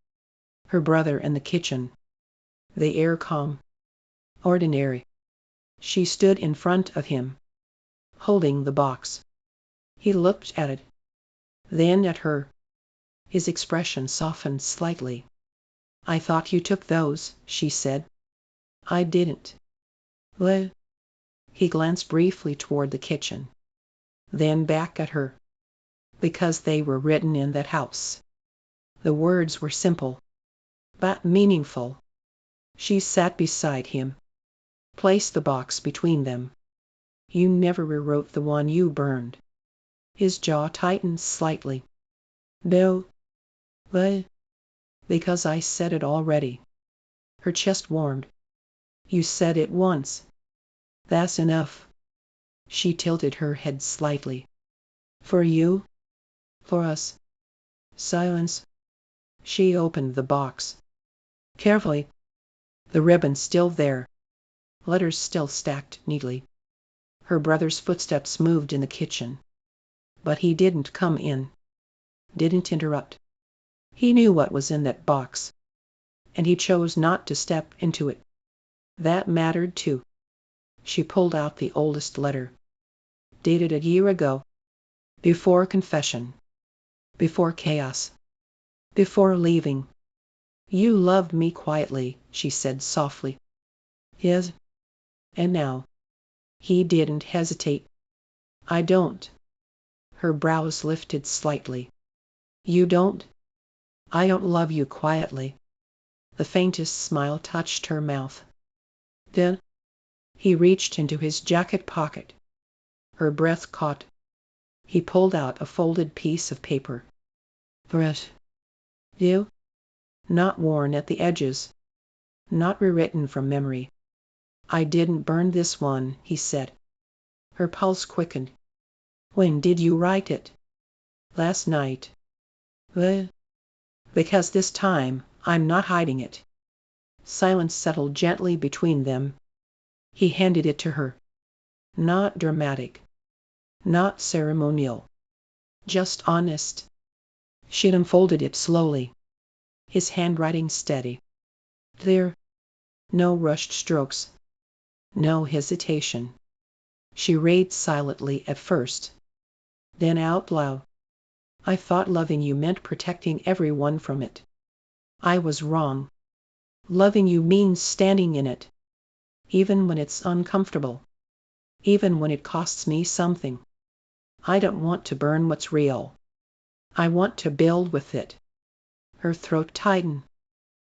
Her brother in the kitchen. The air calm. Ordinary. She stood in front of him. Holding the box. He looked at it. Then at her. His expression softened slightly. I thought you took those, she said. I didn't. Well, he glanced briefly toward the kitchen, then back at her. Because they were written in that house. The words were simple, but meaningful. She sat beside him, placed the box between them. You never rewrote the one you burned. His jaw tightened slightly. No. Well, because I said it already. Her chest warmed. You said it once. That's enough. She tilted her head slightly. For you? For us? Silence. She opened the box. Carefully. The ribbon still there. Letters still stacked neatly. Her brother's footsteps moved in the kitchen. But he didn't come in. Didn't interrupt. He knew what was in that box. And he chose not to step into it. That mattered too. She pulled out the oldest letter. Dated a year ago. Before confession. Before chaos. Before leaving. You loved me quietly, she said softly. Yes. And now. He didn't hesitate. I don't. Her brows lifted slightly. You don't? I don't love you quietly. The faintest smile touched her mouth. Then he reached into his jacket pocket. Her breath caught. He pulled out a folded piece of paper. Fresh. You? Not worn at the edges. Not rewritten from memory. I didn't burn this one, he said. Her pulse quickened. When did you write it? Last night. Well, because this time I'm not hiding it. Silence settled gently between them. He handed it to her. Not dramatic. Not ceremonial. Just honest. She unfolded it slowly. His handwriting steady. Clear. No rushed strokes. No hesitation. She read silently at first. Then out loud. I thought loving you meant protecting everyone from it. I was wrong. Loving you means standing in it. Even when it's uncomfortable. Even when it costs me something. I don't want to burn what's real. I want to build with it. Her throat tightened.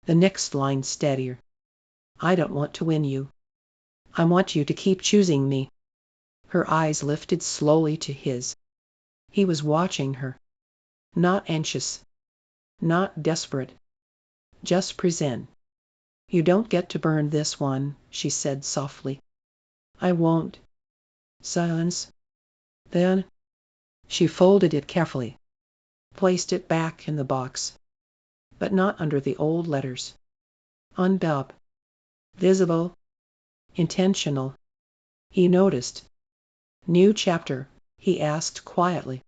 The next line steadier. I don't want to win you. I want you to keep choosing me. Her eyes lifted slowly to his. He was watching her. Not anxious. Not desperate. Just present. You don't get to burn this one, she said softly. I won't. Silence. Then she folded it carefully. Placed it back in the box. But not under the old letters. Undubbed. Visible. Intentional. He noticed. New chapter, he asked quietly.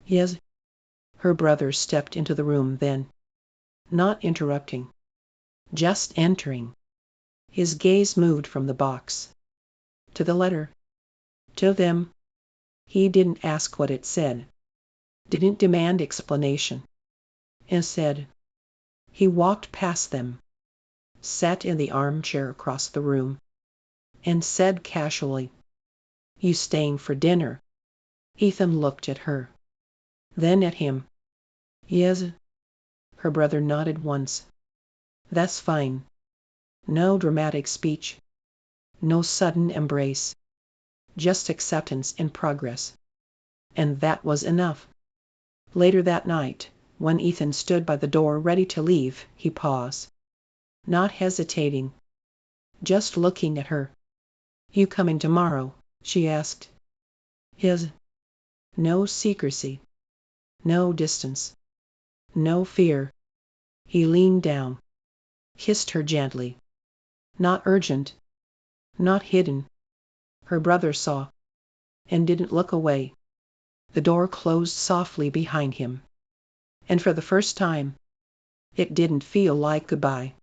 Yes. Her brother stepped into the room then. Not interrupting. Just entering. His gaze moved from the box. To the letter. To them. He didn't ask what it said. Didn't demand explanation. Instead, he walked past them. Sat in the armchair across the room. And said casually, You staying for dinner? Ethan looked at her. Then at him. Yes. Her brother nodded once. That's fine. No dramatic speech. No sudden embrace. Just acceptance in progress. And that was enough. Later that night, when Ethan stood by the door ready to leave, he paused. Not hesitating. Just looking at her. You coming tomorrow? She asked. Yes. No secrecy. No distance. No fear. He leaned down. Kissed her gently. Not urgent. Not hidden. Her brother saw. And didn't look away. The door closed softly behind him. And for the first time, it didn't feel like goodbye.